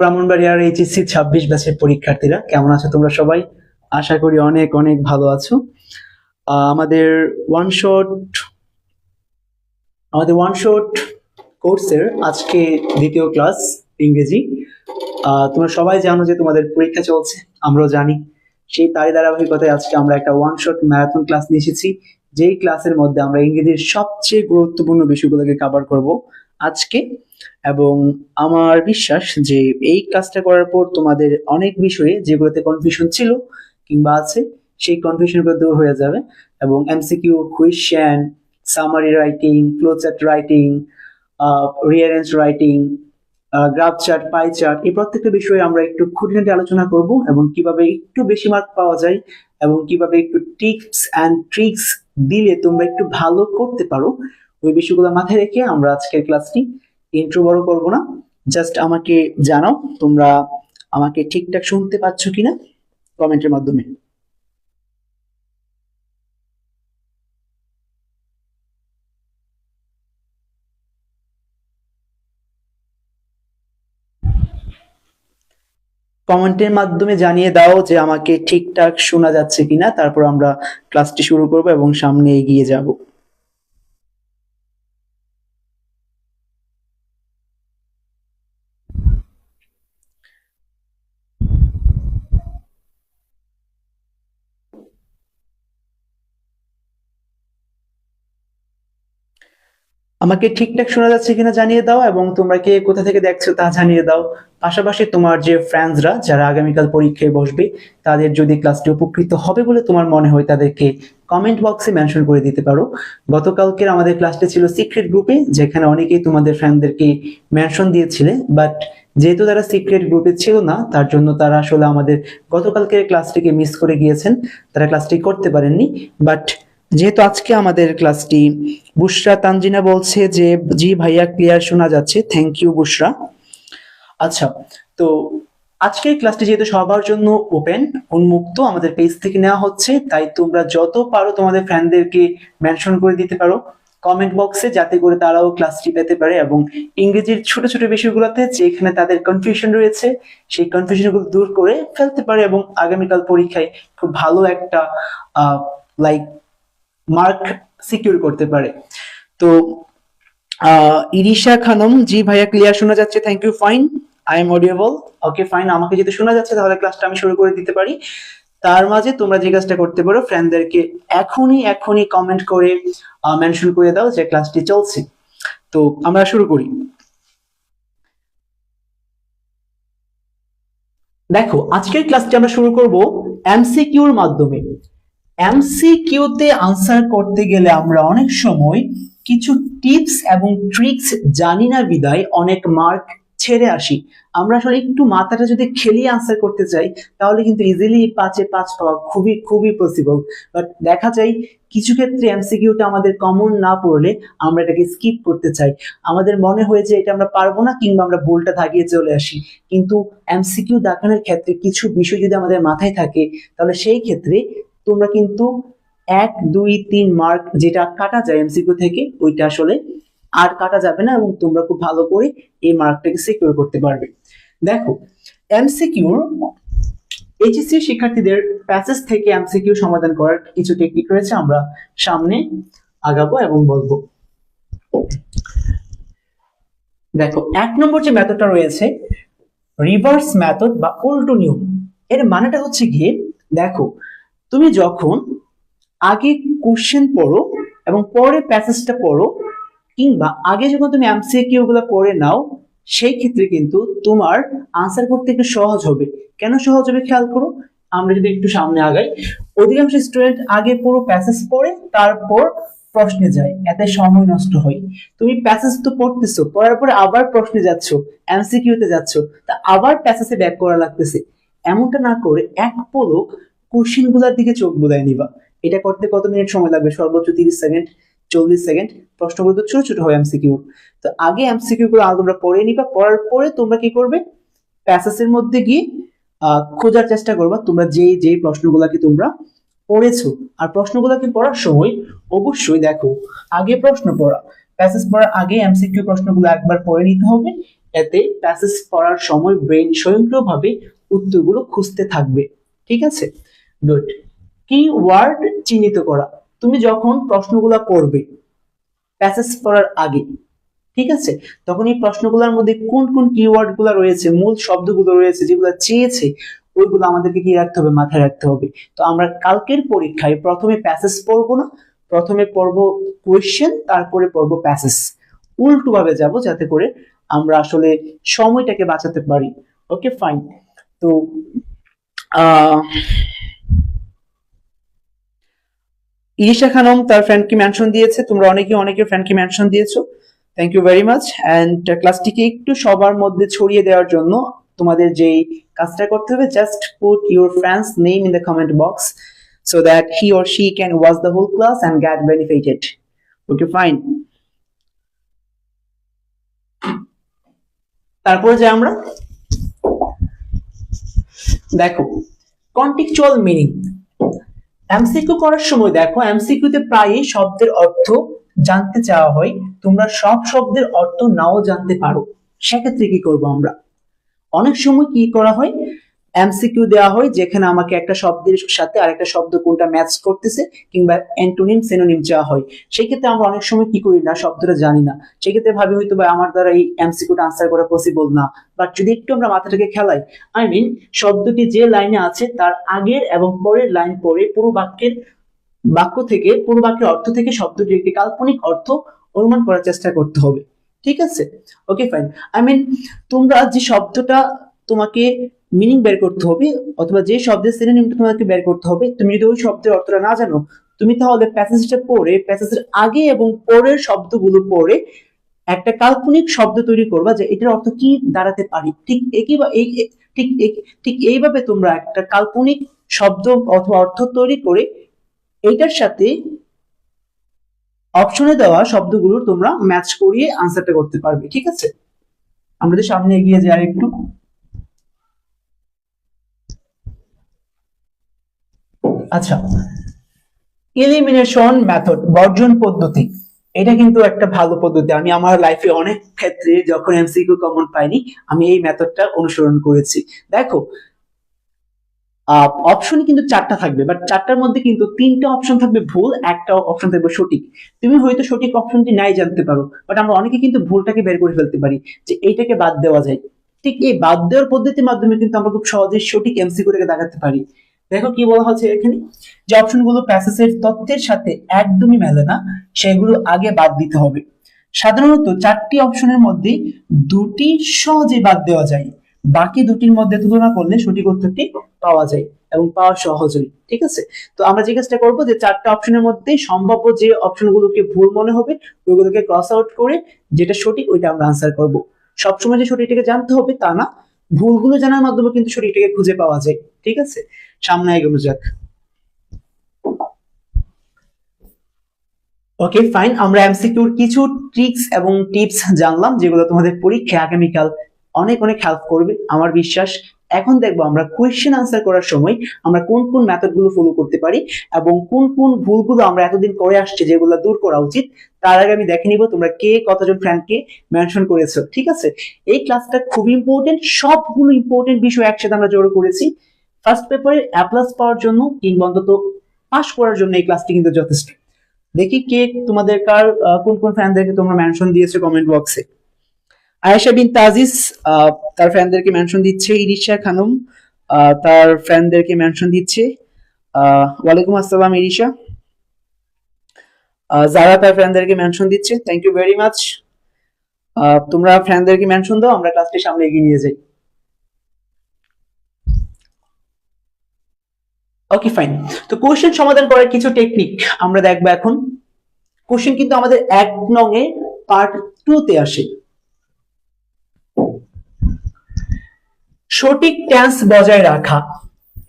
ব্রাহ্মণবাড়িয়ার এইচএসসি 26 ব্যাচের পরীক্ষার্থীরা কেমন আছো তোমরা সবাই? আশা করি অনেক অনেক ভালো আছো। আমাদের ওয়ান শট কোর্সের আজকে দ্বিতীয় ক্লাস ইংরেজি। তোমরা সবাই জানো যে তোমাদের পরীক্ষা চলছে, আমরাও জানি। সেই তারই ধারাবাহিকতায় আজকে আমরা একটা ওয়ান শট ম্যারাথন ক্লাস নিয়ে এসেছি, যেই ক্লাসের মধ্যে আমরা ইংরেজির সবচেয়ে গুরুত্বপূর্ণ বিষয়গুলোকে কভার করব আজকে। এবং আমার বিশ্বাস যে এই কাজটা করার পর তোমাদের অনেক বিষয়ে যেগুলোতে কনফিউশন ছিল কিংবা আছে, সেই কনফিউশনগুলো দূর হয়ে যাবে। এবং MCQ, question, summary writing, flowchart writing, rearrange writing, graph chart, pie chart, এই প্রত্যেকটা বিষয়ে আমরা একটু খুঁটিনাটি আলোচনা করব এবং কিভাবে একটু বেশি মার্ক পাওয়া যায় এবং কিভাবে একটু টিপস অ্যান্ড ট্রিক্স দিলে তোমরা একটু ভালো করতে পারো, ওই বিষয়গুলো মাথায় রেখে আমরা আজকের ক্লাসটি ইন্ট্রো বড় করবো না। জাস্ট আমাকে জানাও তোমরা আমাকে ঠিকঠাক শুনতে পাচ্ছ কিনা কমেন্টের মাধ্যমে। কমেন্টের মাধ্যমে জানিয়ে দাও যে আমাকে ঠিকঠাক শোনা যাচ্ছে কিনা, তারপর আমরা ক্লাসটি শুরু করব এবং সামনে এগিয়ে যাব। আমাকে ঠিকঠাক শোনা যাচ্ছে কিনা জানিয়ে দাও এবং তোমরা কে কোথা থেকে দেখছো তা জানিয়ে দাও। পাশাপাশি তোমার যে ফ্রেন্ডসরা যারা আগামীকাল পরীক্ষায় বসবে, তাদের যদি ক্লাসটি উপকৃত হবে বলে তোমার মনে হয়, তাদেরকে কমেন্ট বক্সে মেনশন করে দিতে পারো। গতকালকের আমাদের ক্লাসটি ছিল সিক্রেট গ্রুপে, যেখানে অনেকেই তোমাদের ফ্রেন্ডদেরকে মেনশন দিয়েছিলে, বাট যেহেতু তারা সিক্রেট গ্রুপে ছিল না, তার জন্য তারা আসলে আমাদের গতকালকের ক্লাসটিকে মিস করে গিয়েছেন, তারা ক্লাসটি করতে পারেননি। বাট যেহেতু আজকে আমাদের ক্লাসটি, বুশরা তানজিনা বলছে যে জি ভাইয়া ক্লিয়ার শোনা যাচ্ছে, থ্যাংক ইউ বুশরা। আচ্ছা, তো আজকের ক্লাসটি যেহেতু সবার জন্য ওপেন, উন্মুক্ত, আমাদের পেজ থেকে নেওয়া হচ্ছে, তাই তোমরা যত পারো তোমাদের ফ্রেন্ডদেরকে মেনশন করে দিতে পারো কমেন্ট বক্সে, যাতে করে তারাও ক্লাসটি পেতে পারে এবং ইংরেজির ছোট ছোট বিষয়গুলোতে যেখানে তাদের কনফিউশন রয়েছে সেই কনফিউশনগুলো দূর করে ফেলতে পারে এবং আগামীকাল পরীক্ষায় খুব ভালো একটা লাইক মার্ক সিকিউর করতে পারে। তো ইরিশা খানম, জি ভাইয়া ক্লিয়ার শোনা যাচ্ছে, thank you, fine, I am audible, okay fine. আমাকে যদি শোনা যাচ্ছে তাহলে ক্লাসটা আমি শুরু করে দিতে পারি। তার মাঝে তোমরা যে কাজটা করতে পারো, ফ্রেন্ডদেরকে এখনই কমেন্ট করে মেনশন করে দাও যে ক্লাসটি চলছে। তো আমরা শুরু করি। দেখো, আজকের ক্লাসটি আমরা শুরু করব এমসিকিউর মাধ্যমে। এমসিকিউতে আনসার করতে গেলে আমরা অনেক সময় কিছু টিপস এবং ট্রিক্স জানি না বিদায় অনেক মার্ক ছেড়ে আসি। আমরা আসলে একটু মাথাটা যদি খেলিয়ে আনসার করতে চাই, তাহলে কিন্তু ইজিলি 5-এ 5 পাওয়া খুবই খুবই পসিবল। বাট দেখা যায় কিছু ক্ষেত্রে এমসিকিউটা আমাদের কমন না পড়লে আমরা এটাকে স্কিপ করতে চাই। আমাদের মনে হয় যে এটা আমরা পারবো না, কিংবা আমরা ভুলটা দাগিয়ে চলে আসি। কিন্তু এমসিকিউ দাগানোর ক্ষেত্রে কিছু বিষয় যদি আমাদের মাথায় থাকে, তাহলে সেই ক্ষেত্রে তোমরা কিন্তু 1, 2, 3 মার্ক যেটা কাটা যায় এমসিকিউ থেকে, ওইটা আসলে আর কাটা যাবে না এবং তোমরা খুব ভালো করে এই মার্কটাকে সিকিউর করতে পারবে। দেখো, এমসিকিউর এইচএসসি শিক্ষার্থীদের প্যাসেজ থেকে এমসিকিউ সমাধান করার কিছু টেকনিক রয়েছে, আমরা সামনে আগাবো এবং বলবো। দেখো, 1 নম্বর যে মেথডটা রয়েছে, রিভার্স মেথড বা উল্টো নিয়ম। এর মানেটা হচ্ছে গিয়ে, দেখো, তুমি যখন আগে কোশ্চেন পড়ো এবং পরে প্যাসেজটা পড়ো, কিংবা আগে যখন তুমি এমসিকিউ গুলো পড়ে নাও, সেই ক্ষেত্রে কিন্তু তোমার আনসার করতে একটু সহজ হবে। কেন সহজ হবে খেয়াল করো। আমরা যদি একটু সামনে আগাই, অধিকাংশ স্টুডেন্ট আগে পুরো প্যাসেজ পড়ে তারপর প্রশ্নে যায়, এতে সময় নষ্ট হয়। তুমি প্যাসেজ তো পড়তেছো, পড়ার পরে আবার প্রশ্নে যাচ্ছ, এমসিকিউ তে যাচ্ছ, তা আবার প্যাসেজে ব্যাক করা লাগতেছে। এমনটা না করে এক পলক কোশ্চেন গুলার দিকে চোখ বুলায় নিবা। এটা করতে কত মিনিট সময় লাগবে? সর্বোচ্চ 30 সেকেন্ড, 40 সেকেন্ড। প্রশ্নগুলো তো ছোট ছোট হয় এমসিকিউ। তো আগে এমসিকিউ গুলো তোমরা পড়ে নিবা, পড়ার পরে তোমরা কি করবে, প্যাসেজের মধ্যে গিয়ে খোঁজার চেষ্টা করবা তোমরা যে প্রশ্নগুলোকে তোমরা পড়েছো। আর প্রশ্নগুলোকে পড়ার সময় অবশ্যই দেখো, আগে প্রশ্ন পড়া, প্যাসেজ পড়ার আগে এমসিকিউ প্রশ্নগুলো একবার পড়ে নিতে হবে, এতে প্যাসেজ পড়ার সময় ব্রেন স্বয়ংক্রিয়ভাবে উত্তরগুলো খুঁজতে থাকবে। ঠিক আছে, গুড। কি ওয়ার্ড চিহ্নিত করা, তুমি যখন প্রশ্নগুলো পড়বে প্যাসেজ পড়ার আগে, ঠিক আছে, তখন এই প্রশ্নগুলোর মধ্যে কোন কোন কিওয়ার্ড গুলো রয়েছে, মূল শব্দগুলো রয়েছে যেগুলো চেয়েছে, ওইগুলো আমাদেরকে কি রাখতে হবে, মাথায় রাখতে হবে। তো আমরা কালকের পরীক্ষায় প্রথমে প্যাসেজ পড়বো না, প্রথমে পড়বো কোয়েশ্চেন, তারপরে পড়বো প্যাসেজ, উল্টো ভাবে যাব, যাতে করে আমরা আসলে সময়টাকে বাঁচাতে পারি। Okay fine. তো ইরিশা খানম তার ফ্রেন্ডকে মেনশন দিয়েছে, তোমরা অনেকের ফ্রেন্ডকে মেনশন দিয়েছো, thank you very much. And ক্লাসটিকে একটু সবার মধ্যে ছড়িয়ে দেওয়ার জন্য তোমাদের যেই কাজটা করতে হবে, just put your friends name in the comment box so that he or she can watch the whole class and get benefited. Okay, fine. তারপরে যে আমরা দেখো কন্টেক্সচুয়াল মিনিং, এমসিকিউ করার সময় দেখো এমসিকিউতে প্রায়ই শব্দের অর্থ জানতে চাওয়া হয়, তোমরা সব শব্দের অর্থ নাও জানতে পারো, সেক্ষেত্রে কি করব আমরা, অনেক সময় কি করা হয়, এমসিকিউ দেওয়া হয় যেখানে আমাকে একটা শব্দের সাথে আরেকটা শব্দ কোনটা ম্যাচ করতেছে কিংবা অ্যান্টোনিম সিনোনিম চাওয়া হয়, সেই ক্ষেত্রে আমরা অনেক সময় কি করি না, শব্দটা জানি না, সেই ক্ষেত্রে ভাবি হয়তো বা আমার দ্বারা এই এমসিকিউটা আনসার করা পসিবল না। বাট যদি একটু আমরা মাথাটাকে খেলাই, আই মিন শব্দটি যে লাইনে আছে তার আগের এবং পরের লাইন পরে পুরো বাক্যের অর্থ থেকে শব্দটির একটি কাল্পনিক অর্থ অনুমান করার চেষ্টা করতে হবে। ঠিক আছে, ওকে ফাইন। আই মিন তোমরা যে শব্দটা তোমাকে মিনিং বের করতে হবে অথবা যে শব্দের সিনোনিমটা তোমাকে বের করতে হবে, তুমি যদি ওই শব্দের অর্থটা না জানো, তুমি তাহলে প্যাসেজটা পড়ে প্যাসেজের আগে এবং পরের শব্দগুলো পড়ে একটা কাল্পনিক শব্দ তৈরি করবা যে এটার অর্থ কি দাঁড়াতে পারে। ঠিক এইভাবে তোমরা একটা কাল্পনিক শব্দ অথবা অর্থ তৈরি করে এইটার সাথে অপশনে দেওয়া শব্দগুলো তোমরা ম্যাচ করিয়ে আনসারটা করতে পারবে। ঠিক আছে, আমরা যদি সামনে এগিয়ে যাই একটু, আচ্ছা, এলিমিনেশন মেথড, বর্জন পদ্ধতি, এটা কিন্তু একটা ভালো পদ্ধতি। আমি আমার লাইফে অনেক ক্ষেত্রে যখন এমসিকিউ কমন পাইনি, আমি এই মেথডটা অনুসরণ করেছি। দেখো অপশন কিন্তু 4টা থাকবে, বাট 4টার মধ্যে কিন্তু 3টা অপশন থাকবে ভুল, একটা অপশন থাকবে সঠিক। তুমি হয়তো সঠিক অপশনটি নাই জানতে পারো, বাট আমরা অনেকে কিন্তু ভুলটাকে বের করে ফেলতে পারি যে এইটাকে বাদ দেওয়া যায়। ঠিক এই বাদ দেওয়ার পদ্ধতির মাধ্যমে কিন্তু আমরা খুব সহজেই সঠিক এমসিকিউটাকে দেখাতে পারি। দেখো কি বলা হচ্ছে এখানে, যে অপশনগুলো প্যাসেজের তথ্যের সাথে একদমই মেলে না সেগুলো আগে বাদ দিতে হবে। সাধারণত 4টি অপশনের মধ্যে 2টি সহজে বাদ দেওয়া যায়, বাকি 2টির মধ্যে তুলনা করলে সঠিক উত্তরটি পাওয়া যায় এবং পাওয়া সহজ হয়। ঠিক আছে, তো আমরা যে কাজটা করবো যে 4টা অপশনের মধ্যে সম্ভাব্য যে অপশনগুলোকে ভুল মনে হবে ওইগুলোকে ক্রস আউট করে যেটা সঠিক ওইটা আমরা আনসার করব। সবসময় যে সঠিকটাকে জানতে হবে তা না, ভুলগুলো জানার মাধ্যমে কিন্তু সঠিকটাকে খুঁজে পাওয়া যায়। ঠিক আছে, সামনে এগোনো যাক। ওকে ফাইন, আমরা এমসিকিউর কিছু ট্রিক্স এবং টিপস জানলাম যেগুলো তোমাদের পরীক্ষায় আগামীকাল অনেক অনেক হেল্প করবে আমার বিশ্বাস। এখন দেখবো আমরা কোয়েশ্চেন আনসার করার সময় আমরা কোন কোন মেথড গুলো ফলো করতে পারি এবং কোন কোন ভুলগুলো আমরা এতদিন করে আসছি যেগুলো দূর করা উচিত। তার আগে আমি দেখে নিব তোমরা কে কতজন ফ্রেন্ডকে মেনশন করেছো। ঠিক আছে, এই ক্লাসটা খুব ইম্পর্টেন্ট, সবগুলো ইম্পর্টেন্ট বিষয় একসাথে আমরা জড়ো করেছি ফার্স্ট পেপারে এ প্লাস পাওয়ার জন্য কিংবা অন্তত পাস করার জন্য। এই ক্লাসটি কিন্তু যথেষ্ট। দেখি কে তোমাদের কোন কোন ফ্রেন্ডদেরকে তোমরা মেনশন দিয়েছো কমেন্ট বক্সে। আয়েশা বিন তাজিস তার ফ্রেন্ডদেরকে মেনশন দিচ্ছে, ইরিশা খানম তার ফ্রেন্ডদেরকে মেনশন দিচ্ছে, ওয়ালাইকুম আসসালাম ইরিশা। যারা তার ফ্রেন্ডদেরকে মেনশন দিচ্ছে, থ্যাংক ইউ ভেরি মাচ। তোমরা ফ্রেন্ডদেরকে মেনশন দাও, আমরা ক্লাসটি সামনে এগিয়ে নিয়ে যাই। ওকে ফাইন, তো কোশ্চেন সমাধান করার কিছু টেকনিক আমরা দেখবো এখন। কোশ্চেন কিন্তু আমাদের 1 নং এ পার্ট 2 তে আসে। সঠিক টেন্স বজায় রাখা,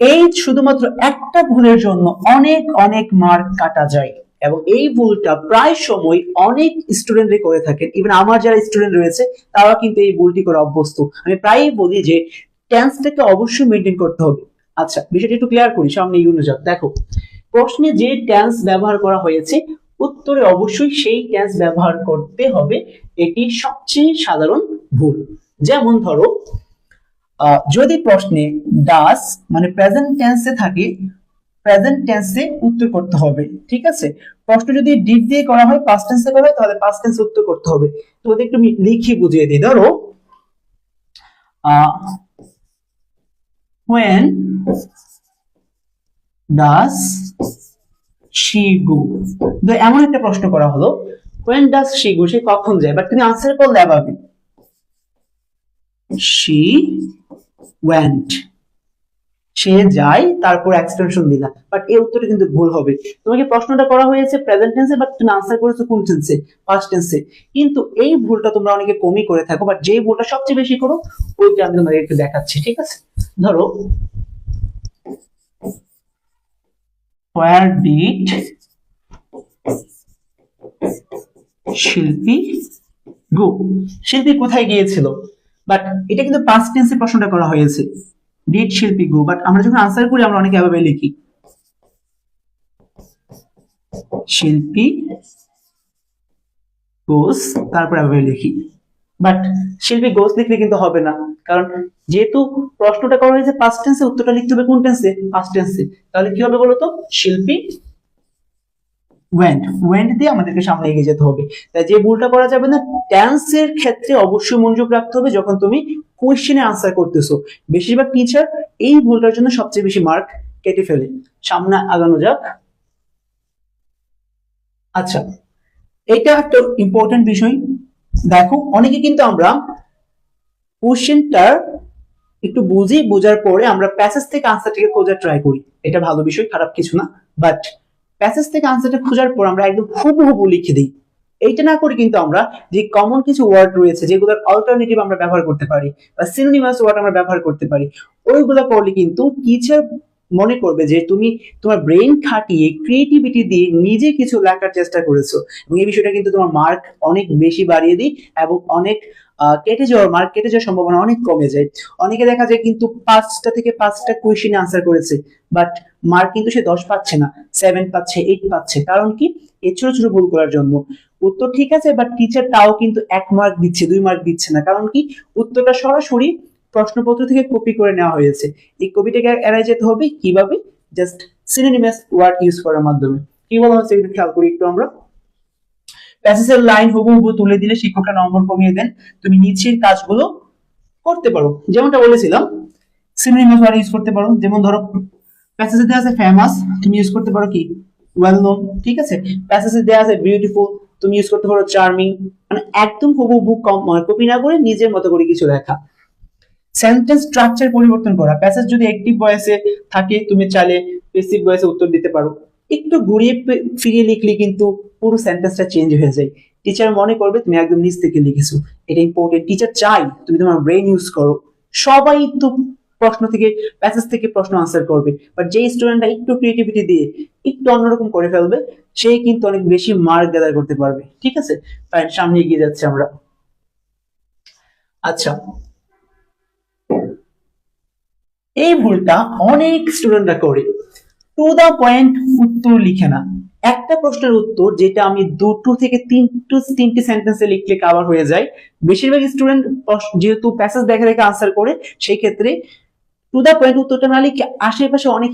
এই শুধুমাত্র একটা ভুলের জন্য অনেক অনেক মার্ক কাটা যায় এবং এই ভুলটা প্রায় সময় অনেক স্টুডেন্টরা করে থাকেন। ইভেন আমার যারা স্টুডেন্ট রয়েছে তারা কিন্তু এই ভুলটি করে অভ্যস্ত। আমি প্রায়ই বলি যে টেন্সটাকে অবশ্যই মেনটেন করতে হবে। আচ্ছা, বিষয়টা একটু ক্লিয়ার করি, সামনে এগোনো যাক। দেখো প্রশ্নে যে টেন্স ব্যবহার করা হয়েছে উত্তরে অবশ্যই সেই টেন্স ব্যবহার করতে হবে, এটি সবচেয়ে সাধারণ ভুল। যেমন ধরো যদি প্রশ্নে ডাস মানে প্রেজেন্ট টেন্সে থাকে, প্রেজেন্ট টেন্সে উত্তর করতে হবে, ঠিক আছে। প্রশ্ন যদি ডিড দিয়ে করা হয়, পাস্ট টেন্সে করা হয়, তাহলে পাস্ট টেন্সে উত্তর করতে হবে। তো ওদের একটু লিখি বুঝিয়ে দিই। ধরো when does she go, তো এমন একটা প্রশ্ন করা হলো when does she go, সে কখন যায়, বাট তুমি আনসার করলে এভাবে she went, সে যায় তারপর এক্সটেনশন দিলা, বাট এই উত্তরটা কিন্তু ভুল হবে। তোমাকে প্রশ্নটা করা হয়েছে প্রেজেন্ট টেন্সে, বাট তুমি আনসার করেছো কোন টেন্সে, পাস্ট টেন্সে। কিন্তু এই ভুলটা তোমরা অনেকে কমই করে থাকো, বাট যে ভুলটা সবচেয়ে বেশি করো ওইটা আমি তোমাকে একটু দেখাচ্ছি, ঠিক আছে। ধরো where did শিল্পী গো, শিল্পী কোথায় গিয়েছিল, বাট এটা কিন্তু পাস্ট টেন্সে প্রশ্নটা করা হয়েছে, ডিড শিল্পী গো, বাট আমরা যখন আনসার করি আমরা অনেকে এভাবে লিখি শিল্পী গোস, তারপর এভাবে লিখি। বাট শিল্পী গোস লিখলে কিন্তু হবে না, কারণ যেহেতু প্রশ্নটা করা হয়েছে পাস্ট টেন্সে, উত্তরটা লিখতে হবে কোন টেন্সে, পাস্ট টেন্সে। তাহলে কি হবে বলতো, শিল্পী ওয়েন্ট, ওয়েন্ট দিয়ে আমাদেরকে সামনে এগিয়ে যেতে হবে। তাই যে ভুলটা করা যাবে না, টেন্সের ক্ষেত্রে অবশ্যই মনোযোগ রাখতে হবে যখন তুমি কোশ্চেনে আনসার করতেছো। বেশিরভাগ টিচার এই ভুলটার জন্য সবচেয়ে বেশি মার্ক কেটে ফেলে। সামনে আগানো যাক। আচ্ছা, এটা একটা ইম্পর্টেন্ট বিষয়। দেখো অনেকে কিন্তু আমরা কোশ্চেনটা একটু বোঝার পরে আমরা প্যাসেজ থেকে আনসারটাকে খোঁজার ট্রাই করি, এটা ভালো বিষয়, খারাপ কিছু না। বাট প্যাসেজ থেকে আনসারটা খোঁজার পর আমরা একদম হুবহু লিখে দিই, এইটা না করে কিন্তু আমরা যে কমন কিছু ওয়ার্ড রয়েছে যেগুলোর অল্টারনেটিভ আমরা ব্যবহার করতে পারি বা সিনোনিমাস ওয়ার্ড আমরা ব্যবহার করতে পারি, ওইগুলো করলে কিন্তু টিচার মনে করবে যে তুমি তোমার ব্রেন খাটিয়ে ক্রিয়েটিভিটি দিয়ে নিজে কিছু লেখার চেষ্টা করেছো, এবং এই বিষয়টা কিন্তু তোমার মার্ক অনেক বেশি বাড়িয়ে দিই এবং অনেক মার্ক কেটে যাওয়ার সম্ভাবনা অনেক কমে যায়। অনেকে দেখা যায় কিন্তু 5টা থেকে 5টা কোয়েশ্চেনে আনসার করেছে, বাট মার্ক কিন্তু সে 10 পাচ্ছে না, 7 পাচ্ছে, 8 পাচ্ছে। কারণ কি, এই ছোট ছোট ভুল করার জন্য। উত্তর ঠিক আছে, বাট টিচার তাও কিন্তু 1 মার্ক দিচ্ছে, 2 মার্ক দিচ্ছে না। কারণ কি, উত্তরটা সরাসরি প্রশ্নপত্র থেকে কপি করে নেওয়া হয়েছে। এই কপিটাকে এড়াই যেতে হবে কিভাবে, জাস্ট সিনোনিমাস ওয়ার্ড ইউজ করার মাধ্যমে। কি বলা হচ্ছে একটু খেয়াল করি একটু আমরা। প্যাসেজের লাইন হুবহু তুলে দিলে শিক্ষকরা নম্বর কমিয়ে দেন, তুমি নিচের কাজগুলো করতে পারো। যেমনটা বলেছিলাম, সিনোনিমাস ওয়ার্ড ইউজ করতে পারো। যেমন ধরো প্যাসেজে দেওয়া আছে ফেমাস, তুমি ইউজ করতে পারো কি ওয়েল নোন, ঠিক আছে। প্যাসেজে দেওয়া আছে বিউটিফুল, তুমি ইউজ করতে পারো চার্মিং। মানে একদম হুবহু কপি না করে নিজের মতো করে কিছু লেখা। সেন্টেন্স স্ট্রাকচার পরিবর্তন করা, প্যাসেজ যদি অ্যাক্টিভ ভয়েসে থাকে তুমি চাইলে প্যাসিভ ভয়েসে উত্তর দিতে পারো। একটু ঘুরিয়ে ফিরিয়ে লিখলে কিন্তু পুরো সেন্টেন্সটা চেঞ্জ হয়ে যায়, টিচার মনে করবে তুমি একদম নিচ থেকে লিখেছো। এটা ইম্পর্টেন্ট, টিচার চাই তুমি তোমার ব্রেন ইউজ করো। সবাই তো প্রশ্ন থেকে প্যাসেজ থেকে প্রশ্ন আনসার করবে, বাট যে স্টুডেন্টটা একটু ক্রিয়েটিভিটি দিয়ে একটু অন্যরকম করে ফেলবে, সে কিন্তু অনেক বেশি মার্ক গ্যাদার করতে পারবে, ঠিক আছে। ফাইন, সামনে এগিয়ে যাচ্ছে আমরা। আচ্ছা, এই ভুলটা অনেক স্টুডেন্টরা করে, টু দা পয়েন্ট উত্তর লিখে না। একটা প্রশ্নের উত্তর যেটা আমি 2 থেকে 3টে সেন্টেন্সে লিখলে কভার হয়ে যায়, বেশিরভাগ স্টুডেন্ট যেহেতু প্যাসেজ দেখে দেখে আনসার করে, সেই ক্ষেত্রে টু দা পয়েন্ট উত্তরটা না লিখে আশেপাশে অনেক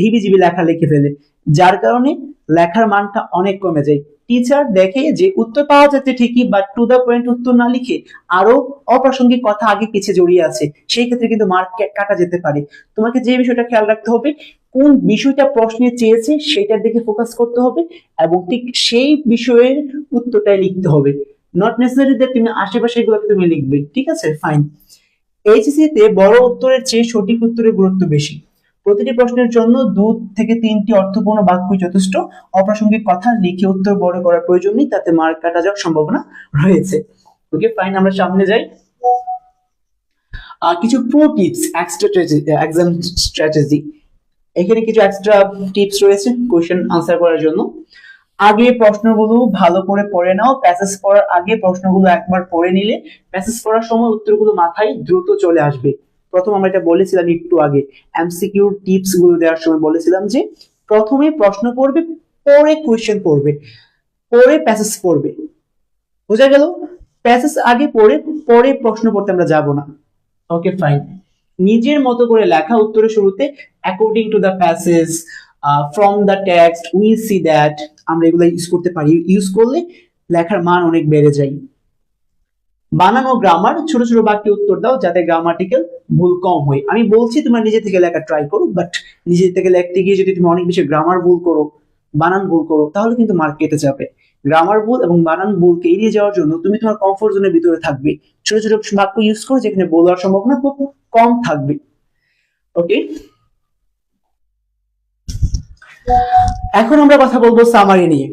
হিবিজিবি লেখা লিখে ফেলে, যার কারণে লেখার মানটা অনেক কমে যায়। টিচার দেখে যে উত্তর পাওয়া যাচ্ছে ঠিকই, বাট টু দা পয়েন্ট উত্তর না লিখে আরো অপ্রাসঙ্গিক কথা আগে পিছিয়ে জড়িয়ে আছে, সেই ক্ষেত্রে কিন্তু মার্ক কাটা যেতে পারে। তোমাকে যে বিষয়টা খেয়াল রাখতে হবে, কোন বিষয়টা প্রশ্নে চেয়েছে সেটার দিকে ফোকাস করতে হবে এবং ঠিক সেই বিষয়ের উত্তরটাই লিখতে হবে। নট নেসেসারি যে তুমি আশেপাশে এগুলোকে তুমি লিখবে, ঠিক আছে। ফাইন। এইচএসসি তে বড় উত্তরের চেয়ে সঠিক উত্তরের গুরুত্ব বেশি। প্রতিটি প্রশ্নের জন্য 2 থেকে 3টি অর্থপূর্ণ বাক্য যথেষ্ট, অপ্রাসঙ্গিক কথা লিখে উত্তর বড় করার প্রয়োজন নেই, তাতে মার্ক কাটা যাওয়ার সম্ভাবনা রয়েছে। ওকে ফাইন, আমরা সামনে যাই। কিছু প্রো টিপস এক্সাম স্ট্র্যাটেজি, এখানে কিছু এক্সট্রা টিপস রয়েছে কোশ্চেন আনসার করার জন্য। আগে প্রশ্নগুলো ভালো করে পড়ে নাও, প্যাসেজ পড়ার আগে প্রশ্নগুলো একবার পড়ে নিলে প্যাসেজ পড়ার সময় উত্তরগুলো মাথায় দ্রুত চলে আসবে। প্রথম আমরা এটা বলেছিলাম একটু আগে, এমসিকিউ টিপস গুলো দেওয়ার সময় বলেছিলাম যে প্রথমে প্রশ্ন পড়বে, পরে কোশ্চেন পড়বে। পরে প্যাসেজ পড়বে। বোঝা গেল? প্যাসেজ আগে পড়ে পরে প্রশ্ন পড়তে আমরা যাব না। Okay fine. নিজের মতো করে লেখা উত্তরের শুরুতে according to the passage, from the text, we see that, আমরা এগুলো ইউজ করতে পারি। ইউজ করলে লেখার মান অনেক বেড়ে যায়। বানানো গ্রামার, ছোট ছোট বাক্যে উত্তর দাও যাতে গ্রামাটিক্যাল ভুল কম হয়। আমি বলছি তোমরা নিজে থেকে লেখা ট্রাই করো, বাট নিজে থেকে লিখতে গিয়ে যদি তুমি অনেক বেশি গ্রামার ভুল করো, বানান ভুল করো, তাহলে কিন্তু মার্ক কেটে যাবে। গ্রামার ভুল এবং বানান ভুলকে এড়িয়ে যাওয়ার জন্য তুমি তোমার কমফোর্ট জোনের ভিতরে থাকবে, ছোট ছোট বাক্য ইউজ করো যেখানে বলার সম্ভাবনা খুব কম থাকবে। ওকে, এখন আমরা কথা বলবো সামারি নিয়ে।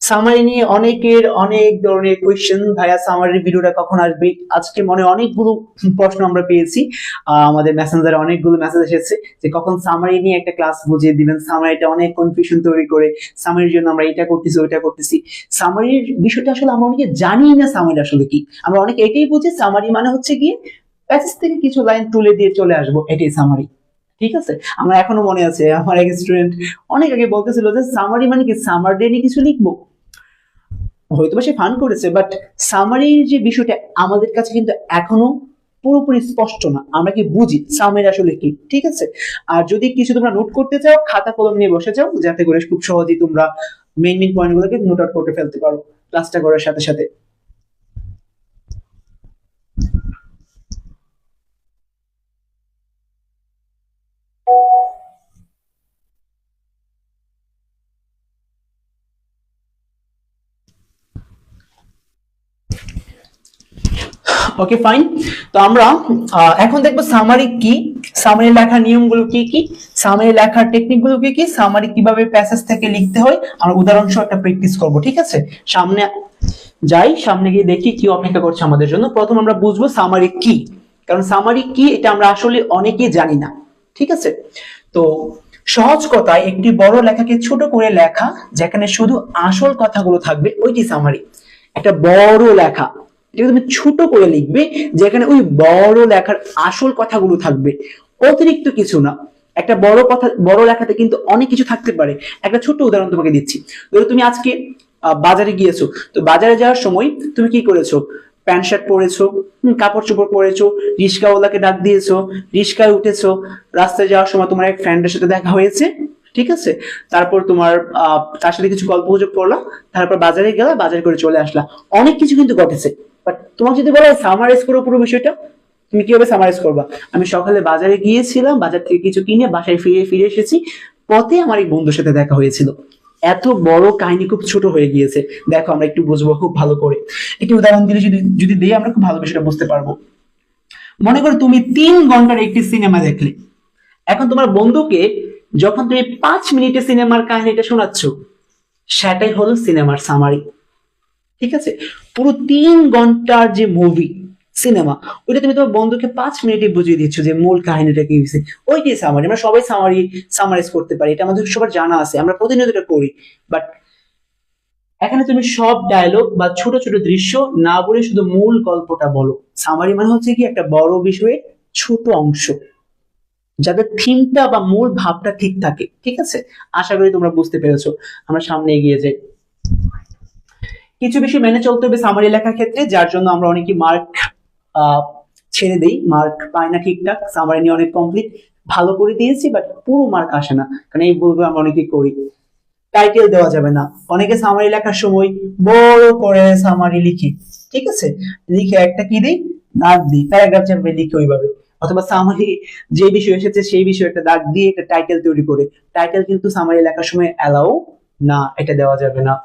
সামারি নিয়ে অনেকের অনেক ধরনের কোয়েশ্চেন, ভাইয়া সামারির ভিডিওটা কখন আসবে? আজকে মনে অনেকগুলো প্রশ্ন আমরা পেয়েছি, আমাদের মেসেঞ্জারে অনেকগুলো মেসেজ এসেছে যে কখন সামারি নিয়ে একটা ক্লাস বুঝিয়ে দিবেন। সামারিটা অনেক কনফিউশন তৈরি করে, সামারির জন্য আমরা এটা করতেছি ওইটা করতেছি। সামারির বিষয়টা আসলে আমরা অনেকে জানি না সামারি আসলে কি। আমরা অনেকে এটাই বুঝি সামারি মানে হচ্ছে গিয়ে প্যাসেজ থেকে কিছু লাইন তুলে দিয়ে চলে আসবো, এটাই সামারি। ঠিক আছে, আমার এখনো মনে আছে আমার এক স্টুডেন্ট অনেক আগে বলতেছিল যে সামারি মানে কি, সামার ডে নিয়ে কিছু লিখবো। হয়তো সে ফান করেছে, বাট সামারির যে বিষয়টা আমাদের কাছে কিন্তু এখনো পুরোপুরি স্পষ্ট না। আমরা কি বুঝি সামারি আসলে কি? ঠিক আছে, আর যদি কিছু তোমরা নোট করতে চাও, খাতা কলম নিয়ে বসে যাও, যাতে করে খুব সহজেই তোমরা মেইন মেইন পয়েন্ট গুলোকে নোট আউট করতে ফেলতে পারো ক্লাসটা করার সাথে সাথে। Okay fine. তো আমরা এখন দেখবো সামারি কি, সামারি লেখার নিয়মগুলো কি কি, সামারি লেখার টেকনিক গুলো কি কি, সামারি কিভাবে প্যাসেজ থেকে লিখতে হয়, আমরা উদাহরণ সহ একটা প্র্যাকটিস করব। ঠিক আছে, সামনে যাই, সামনে গিয়ে দেখি কি অপেক্ষা করছে আমাদের জন্য। প্রথম আমরা বুঝবো সামারি কি, কারণ সামারি কি এটা আমরা আসলে অনেকেই জানি না। ঠিক আছে, তো সহজ কথায় একটি বড় লেখাকে ছোট করে লেখা যেখানে শুধু আসল কথাগুলো থাকবে, ওইটি সামারি। একটা বড় লেখা এটা তুমি ছোট করে লিখবে যেখানে ওই বড় লেখার আসল কথাগুলো থাকবে, অতিরিক্ত কিছু না। একটা বড় কথা, বড় লেখাতে কিন্তু অনেক কিছু থাকতে পারে। একটা ছোট উদাহরণ তোমাকে দিচ্ছি। ধরো তুমি আজকে বাজারে গিয়েছো, তো বাজারে যাওয়ার সময় তুমি কি করেছো? প্যান্ট শার্ট পরেছো, কাপড় চোপড় পরেছো, রিক্সাওয়ালাকে ডাক দিয়েছো, রিক্সায় উঠেছো, রাস্তায় যাওয়ার সময় তোমার এক ফ্রেন্ডের সাথে দেখা হয়েছে। ঠিক আছে, তারপর তোমার তার সাথে কিছু গল্প গুজব করলা, তারপর বাজারে গেলা, বাজার করে চলে আসলা। অনেক কিছু কিন্তু ঘটেছে, বাট তোমাকে যদি বলা হয় সামারাইজ করো পুরো বিষয়টা, তুমি কিভাবে সামারাইজ করবা? আমি সকালে বাজারে গিয়েছিলাম, বাজার থেকে কিছু কিনে বাসায় ফিরে ফিরে এসেছি, পথে আমার এক বন্ধুর সাথে দেখা হয়েছিল। এত বড় কাহিনী খুব ছোট হয়ে গিয়েছে। দেখো আমরা একটু বুঝবো খুব ভালো করে। একটি উদাহরণ দিলে যদি যদি দিই আমরা খুব ভালো বিষয়টা বুঝতে পারবো। মনে করো তুমি 3 ঘন্টার একটি সিনেমা দেখলে, এখন তোমার বন্ধুকে যখন তুমি 5 মিনিটে সিনেমার কাহিনীটা শোনাচ্ছ, সেটাই হলো সিনেমার সামারি। ঠিক আছে, পুরো 3 ঘন্টার যে মুভি সিনেমা, ওইটা তুমি তোমার বন্ধুকে 5 মিনিটে বুঝিয়ে দিচ্ছ যে মূল কাহিনীটা কি হয়েছে। ওইটাই সামারি। আমরা সবাই সামারাইজ করতে পারি, এটা আমাদের সবার জানা আছে, আমরা প্রতিনিয়ত এটা করি। বাট এখানে তুমি সব ডায়লগ বা ছোট ছোট দৃশ্য না বলে শুধু মূল গল্পটা বলো। সামারি মানে হচ্ছে কি একটা বড় বিষয়ের ছোট অংশ, যাদের থিমটা বা মূল ভাবটা ঠিক থাকে। ঠিক আছে, আশা করি তোমরা বুঝতে পেরেছো। আমরা সামনে এগিয়ে যাই। কিছু বিষয় মেনে চলতে হবে সামারি লেখার ক্ষেত্রে, যার জন্য আমরা অনেকে মার্ক ছেড়ে দেই, মার্ক পাই না ঠিকঠাক। সামারি নিয়ে অনেক কমপ্লিট ভালো করে দিয়েছি, বাট পুরো মার্ক আসে না, কারণ এই ভুলগুলো আমরা অনেকে করি। টাইটেল দেওয়া যাবে না। অনেকে সামারি লেখার সময় বড় করে সামারি লিখি, ঠিক আছে, লিখে একটা কি দিই, দাগ দিই, প্যারাগ্রাফ যেভাবে লিখি ওইভাবে। অথবা সামারি যে বিষয় এসেছে সেই বিষয়ে একটা দাগ দিয়ে একটা টাইটেল তৈরি করে। টাইটেল কিন্তু সামারি লেখার সময় অ্যালাউ না, এটা দেওয়া যাবে না।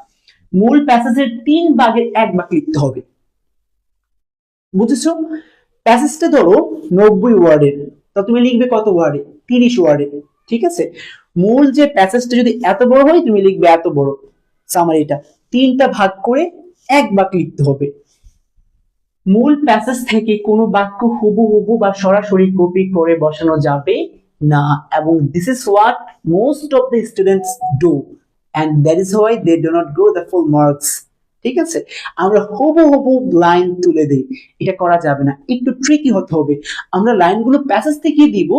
মূল প্যাসেজের 3 ভাগের 1 ভাগ লিখতে হবে। বুঝেছো? প্যাসেজটা ধরো 90 ওয়ার্ডের, তো তুমি লিখবে কত ওয়ার্ডে? 30 ওয়ার্ডে। ঠিক আছে, মূল যে প্যাসেজটা যদি এত বড় হয় তুমি লিখবে এত বড়। সামারিটা 3টা ভাগ করে 1 ভাগ লিখতে হবে। মূল প্যাসেজ থেকে কোনো বাক্য হুবহু বা সরাসরি কপি করে বসানো যাবে না, এবং this is what most of the students do, and that is why they do not go the full marks. ঠিক আছে, আমরা হুবহু লাইন তুলে দেই, এটা করা যাবে না, একটু ট্রিকি হতে হবে। আমরা লাইনগুলো প্যাসেজ থেকে দিব,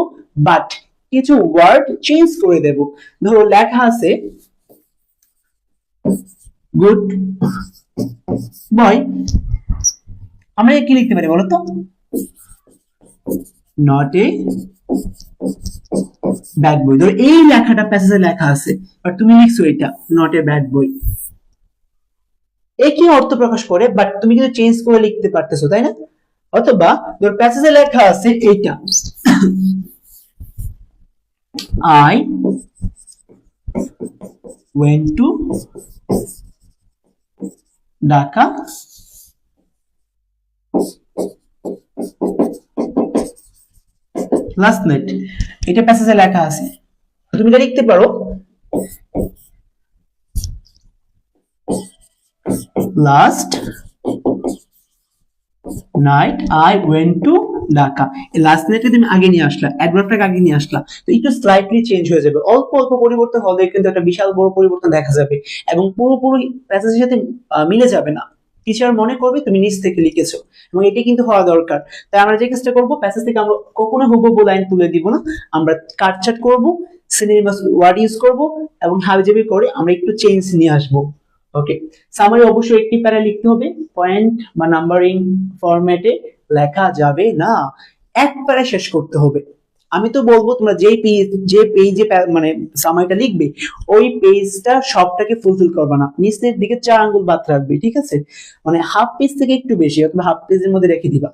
বাট কিছু ওয়ার্ড চেঞ্জ করে দেব। ধরো লেখা আছে গুড বয়। আমরা কি লিখতে পারি বলো তো? Not a bad boy. ধরো এই লেখাটা প্যাসেজে লেখা আছে, বাট তুমি লিখছো এটা নট এ ব্যাড বয়, একই অর্থ প্রকাশ করে, বাট তুমি কিন্তু চেঞ্জ করে লিখতে পারতেছো, তাই না? অথবা ধর প্যাসেজে লেখা আছে এইটা, I went to Dhaka last night, এটা প্যাসেজে লেখা আছে, তুমি এটা লিখতে পারো last night I went to Dhaka. Last নাইটে তুমি আগে নিয়ে আসলা, অ্যাডভার্বটাকে আগে নিয়ে আসলা, তো একটু স্লাইটলি চেঞ্জ হয়ে যাবে, অল্প অল্প পরিবর্তন হলে কিন্তু একটা বিশাল বড় পরিবর্তন দেখা যাবে এবং পুরোপুরি প্যাসেজের সাথে মিলে যাবে না। টিচার মনে করবে তুমি নিজ থেকে লিখেছো, এবং এটি কিন্তু হওয়া দরকার। তাই আমরা যে কাজটা করবো, প্যাসেজ থেকে আমরা কখনো হুবহু লাইন তুলে দিব না, আমরা কাটছাট করবো, সিনোনিমাস ওয়ার্ড ইউজ করবো এবং হাবিজাবি করে আমরা একটু চেঞ্জ নিয়ে আসবো। ওকে, সামারি অবশ্যই একটি প্যারা লিখতে হবে, পয়েন্ট বা নাম্বারিং ফরম্যাটে লেখা যাবে না, এক প্যারা শেষ করতে হবে। আমি তো বলবো তোমরা যে পেজে মানে সামারিটা লিখবে, ওই পেজটা সবটাকে ফুলফিল করবে না, নিচের দিকে 4 আঙ্গুল বাদ রাখবে, ঠিক আছে? মানে হাফ পেজ থেকে একটু বেশি অথবা হাফ পেজের মধ্যে রেখে দিবা।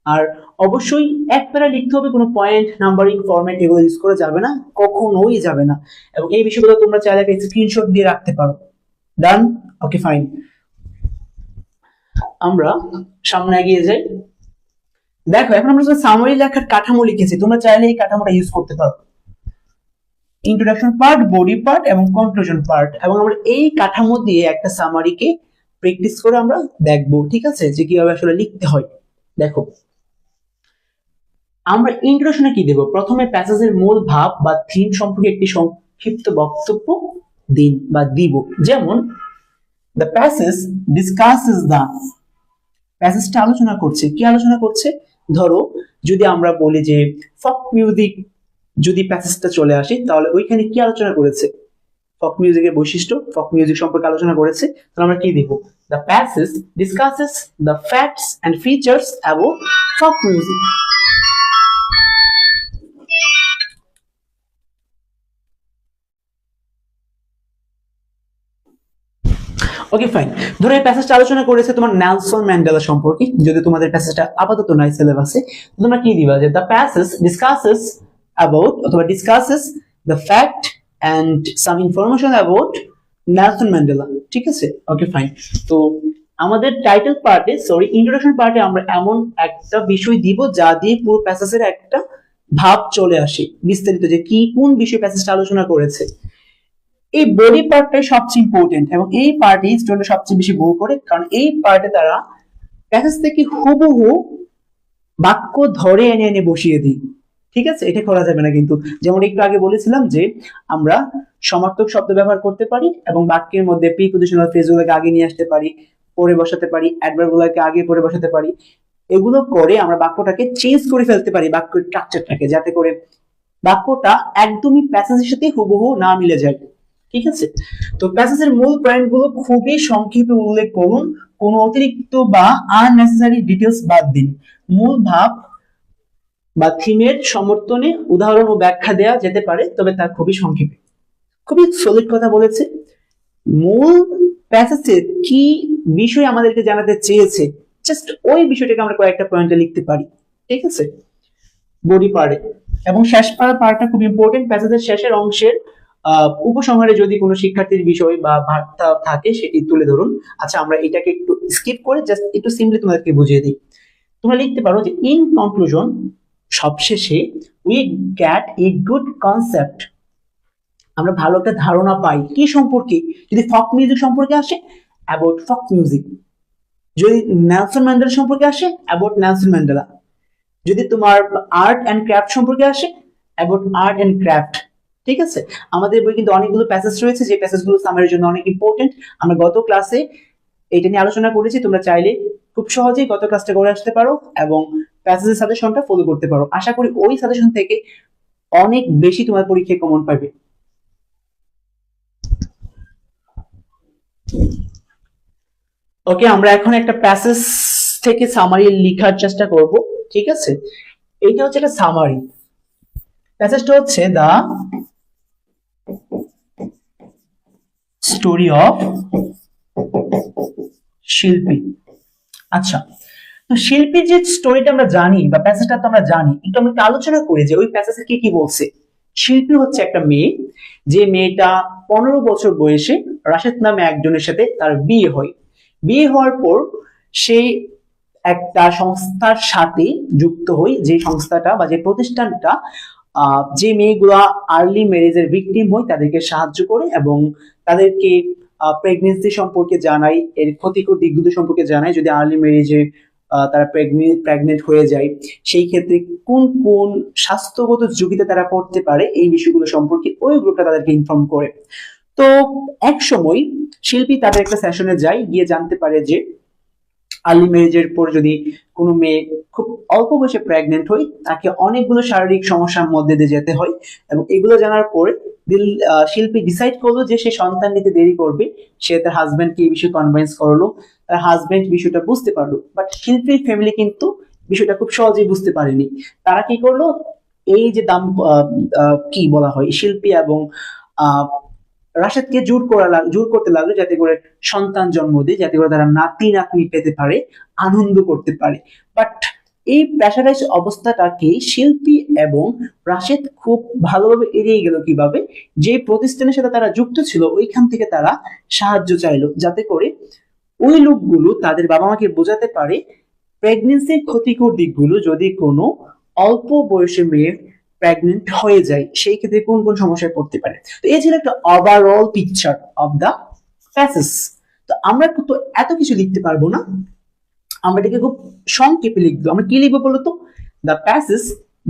আর অবশ্যই এক প্যারা লিখতে হবে, কোনো পয়েন্ট নাম্বারিং ফরম্যাট এগুলো ইউজ করা যাবে না, কখনোই যাবে না। এবং এই বিষয়গুলো তোমরা চাইলে একটা স্ক্রিনশট দিয়ে রাখতে পারো। ডান? ওকে ফাইন, আমরা সামনে এগিয়ে যাই। দেখো এখন আমরা সামারি লেখার কাঠামো লিখেছি, তোমরা চাইলে এই কাঠামোটা ইউজ করতে পারো, ইন্ট্রোডাকশন পার্ট, বডি পার্ট এবং কনক্লুশন পার্ট, এবং আমরা এই কাঠামো দিয়ে একটা সামারিকে প্র্যাকটিস করে আমরা দেখবো, ঠিক আছে, যে কিভাবে আসলে লিখতে হয়। দেখো আমরা ইন্ট্রোডাকশনে কি দেব? প্রথমে প্যাসেজের মূল ভাব বা থিম সম্পর্কে একটি সংক্ষিপ্ত বক্তব্য দিন বা দিব, যেমন the passage discusses the, প্যাসেজটা আলোচনা করছে, কি আলোচনা করছে? ধরো যদি আমরা বলি যে ফক মিউজিক, যদি প্যাসেজটা চলে আসে তাহলে ওইখানে কি আলোচনা করেছে? ফক মিউজিকের বৈশিষ্ট্য, ফক মিউজিক সম্পর্কে আলোচনা করেছে, তাহলে আমরা কি দেব? the passage discusses the facts and features about folk music. Okay fine, ধরো এই প্যাসেজটা আলোচনা করেছে তোমার নেলসন ম্যান্ডেলা সম্পর্কে, যদি তোমাদের প্যাসেজটা আপাতত নাই সিলেবাসে, তোমরা কি দিবা? যে দ্য প্যাসেজ ডিসকাসেস অ্যাবাউট অথবা discusses the fact and some information about Nelson Mandela, ঠিক আছে? ওকে ফাইন, তো আমাদের টাইটেল পার্টে, সরি ইন্ট্রোডাকশন পার্টে আমরা এমন একটা বিষয় দিব যা দিয়ে পুরো প্যাসেজের একটা ভাব চলে আসে, বিস্তারিত যে কি কোন বিষয়ে প্যাসেজটা আলোচনা করেছে। এই বডি পার্টটাই সবচেয়ে ইম্পর্টেন্ট এবং এই পার্টে স্টুডেন্ট সবচেয়ে বেশি ভুল করে, কারণ এই পার্টে তারা প্যাসেজ থেকে হুবহু বাক্য ধরে এনে এনে বসিয়ে দিই, ঠিক আছে? এটা করা যাবে না কিন্তু। যেমন একটু আগে বলেছিলাম যে আমরা সমার্থক শব্দ ব্যবহার করতে পারি এবং বাক্যের মধ্যে প্রিপজিশনাল ফ্রেজগুলোকে আগে নিয়ে আসতে পারি, পরে বসাতে পারি, অ্যাডভার্বগুলোকে আগে পরে বসাতে পারি, এগুলো করে আমরা বাক্যটাকে চেঞ্জ করে ফেলতে পারি, বাক্যের স্ট্রাকচারটাকে, যাতে করে বাক্যটা একদমই প্যাসেজের সাথে হুবহু না মিলে যায়, ঠিক আছে? তো প্যাসেজের মূল পয়েন্টগুলো খুবই সংক্ষেপে উল্লেখ করুন, কোনো অতিরিক্ত বা আননেসেসারি ডিটেলস বাদ দিন, মূল ভাব বা থিমের সমর্থনে উদাহরণ ও ব্যাখ্যা দেওয়া যেতে পারে, তবে তা খুবই সংক্ষেপে। খুবই সলিড কথা বলেছে। মূল প্যাসেজের কি বিষয় আমাদেরকে জানাতে চেয়েছে, জাস্ট ওই বিষয়টাকে আমরা কয়েকটা পয়েন্টে লিখতে পারি, ঠিক আছে? বডি পার্টে এবং শেষ পার্টটা খুব ইম্পর্টেন্ট, প্যাসেজের শেষের অংশের উপসংহারে যদি কোনো শিক্ষার্থীর বিষয় বা বার্তা থাকে সেটি তুলে ধরুন। আচ্ছা আমরা এটাকে একটু স্কিপ করে জাস্ট একটু সিম্পলি তোমাদেরকে বুঝিয়ে দিই। তোমরা লিখতে পারো যে ইন কনক্লুশন, সবশেষে we get a good concept, আমরা ভালো একটা ধারণা পাই কি সম্পর্কে? যদি ফক মিউজিক সম্পর্কে আসে, অ্যাবাউট ফক মিউজিক, যদি নেলসন ম্যান্ডেলা সম্পর্কে আসে, অ্যাবাউট নেলসন ম্যান্ডেলা, যদি তোমার আর্ট এন্ড ক্রাফট সম্পর্কে আসে, অ্যাবাউট আর্ট এন্ড ক্রাফট, ঠিক আছে? আমাদের বই কিন্তু অনেকগুলো প্যাসেজ রয়েছে, যে প্যাসেজগুলো সামারির জন্য অনেক ইম্পর্টেন্ট। আমরা গত ক্লাসে এটা নিয়ে আলোচনা করেছি, তোমরা চাইলে খুব সহজেই গত ক্লাসটা করে আসতে পারো এবং প্যাসেজের সাজেশনটা ফলো করতে পারো। আশা করি ওই সাজেশন থেকে অনেক বেশি তোমার পরীক্ষায় কমন পাবে। ওকে, আমরা এখন একটা প্যাসেজ থেকে সামারি লেখার চেষ্টা করব, ঠিক আছে? এইটা হচ্ছে একটা সামারি। প্যাসেজটা হচ্ছে দা স্টোরি অফ শিল্পী। আচ্ছা, তো শিল্পীর যে স্টোরিটা আমরা জানি বা প্যাসেজটা তো আমরা জানি, একটু আমরা একটু আলোচনা করি যে ওই প্যাসেজে কি কি বলছে। শিল্পী হচ্ছে একটা মেয়ে, যে মেয়েটা 15 বছর বয়সে রাশেদ নামে একজনের সাথে তার বিয়ে হয়। বিয়ে হওয়ার পর সে একটা সংস্থার সাথে যুক্ত হয়, যে সংস্থাটা বা যে প্রতিষ্ঠানটা যে মেয়েগুলা আর্লি ম্যারেজের ভিকটিম হয় তাদেরকে সাহায্য করে এবং তাদেরকে প্রেগনেন্সি সম্পর্কে জানায়, এর ক্ষতিকর দিকগুলো সম্পর্কে জানায়। যদি আর্লি ম্যারেজে তারা প্রেগনেন্ট হয়ে যায়, সেই ক্ষেত্রে কোন কোন স্বাস্থ্যগত ঝুঁকিতে তারা পড়তে পারে, এই বিষয়গুলো সম্পর্কে ওই গ্রুপটা তাদেরকে ইনফর্ম করে। তো এক সময় শিল্পী তাদের একটা সেশনে যায়, গিয়ে জানতে পারে যে আর্লি ম্যারেজের পর যদি কোনো মেয়ে খুব অল্প বয়সে প্রেগনেন্ট হয়, তাকে অনেকগুলো শারীরিক সমস্যার মধ্যে দিয়ে যেতে হয়। এবং এগুলো জানার পরে শিল্পী ডিসাইড করলো যে সে সন্তান নিতে দেরি করবে। সে তার হাজবেন্ডকে এই বিষয়ে কনভিন্স করলো, তার হাজবেন্ড বিষয়টা বুঝতে পারলো, বাট শিল্পীর ফ্যামিলি কিন্তু বিষয়টা খুব সহজেই বুঝতে পারেনি। তারা কি করলো, এই যে কি বলা হয়, শিল্পী এবং আহ রাশেদকে জোর করতে লাগলো যাতে করে সন্তান জন্ম দেয়, যাতে করে তারা নাতি নাতনি পেতে পারে, আনন্দ করতে পারে। বাট এই প্রেশারাইজ অবস্থাটাকে শিল্পী এবং রাশেদ খুব ভালোভাবে এড়িয়ে গেল। কিভাবে? যে প্রতিষ্ঠানের সাথে তারা যুক্ত ছিল ওইখান থেকে তারা সাহায্য চাইলো, যাতে করে ওই লোকগুলো তাদের বাবা মাকে বোঝাতে পারে প্রেগনেন্সির ক্ষতিকর দিকগুলো, যদি কোনো অল্প বয়সে মেয়ে প্রেগনেন্ট হয়ে যায় সেই ক্ষেত্রে কোন কোন সমস্যায় পড়তে পারে। তো এই ছিল একটা overall picture of the passage. তো আমরা তো এত কিছু লিখতে পারবো না, আমরা এটাকে খুব সংক্ষেপে লিখবো। আমরা কি লিখবো বলতো? The passage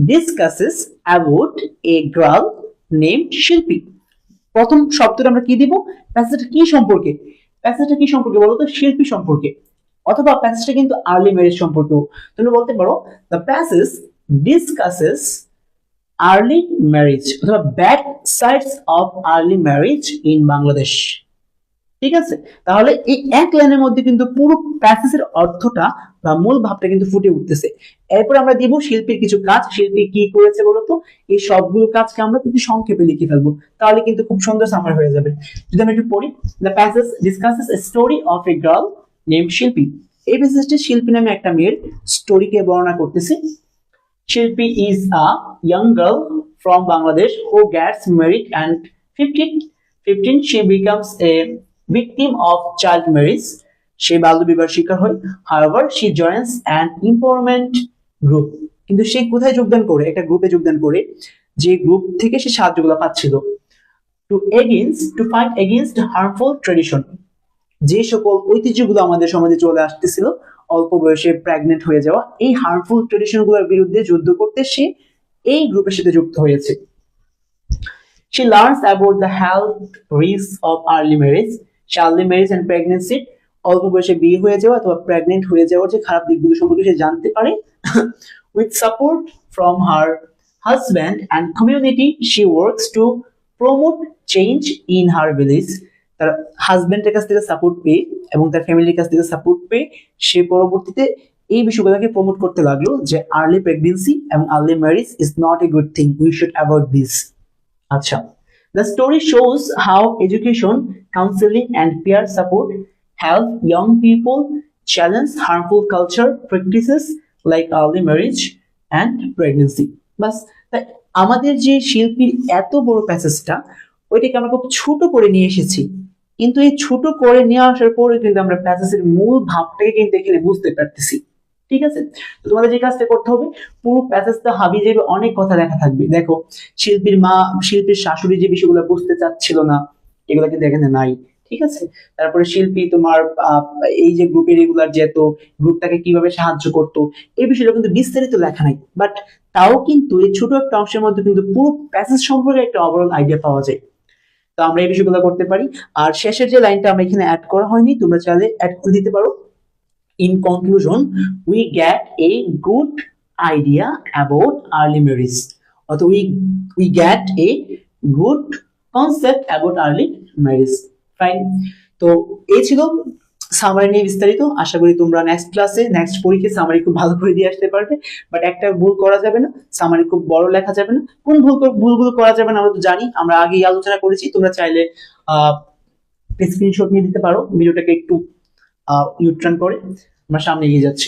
discusses about a girl named শিল্পী। প্রথম শব্দটা আমরা কি দিব? প্যাসেজটা কি সম্পর্কে? প্যাসেজটা কি সম্পর্কে বলতো? শিল্পী সম্পর্কে। অথবা প্যাসেজটা কিন্তু আর্লি ম্যারেজ সম্পর্কেও তুমি বলতে পারো, the passage discusses early marriage অথবা bad sides of early marriage in Bangladesh. ঠিক আছে, তাহলে এই এক লাইনের মধ্যে কিন্তু পুরো প্যাসেজের অর্থটা বা মূল ভাবটা কিন্তু ফুটে উঠতেছে। এরপর আমরা দিব শিল্পীর কিছু কাজ, শিল্পী কি করেছে বলতো, এই সবগুলো কাজকে আমরা কিন্তু সংক্ষেপে লিখে ফেলবো, তাহলে কিন্তু খুব সুন্দর সামার হয়ে যাবে। যদি আমরা একটু পড়ি, the passage discusses a story of a girl named শিল্পী। এই প্যাসেজটি শিল্পী নামে একটা মেয়ের স্টোরিকে বর্ণনা করতেছে। Shilpi is a young girl from Bangladesh who gets married and 15 she becomes a victim of child marriage. সে বাল্যবিবাহের শিকার হয়। However, she joins an empowerment group. কিন্তু সে কোথায় যোগদান করে? একটা গ্রুপে যোগদান করে, যে গ্রুপ থেকে সে সাহায্যগুলো পাচ্ছিল। To fight against harmful tradition. যে সকল ঐতিহ্যগুলো আমাদের সমাজে চলে আসতেছিল, অল্প বয়সে প্রেগনেন্ট হয়ে যাওয়া, এই হার্মফুল ট্রেডিশন গুলোর বিরুদ্ধে যুদ্ধ করতে সে এই গ্রুপের সাথে যুক্ত হয়েছে। She learns about the health risks of early marriage, early marriage and pregnancy. অল্প বয়সে বিয়ে হয়ে যাওয়া অথবা প্রেগনেন্ট হয়ে যাওয়ার যে খারাপ দিকগুলো সম্পর্কে সে জানতে পারে। With support from her husband and community, she works to promote change in her village. তার হাজবেন্ডের কাছ থেকে সাপোর্ট পেয়ে এবং তার ফ্যামিলির কাছ থেকে সাপোর্ট পেয়ে সে পরবর্তীতে এই বিষয়গুলোকে প্রমোট করতে লাগলো, যে আর্লি প্রেগনেন্সি এবং early marriage is not a good thing, we should avoid this. আচ্ছা, the story shows how education, counselling and peer support help young people challenge harmful culture practices like early marriage and pregnancy. বাস, তাই আমাদের যে শিল্পীর এত বড় প্যাসেজটা, ওইটাকে আমরা খুব ছোট করে নিয়ে এসেছি, কিন্তু এই ছোট করে নিয়ে আসার পরে কিন্তু আমরা প্যাসেজের মূল ভাবটাকে কিন্তু এখানে বুঝতে পারতেছি। ঠিক আছে, তো তোমাদের যে কাজটা করতে হবে, পুরো প্যাসেজটা হাবি যাবে, অনেক কথা লেখা থাকবে। দেখো, শিল্পীর শাশুড়ি যে বিষয়গুলো বুঝতে চাচ্ছিল না, এগুলো কিন্তু এখানে নাই। ঠিক আছে, তারপরে শিল্পী তোমার এই যে গ্রুপে রেগুলার যেত, গ্রুপটাকে কিভাবে সাহায্য করতো, এই বিষয়টা কিন্তু বিস্তারিত লেখা নাই। বাট তাও কিন্তু এই ছোট একটা অংশের মধ্যে কিন্তু পুরো প্যাসেজ সম্পর্কে একটা ওভারঅল আইডিয়া পাওয়া যায়। তো আমরা এই বিষয়গুলো করতে পারি। আর শেষের যে লাইনটা আমরা এখানে অ্যাড করা হয়নি, তোমরা চাইলে অ্যাড করে দিতে পারো। In conclusion, we get a good idea about early marriage, অথবা we get a good concept about early marriage. Fine. তো এই ছিল সামারি নিয়ে বিস্তারিত আশা করি তোমরা নেক্সট ক্লাসে নেক্সট পরীক্ষায় সামারি খুব ভালো করে দিয়ে আসতে পারবে। বাট একটা ভুল করা যাবে না, সামারি খুব বড় লেখা যাবে না। কোন ভুলগুলো করা যাবে না আমরা তো জানি, আমরা আগেই আলোচনা করেছি। তোমরা চাইলে স্ক্রিনশট নিয়ে দিতে পারো, ভিডিওটাকে একটু ইউটার্ন করে আমরা সামনে এগিয়ে যাচ্ছি।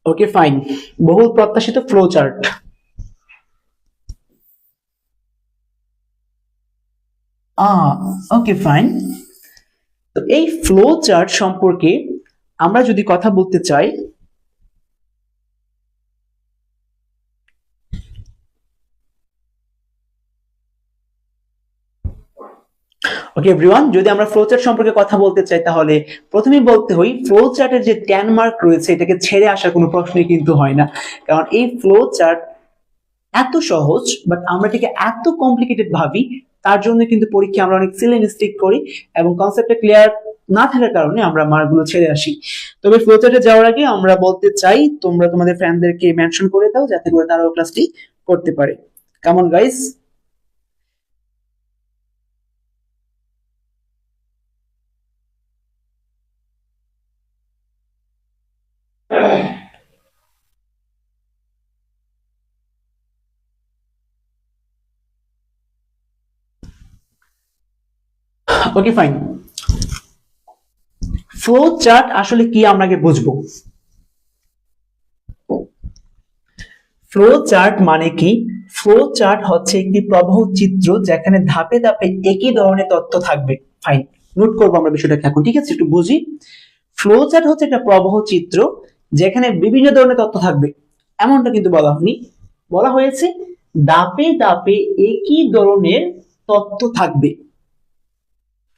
ওকে ফাইন, বহুল প্রত্যাশিত ফ্লো চার্ট। ওকে ফাইন, তো এই ফ্লো চার্ট সম্পর্কে আমরা যদি কথা বলতে চাই, ওকে এভরিওয়ান, যদি আমরা ফ্লো চার্ট সম্পর্কে কথা বলতে চাই তাহলে প্রথমেই বলতে হই ফ্লো চার্টের যে 10 মার্ক রয়েছে এটাকে ছেড়ে আসার কোনো প্রশ্নই কিন্তু হয় না। কারণ এই ফ্লো চার্ট এত সহজ, বাট আমরা এটাকে এত কমপ্লিকেটেড ভাবি, তার জন্য কিন্তু পরীক্ষা আমরা অনেক সিলি মিস্টেক করি এবং কনসেপ্টটা ক্লিয়ার না থাকার কারণে আমরা মার্কগুলো ছেড়ে আসি। তবে ফ্লো চার্টে যাওয়ার আগে আমরা বলতে চাই তোমরা তোমাদের ফ্রেন্ডদেরকে মেনশন করে দাও যাতে করে তারাও ক্লাসটি করতে পারে। কেমন guys? Okay fine, flow chart আসলে কি আমরা আগে বুঝবো। ফ্লো চার্ট মানে কি? ফ্লো চার্ট হচ্ছে একটি প্রবাহ চিত্র যেখানে ধাপে ধাপে একই ধরনের তথ্য থাকবে। ফাইন, নোট করবো আমরা বিষয়টাকে এখন, ঠিক আছে? একটু বুঝি। ফ্লো চার্ট হচ্ছে একটা প্রবাহ চিত্র যেখানে বিভিন্ন ধরনের তথ্য থাকবে, এমনটা কিন্তু বলা হয়নি, বলা হয়েছে ধাপে ধাপে একই ধরনের তথ্য থাকবে।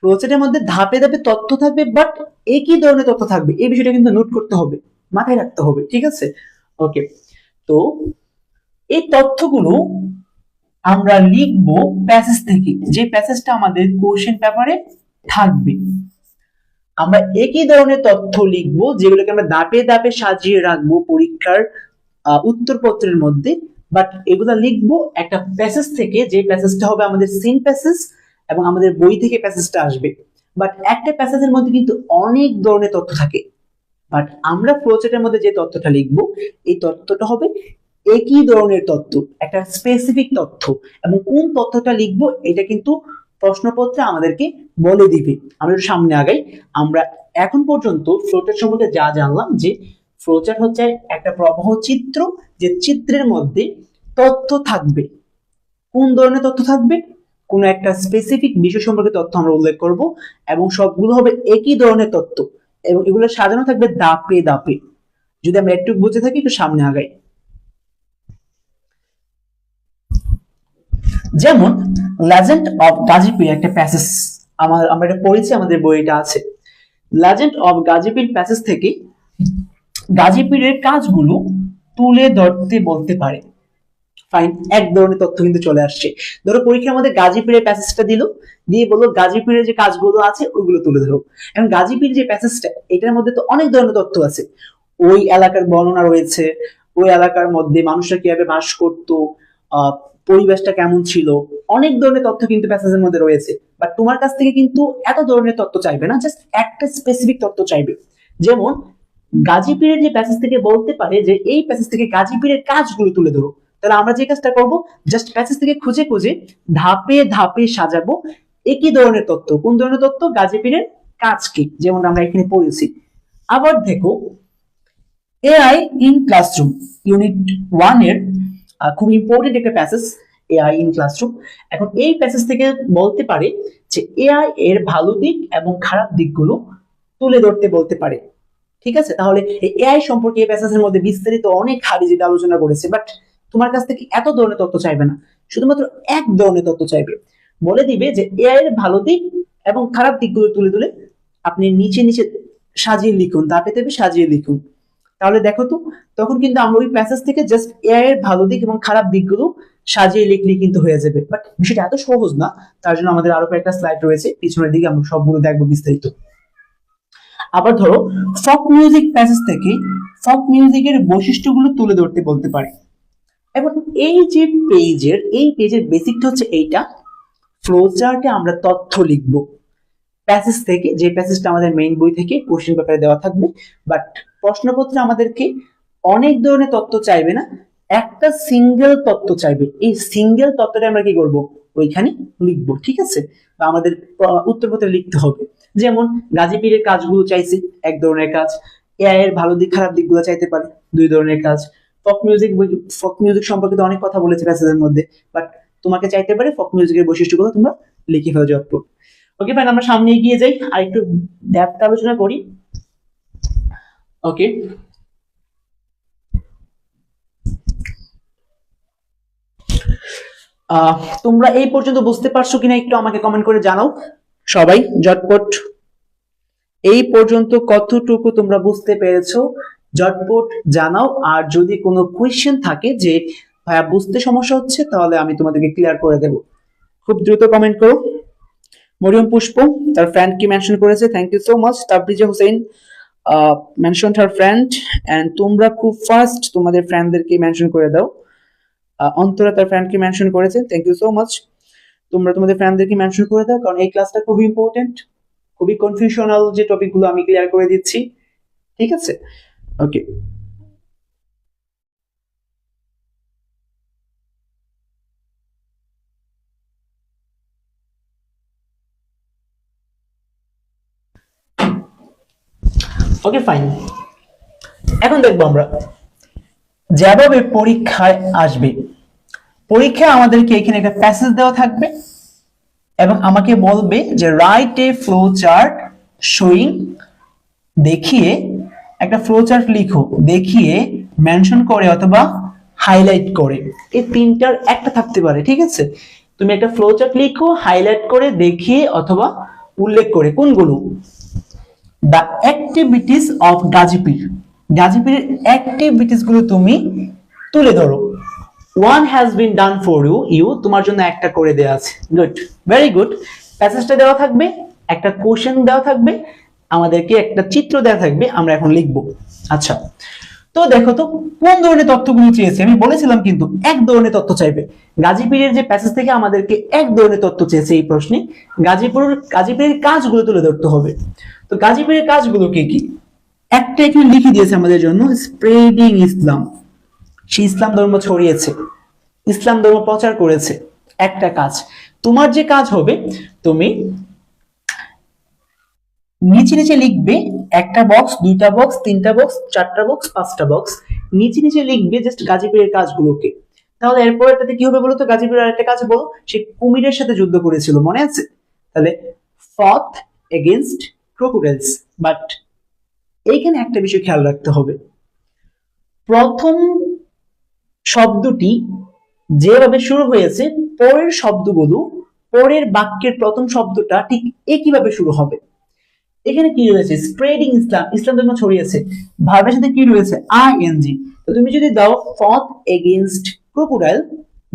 ফ্লো চার্টের মধ্যে ধাপে ধাপে তথ্য থাকবে, বাট একই ধরনের তথ্য থাকবে, এই বিষয়টা কিন্তু নোট করতে হবে, মাথায় রাখতে হবে, ঠিক আছে? ওকে, তো এই তথ্যগুলো আমরা লিখবো প্যাসেজ থেকে, যে প্যাসেজটা আমাদের কোশ্চেন পেপারে থাকবে। আমরা একই ধরনের তথ্য লিখবো যেগুলোকে আমরা ধাপে ধাপে সাজিয়ে রাখবো পরীক্ষার উত্তরপত্রের মধ্যে, বাট এগুলা লিখবো একটা প্যাসেজ থেকে, যে প্যাসেজটা হবে আমাদের সিন প্যাসেজ এবং আমাদের বই থেকে প্যাসেজটা আসবে। বাট একটা প্যাসেজের মধ্যে কিন্তু অনেক ধরনের তথ্য থাকে, বাট আমরা ফ্লোচার্টের মধ্যে যে তথ্যটা লিখবো এই তথ্যটা হবে একই ধরনের তথ্য, একটা স্পেসিফিক তথ্য, এবং কোন তথ্যটা লিখবো এটা কিন্তু প্রশ্নপত্রে আমাদেরকে বলে দিবে। আমরা একটু সামনে আগাই। আমরা এখন পর্যন্ত ফ্লোচার্ট সম্পর্কে যা জানলাম, যে ফ্লোচার্ট হচ্ছে একটা প্রবাহ চিত্র, যে চিত্রের মধ্যে তথ্য থাকবে। কোন ধরনের তথ্য থাকবে? কোন একটা স্পেসিফিক বিষয় সম্পর্কে তথ্য আমরা উল্লেখ করব, এবং সবগুলো হবে একই ধরনের তথ্য, এবং এগুলো সাজানো থাকবে ধাপে ধাপে। যদি আমরা একটু বুঝে থাকি, একটু সামনে আগাই। যেমন লেজেন্ড অফ গাজীপুর একটা প্যাসেজ আমরা এটা পড়েছি, আমাদের বইটা আছে। লেজেন্ড অফ গাজীপুর প্যাসেজ থেকে গাজীপুরের কাজগুলো তুলে ধরতে বলতে পারে। ফাইন, এক ধরনের তথ্য কিন্তু চলে আসছে। ধরো পরীক্ষার মধ্যে গাজীপুরের প্যাসেজটা দিল, দিয়ে বললো গাজীপুরের যে কাজগুলো আছে ওইগুলো তুলে ধরো। এখন গাজীপুর যে প্যাসেজটা, এটার মধ্যে তো অনেক ধরনের তথ্য আছে, ওই এলাকার বর্ণনা রয়েছে, ওই এলাকার মধ্যে মানুষরা কিভাবে বাস করতো, পরিবেশটা কেমন ছিল, অনেক ধরনের তথ্য কিন্তু প্যাসেজের মধ্যে রয়েছে। বাট তোমার কাছ থেকে কিন্তু এত ধরনের তথ্য চাইবে না, জাস্ট একটা স্পেসিফিক তথ্য চাইবে। যেমন গাজীপুরের যে প্যাসেজ থেকে বলতে পারে যে এই প্যাসেজ থেকে গাজীপুরের কাজগুলো তুলে ধরো, তাহলে আমরা যে কাজটা করব, জাস্ট প্যাসেজ থেকে খুঁজে খুঁজে ধাপে ধাপে সাজাবো একই ধরনের তথ্য। কোন ধরনের তথ্য? গাজীপুরের কাজ কি, যেমন আমরা এখানে পড়েছি। আবার দেখো এআই ইন ক্লাসরুম ইউনিট 1 এর খুব ইম্পর্টেন্ট একটা প্যাসেজ, এআই ইন ক্লাসরুম। এখন এই প্যাসেজ থেকে বলতে পারে যে এআই এর ভালো দিক এবং খারাপ দিকগুলো তুলে ধরতে বলতে পারে, ঠিক আছে? তাহলে এই এআই সম্পর্কে এই প্যাসেজের মধ্যে বিস্তারিত অনেক হাবিজাবি আলোচনা করেছে, বাট তোমার কাছ থেকে এত ধরনের তথ্য চাইবে না, শুধুমাত্র এক ধরনের তথ্য চাইবে। বলে দিবে যে এআই এর ভালো দিক এবং খারাপ দিকগুলো তুলে তুলে আপনি নিচে নিচে সাজিয়ে লিখুন, ধাপে ধাপে সাজিয়ে লিখুন। তাহলে দেখো তো, তখন কিন্তু আমরা ওই প্যাসেজ থেকে জাস্ট এআই এর ভালো দিক এবং খারাপ দিকগুলো সাজিয়ে লিখলে কিন্তু হয়ে যাবে। বাট বিষয়টা এত সহজ না, তার জন্য আমাদের আরো কয়েকটা স্লাইড রয়েছে, পিছনের দিকে আমরা সবগুলো দেখবো বিস্তারিত। আবার ধরো ফক মিউজিক প্যাসেজ থেকে ফক মিউজিকের বৈশিষ্ট্যগুলো তুলে ধরতে বলতে পারে। এবং এই যে এই পেজের বেসিকটা হচ্ছে এইটা, ফ্লো চার্টে আমরা তথ্য লিখব, প্যাসেজ থেকে, যে প্যাসেজটা আমাদের মেইন বই থেকে কোশ্চেন পেপারে দেওয়া থাকবে, বাট প্রশ্নপত্রে আমাদেরকে অনেক ধরনের তথ্য চাইবে না, একটা সিঙ্গেল তথ্য চাইবে। এই সিঙ্গেল তথ্যটা আমরা কি করব, ওইখানে লিখবো, ঠিক আছে, বা আমাদের উত্তরপত্রে লিখতে হবে। যেমন গাজী পীরের কাজগুলো চাইছে, এক ধরনের কাজ। এআই এর ভালো দিক খারাপ দিকগুলো চাইতে পারে, দুই ধরনের কাজ। ফক মিউজিক সম্পর্কে তো অনেক কথা বলেছে প্যাসেজের মধ্যে, বাট তোমাকে চাইতে পারে ফক মিউজিকের বৈশিষ্ট্যগুলো তোমরা লিখে ফেলো যতটুকু। ওকে ফাইন, আমরা সামনে এগিয়ে যাই আর একটু ডেপথ আলোচনা করি। ওকে, তোমরা এই পর্যন্ত বুঝতে পারছো কিনা একটু আমাকে কমেন্ট করে জানাও সবাই ঝটপট। এই পর্যন্ত কতটুকু তোমরা বুঝতে পেরেছো ঝটপট জানাও। আর যদি কোনো কোয়েশ্চেন থাকে যে ভাইয়া বুঝতে সমস্যা হচ্ছে, তাহলে আমি তোমাদেরকে ক্লিয়ার করে দেব। খুব দ্রুত কমেন্ট করো। মরিয়ম পুষ্প তার ফ্রেন্ড কি মেনশন করেছে, thank you so much. Tabriza Hossain mention her friend, and তোমরা খুব ফাস্ট তোমাদের ফ্রেন্ডদেরকে মেনশন করে দাও। অন্তরা তার ফ্রেন্ডকে মেনশন করেছে, থ্যাংক ইউ সো মাচ। তোমরা তোমাদের ফ্রেন্ডদেরকে মেনশন করে দাও, কারণ এই ক্লাসটা খুবই ইম্পর্টেন্ট, খুবই কনফিউশনাল যে টপিকগুলো আমি ক্লিয়ার করে দিচ্ছি, ঠিক আছে। ওকে, ওকে ফাইন। এখন দেখবো আমরা যেভাবে পরীক্ষায় আসবে। পরীক্ষায় আমাদেরকে এখানে একটা প্যাসেজ দেওয়া থাকবে এবং আমাকে বলবে যে write a flow chart showing, দেখিয়ে একটা ফ্লো চার্ট লিখো, দেখিয়ে মেনশন করে অথবা হাইলাইট করে, এই তিনটার একটা থাকতে পারে, ঠিক আছে। তুমি একটা ফ্লো চার্ট লিখো, হাইলাইট করে, দেখিয়ে অথবা উল্লেখ করে। কোনগুলো? দ্য অ্যাক্টিভিটিস অফ গাজীপীর, গাজীপীরের অ্যাক্টিভিটিস গুলো তুমি তুলে ধরো। One has been done for you, you তোমার জন্য একটা করে দেওয়া আছে, গুড, ভেরি গুড। প্যাসেজটা দেওয়া থাকবে, একটা কোশ্চেন দেওয়া থাকবে, আমাদেরকে একটা চিত্র দেওয়া থাকবে, আমরা এখন লিখবো। আচ্ছা, তো দেখো তো কোন ধরনের তথ্যগুলো চেয়েছে। আমি বলেছিলাম কিন্তু এক ধরনের তথ্য চাইবে। গাজীপীরের যে প্যাসেজ থেকে আমাদেরকে এক ধরনের তথ্য চেয়েছে এই প্রশ্নে। গাজীপীরের কাজগুলো তুলে ধরতে হবে। তো গাজীপীরের কাজগুলো কি কি, একটা এখানে লিখে দিয়েছে আমাদের জন্য, স্প্রেডিং ইসলাম, সে ইসলাম ধর্ম ছড়িয়েছে, ইসলাম ধর্ম প্রচার করেছে, একটা কাজ। তোমার যে কাজ হবে, তুমি নিচে নিচে লিখবে, একটা বক্স, দুইটা বক্স, তিনটা বক্স, চারটা বক্স, পাঁচটা বক্স, নিচে নিচে লিখবে জাস্ট গাজীপুরের কাজগুলোকে। তাহলে এরপর এটাতে কি হবে বলো তো? গাজীপুরের আরেকটা কাজ বলো, সে কুমিরের সাথে যুদ্ধ করেছিল, মনে আছে? তাহলে ফথ এগেইনস্ট ক্রোকোডাইলস। বাট এইখানে একটা বিষয় খেয়াল রাখতে হবে, প্রথম শব্দটি যেভাবে শুরু হয়েছে, পরের শব্দগুলো, পরের বাক্যের প্রথম শব্দটা ঠিক একইভাবে শুরু হবে। এখানে কি রয়েছে? স্প্রেডিং ইসলাম, ইসলাম ধর্ম ছড়িয়েছে, ভার্বের সাথে কি রয়েছে? আইএনজি। তো তুমি যদি দাও ফথ এগেইনস্ট ক্রোকোডাইল,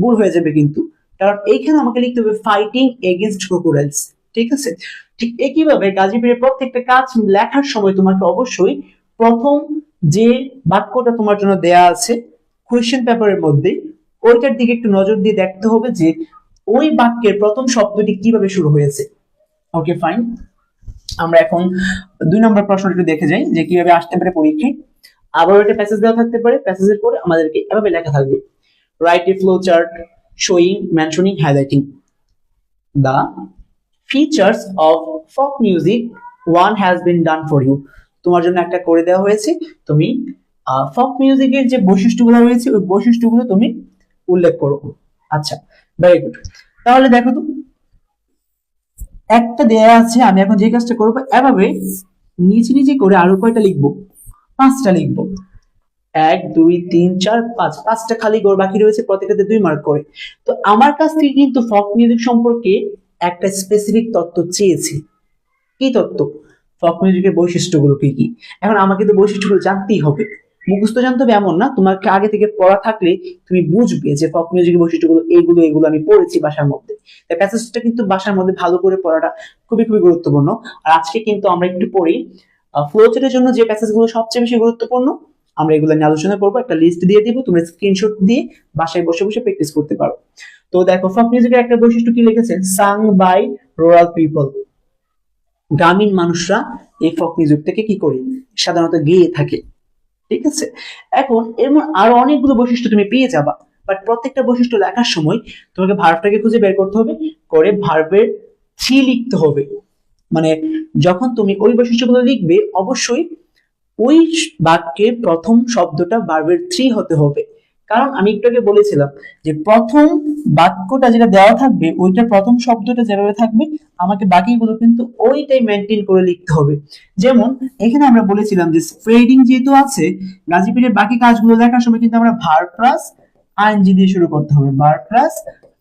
ভুল হয়ে যাবে কিন্তু, কারণ এইখানে আমাকে লিখতে হবে ফাইটিং এগেইনস্ট ক্রোকোডাইলস, ঠিক আছে। ঠিক একইভাবে গাজীপুরের প্রত্যেকটা কাজ লেখার সময় তোমাকে অবশ্যই প্রথম যে বাক্যটা তোমার জন্য দেয়া আছে কোয়েশ্চেন পেপারের মধ্যে, ওইটার দিকে একটু নজর দিয়ে দেখতে হবে যে ওই বাক্যের প্রথম শব্দটি কিভাবে শুরু হয়েছে। ওকে ফাইন, আমরা এখন 2 নম্বর প্রশ্নটা একটু দেখে যাই যে কিভাবে আসতে পারে পরীক্ষায়। আবার একটা প্যাসেজ দেওয়া থাকতে পারে, প্যাসেজের পরে আমাদেরকে এভাবে লেখা থাকবে, write a flow chart showing, mentioning, highlighting the features of folk music, one has been done for you। তোমার জন্য একটা করে দেওয়া হয়েছে, তুমি ফক মিউজিকের যে বৈশিষ্ট্যগুলো রয়েছে ওই বৈশিষ্ট্যগুলো তুমি উল্লেখ করো। আচ্ছা, ভেরি গুড। তাহলে দেখো তো একটা দেয়া আছে, আমি এখন যে কাজটা করবো, এভাবে নিচে নিচে করে আরো কয়টা লিখবো? 5টা লিখবো। 1 2 3 4 5, 5টা খালি ঘর বাকি রয়েছে, প্রত্যেকটাতে 2 মার্ক করে। তো আমার কাছ থেকে কিন্তু ফক মিউজিক সম্পর্কে একটা স্পেসিফিক তথ্য চেয়েছি। কি তথ্য? ফক মিউজিকের বৈশিষ্ট্যগুলো কি কি। এখন আমাকে তো বৈশিষ্ট্যগুলো জানতেই হবে, মুখস্থ জানতে হবে এমন না, তোমাকে আগে থেকে পড়া থাকলে তুমি বুঝবে যে ফক মিউজিকের বৈশিষ্ট্যগুলো এগুলো এগুলো আমি পড়েছি বাসার মধ্যে। তাই প্যাসেজটা কিন্তু বাসার মধ্যে ভালো করে পড়াটা খুবই খুবই গুরুত্বপূর্ণ। আর আজকে কিন্তু আমরা একটু পড়ি ফ্লোচার্টের জন্য যে প্যাসেজগুলো সবচেয়ে বেশি গুরুত্বপূর্ণ, আমরা এগুলো নিয়ে আলোচনা করবো। একটা লিস্ট দিয়ে দিব, তোমরা স্ক্রিনশট দিয়ে বাসায় বসে বসে প্র্যাকটিস করতে পারো। তো দেখো ফক মিউজিকের একটা বৈশিষ্ট্য কি লিখেছে, সাং বাই রুরাল পিপল, গ্রামীণ মানুষরা এই ফোক মিউজিকটাকে কি করে সাধারণত গেয়ে থাকে। ঠিক আছে, এখন এর আরো অনেকগুলো বৈশিষ্ট্য তুমি পেয়ে যাবা, বাট প্রত্যেকটা বৈশিষ্ট্য লেখার সময় তোমাকে ভার্বটাকে খুঁজে বের করতে হবে, করে ভার্বের থ্রি লিখতে হবে। মানে যখন তুমি ওই বৈশিষ্ট্যগুলো লিখবে অবশ্যই ওই বাক্যের প্রথম শব্দটা ভার্বের থ্রি হতে হবে। কারণ আমি একটু আগে বলেছিলাম যে প্রথম বাক্যটা যেটা দেওয়া থাকবে ওইটার প্রথম শব্দটা যেভাবে থাকবে আমাকে বাকিগুলো কিন্তু ওইটাই মেনটেন করে লিখতে হবে। যেমন এখানে আমরা বলেছিলাম যে স্প্রেডিং যেহেতু আছে, গাজীপুরের বাকি কাজগুলো দেখার সময় কিন্তু আমরা ভার্ব প্লাস আইএনজি দিয়ে শুরু করতে হবে, ভার্ব প্লাস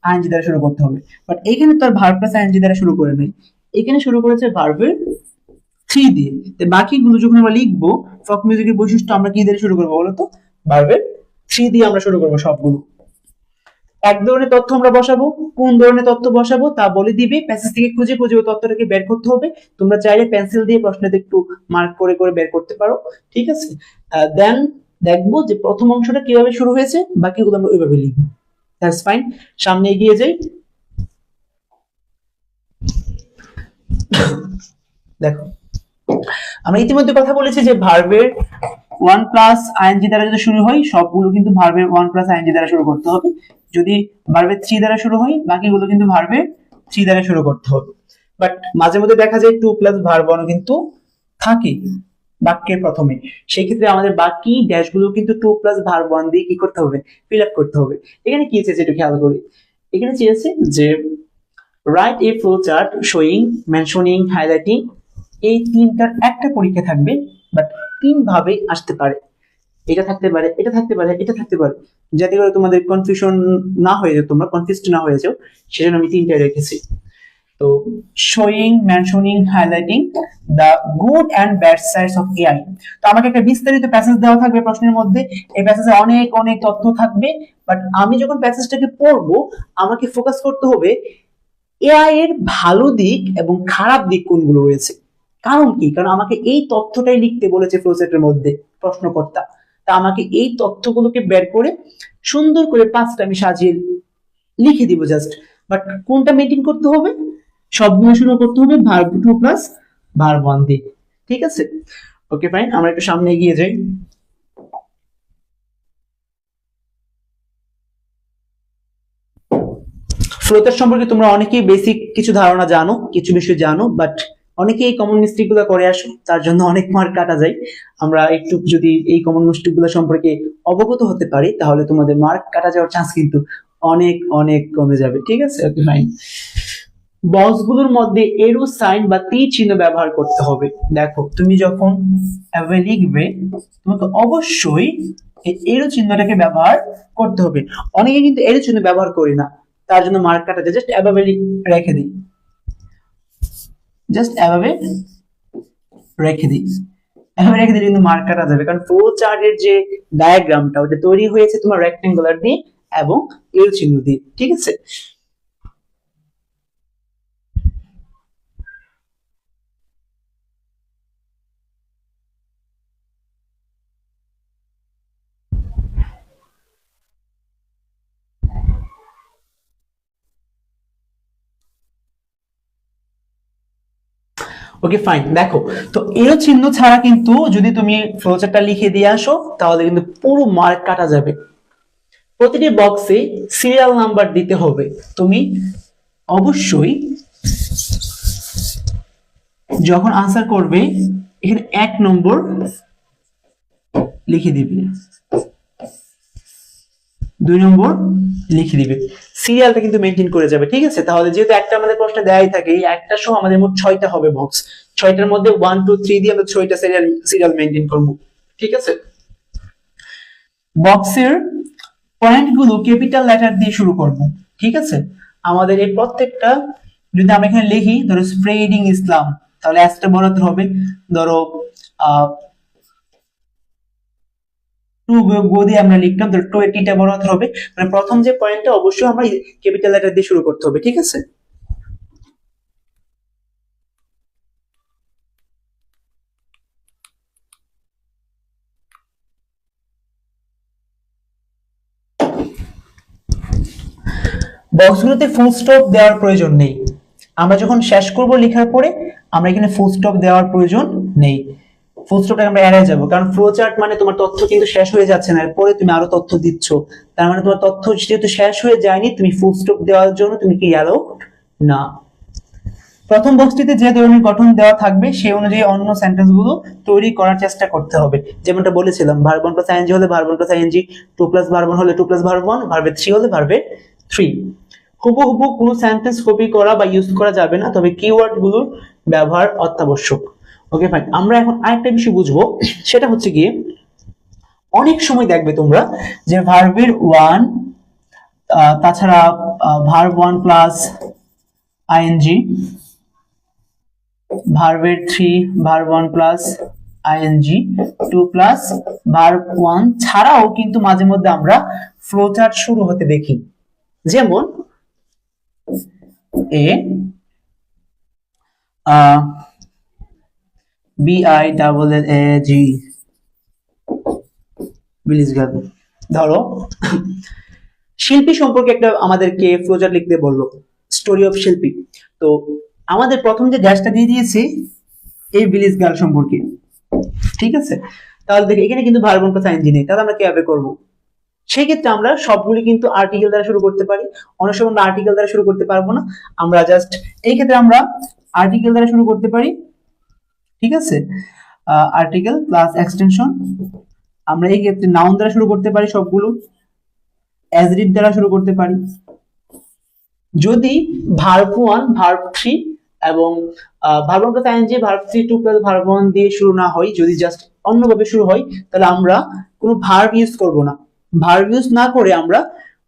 আইএনজি দ্বারা শুরু করতে হবে। বাট এখানে তো আর ভার্ব প্লাস আইএনজি দ্বারা শুরু করে নাই, এখানে শুরু করেছে ভার্বের থ্রি দিয়ে। বাকিগুলো যখন আমরা লিখবো ফোক মিউজিকের বৈশিষ্ট্য আমরা কি দিয়ে শুরু করবো বলতো? ভার্বের থ্রি দিয়ে আমরা শুরু করবো সবগুলো। এক ধরনের তথ্য আমরা বসাবো, কোন ধরনের তথ্য বসাবো তা বলে দিবে, প্যাসেজ থেকে খুঁজে খুঁজে ওই তথ্যটাকে বের করতে হবে। তোমরা চাইলে পেন্সিল দিয়ে প্রশ্নটা একটু মার্ক করে করে বের করতে পারো, ঠিক আছে। দেন দেখবো যে প্রথম অংশটা কিভাবে শুরু হয়েছে, বাকিগুলো আমরা ওইভাবে লিখবো। দ্যাটস ফাইন, সামনে এগিয়ে যাই। দেখো আমরা ইতিমধ্যে কথা বলেছি যে ভার্বের ওয়ান প্লাস আইএনজি দ্বারা যদি শুরু হয় সবগুলো কিন্তু ভার্বের ওয়ান প্লাস আইএনজি দ্বারা শুরু করতে হবে। যদি ভার্বের থ্রি দ্বারা শুরু হয় বাকিগুলো কিন্তু ভার্বের থ্রি দ্বারা শুরু করতে হবে। বাট মাঝে মধ্যে দেখা যায় টু প্লাস ভার্ব ওয়ান কিন্তু থাকে বাক্যের প্রথমে, সেই ক্ষেত্রে আমাদের বাকি ড্যাশগুলো কিন্তু টু প্লাস ভার্ব ওয়ান দিয়ে কি করতে হবে? ফিল আপ করতে হবে। এখানে কি চেয়েছে একটু খেয়াল করি, এখানে চেয়েছে যে write a flow chart showing mentioning highlighting. এই তিনটার একটা পরীক্ষা থাকবে, বাট তিন ভাবে আসতে পারে, এটা থাকতে পারে, এটা থাকতে পারে, এটা থাকতে পারে, যাতে করে তোমাদের কনফিউশন না হয়ে যায়, তোমরা কনফিউজড না হয়ে যাও, সেজন্য আমি তিনটাই রেখেছি। তো showing mentioning highlighting the good and bad sides of AI. তো আমাকে একটা বিস্তারিত প্যাসেজ দেওয়া থাকবে প্রশ্নের মধ্যে, এই প্যাসেজে অনেক অনেক তথ্য থাকবে, বাট আমি যখন প্যাসেজটাকে পড়বো আমাকে ফোকাস করতে হবে এআই এর ভালো দিক এবং খারাপ দিক কোনগুলো রয়েছে। কারণ কি? কারণ আমাকে এই তথ্যটাই লিখতে বলেছে ফ্লোচার্টের মধ্যে প্রশ্নকর্তা, তা আমাকে এই তথ্যগুলোকে বের করে সুন্দর করে পাঁচটা আমি সাজিয়ে লিখে দিব জাস্ট। বাট কোনটা মেনটেন করতে হবে? সবগুলো শুরু করতে হবে verb two plus verb one দিয়ে, ঠিক আছে। ওকে ফাইন, আমরা একটু সামনে এগিয়ে যাই। ফ্লোচার্ট সম্পর্কে তোমরা অনেকেই বেসিক কিছু ধারণা জানো, কিছু বিষয় জানো, বাট অনেকে এই কমন মিস্টেক গুলো করে আসো, তার জন্য অনেক মার্ক কাটা যায়। আমরা একটু যদি এই কমন মিস্টেক গুলো সম্পর্কে অবগত হতে পারি তাহলে তোমাদের মার্ক কাটা যাওয়ার চান্স কিন্তু অনেক অনেক কমে যাবে, ঠিক আছে। ওকে ফাইন, বক্সগুলোর মধ্যে এরো সাইন বা তীর চিহ্ন ব্যবহার করতে হবে। দেখো তুমি যখন এভাবে লিখবে তোমাকে অবশ্যই এই এরো চিহ্নটাকে ব্যবহার করতে হবে। অনেকে কিন্তু এরো চিহ্ন ব্যবহার করি না, তার জন্য মার্ক কাটা যায়, জাস্ট এভাবে রেখে দিই, জাস্ট এভাবে রেখে দিই, এভাবে রেখে দিলে কিন্তু মার্ক কাটা যাবে। কারণ ফ্লো চার্টের যে ডায়াগ্রামটা ওটা তৈরি হয়েছে তোমার রেক্টেঙ্গুলার দিয়ে এবং এরো চিহ্ন দিয়ে, ঠিক আছে। ওকে ফাইন, দেখো তো এরো চিহ্ন ছাড়া কিন্তু যদি তুমি ফ্লোচার্টটা লিখে দিয়ে আসো তাহলে কিন্তু পুরো মার্ক কাটা যাবে। প্রতিটি বক্সে সিরিয়াল নাম্বার দিতে হবে। তুমি অবশ্যই যখন আনসার করবে এখানে 1 নম্বর লিখে দিবে, 2 নম্বর লিখে দিবে, সিরিয়ালটা কিন্তু মেনটেন করে যাবে, ঠিক আছে। তাহলে যেহেতু একটা আমাদের প্রশ্নে দেয়াই থাকে, এই একটা সহ আমাদের মোট 6টা হবে বক্স, 6টার মধ্যে 1 2 3 দিয়ে আমরা 6টা সিরিয়াল মেনটেন করব, ঠিক আছে। বক্সের পয়েন্টগুলো ক্যাপিটাল লেটার দিয়ে শুরু করব, ঠিক আছে। আমাদের এই প্রত্যেকটা যদি আমরা এখানে লিখি, ধরো স্প্রেডিং ইসলাম, তাহলে এসটা বড় হবে, ধরো টু গো দিয়ে আমরা লিখলাম, ধরো 20টা বড় হবে। মানে প্রথম যে পয়েন্টটা অবশ্যই আমরা ক্যাপিটাল লেটার দিয়ে শুরু করতে হবে, ঠিক আছে। বক্সগুলোতে ফুল স্টপ দেওয়ার প্রয়োজন নেই, আমরা যখন শেষ করব লেখার পরে আমরা এখানে ফুল স্টপ দেওয়ার প্রয়োজন নেই। ফুল স্টপটা আমরা এড়িয়ে যাব, কারণ ফ্লো চার্ট মানে তোমার তথ্য কিন্তু শেষ হয়ে যাচ্ছে না, এরপরে তুমি আরো তথ্য দিচ্ছ, তার মানে তোমার তথ্য যেহেতু শেষ হয়ে যায়নি, তুমি ফুল স্টপ দেওয়ার জন্য তুমি কি অ্যালাউ না। প্রথম বক্সটিতে যে ধরনের গঠন দেওয়া থাকবে সেই অনুযায়ী অন্য সেন্টেন্স গুলো তৈরি করার চেষ্টা করতে হবে। যেমনটা বলেছিলাম, ভার্ব 1 প্লাস আইএনজি হলে verb 1 plus ING, 2 plus verb 1 হলে 2 প্লাস ভার্ব 1, ভার্বের 3 হলে ভার্বের 3। হুবহু কোনো সেন্টেন্স কপি করা বা ইউজ করা যাবে না, তবে কিওয়ার্ড গুলোর ব্যবহার অত্যাবশ্যক। ওকে ফাইন, আমরা এখন আরেকটা বিষয় বুঝবো, সেটা হচ্ছে গিয়ে অনেক সময় দেখবে তোমরা যে ভার্বের 1 তাছাড়া ভার্ব 1 প্লাস আইএনজি, ভার্বের 3, verb 1 plus ING, 2 plus verb 1 ছাড়াও কিন্তু মাঝে মধ্যে আমরা ফ্লো চার্ট শুরু হতে দেখি। যেমন এ BILLAG বিলিজ গার্ড। ধরো শিল্পী সম্পর্কে একটা আমাদেরকে ফ্লোচার্ট লিখতে বললো, স্টোরি অফ শিল্পী। তো আমাদের প্রথম যে ড্যাশটা দিয়ে দিয়েছে এই বিলিজ গার্ল সম্পর্কে, ঠিক আছে? তাহলে দেখো এখানে কিন্তু ভার্ব 1 প্লাস আইএনজি নেই, তাহলে আমরা কিভাবে করব? সেই ক্ষেত্রে আমরা সবগুলি কিন্তু আর্টিকেল দ্বারা শুরু করতে পারি। অনেক সময় আমরা আর্টিকেল দ্বারা শুরু করতে পারবো না, আমরা জাস্ট এই ক্ষেত্রে আমরা আর্টিকেল দ্বারা শুরু করতে পারি, ঠিক আছে? Article plus extension. আমরা এই ক্ষেত্রে নাউন দ্বারা শুরু করতে পারি সবগুলো, অ্যাজ রিড দ্বারা শুরু করতে পারি। যদি ভার্ব 1, ভার্ব 3 এবং verb 1 plus ING, verb 3, 2 plus verb 1 দিয়ে শুরু না হয়, যদি জাস্ট অন্যভাবে শুরু হয়, তাহলে আমরা কোনো ভার্ব ইউজ করব না। ভার্ব ইউজ না করে আমরা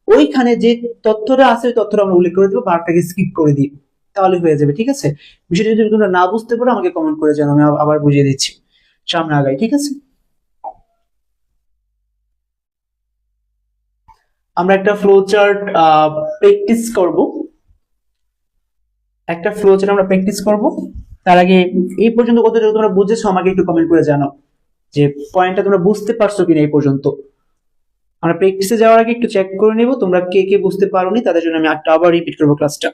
ওইখানে যে তথ্যটা আছে ওই তথ্যটা আমরা উল্লেখ করে দেবো, ভার্বটাকে স্কিপ করে দিই, তাহলে হয়ে যাবে, ঠিক আছে? বিষয়টা যদি তোমরা না বুঝতে পারো আমাকে কমেন্ট করে জানাও, আমি আবার বুঝিয়ে দিচ্ছি, সামনে আগাই, ঠিক আছে? আমরা একটা ফ্লো চার্ট প্র্যাকটিস করব, একটা ফ্লো চার্ট আমরা প্র্যাকটিস করব। তার আগে এই পর্যন্ত কতটুকু তোমরা বুঝেছো আমাকে একটু কমেন্ট করে জানাও, যে পয়েন্টটা তোমরা বুঝতে পারছো কিনা এই পর্যন্ত। আমরা প্র্যাকটিসে যাওয়ার আগে একটু চেক করে নেব তোমরা কে কে বুঝতে পারোনি, তাদের জন্য আমি একটা আবার রিপিট করবো ক্লাসটা।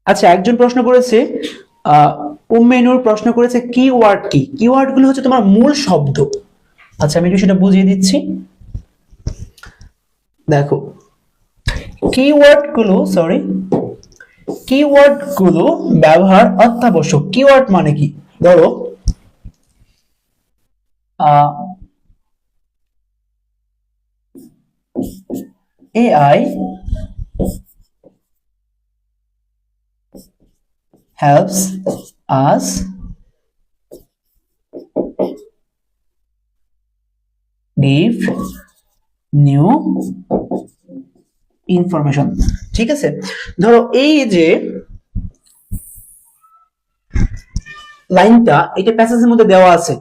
আচ্ছা, একজন প্রশ্ন করেছে, উম্মেনুর প্রশ্ন করেছে কিওয়ার্ড কি? কিওয়ার্ড গুলো হচ্ছে তোমার মূল শব্দ। আচ্ছা, আমি একটু সেটা বুঝিয়ে দিচ্ছি। দেখো কিওয়ার্ড গুলো ব্যবহার অত্যাবশ্যক। কিওয়ার্ড মানে কি? ধরো AI helps us give new information, ঠিক আছে? ধরো এই যে লাইনটা, এটা প্যাসেজের মধ্যে দেওয়া আছে,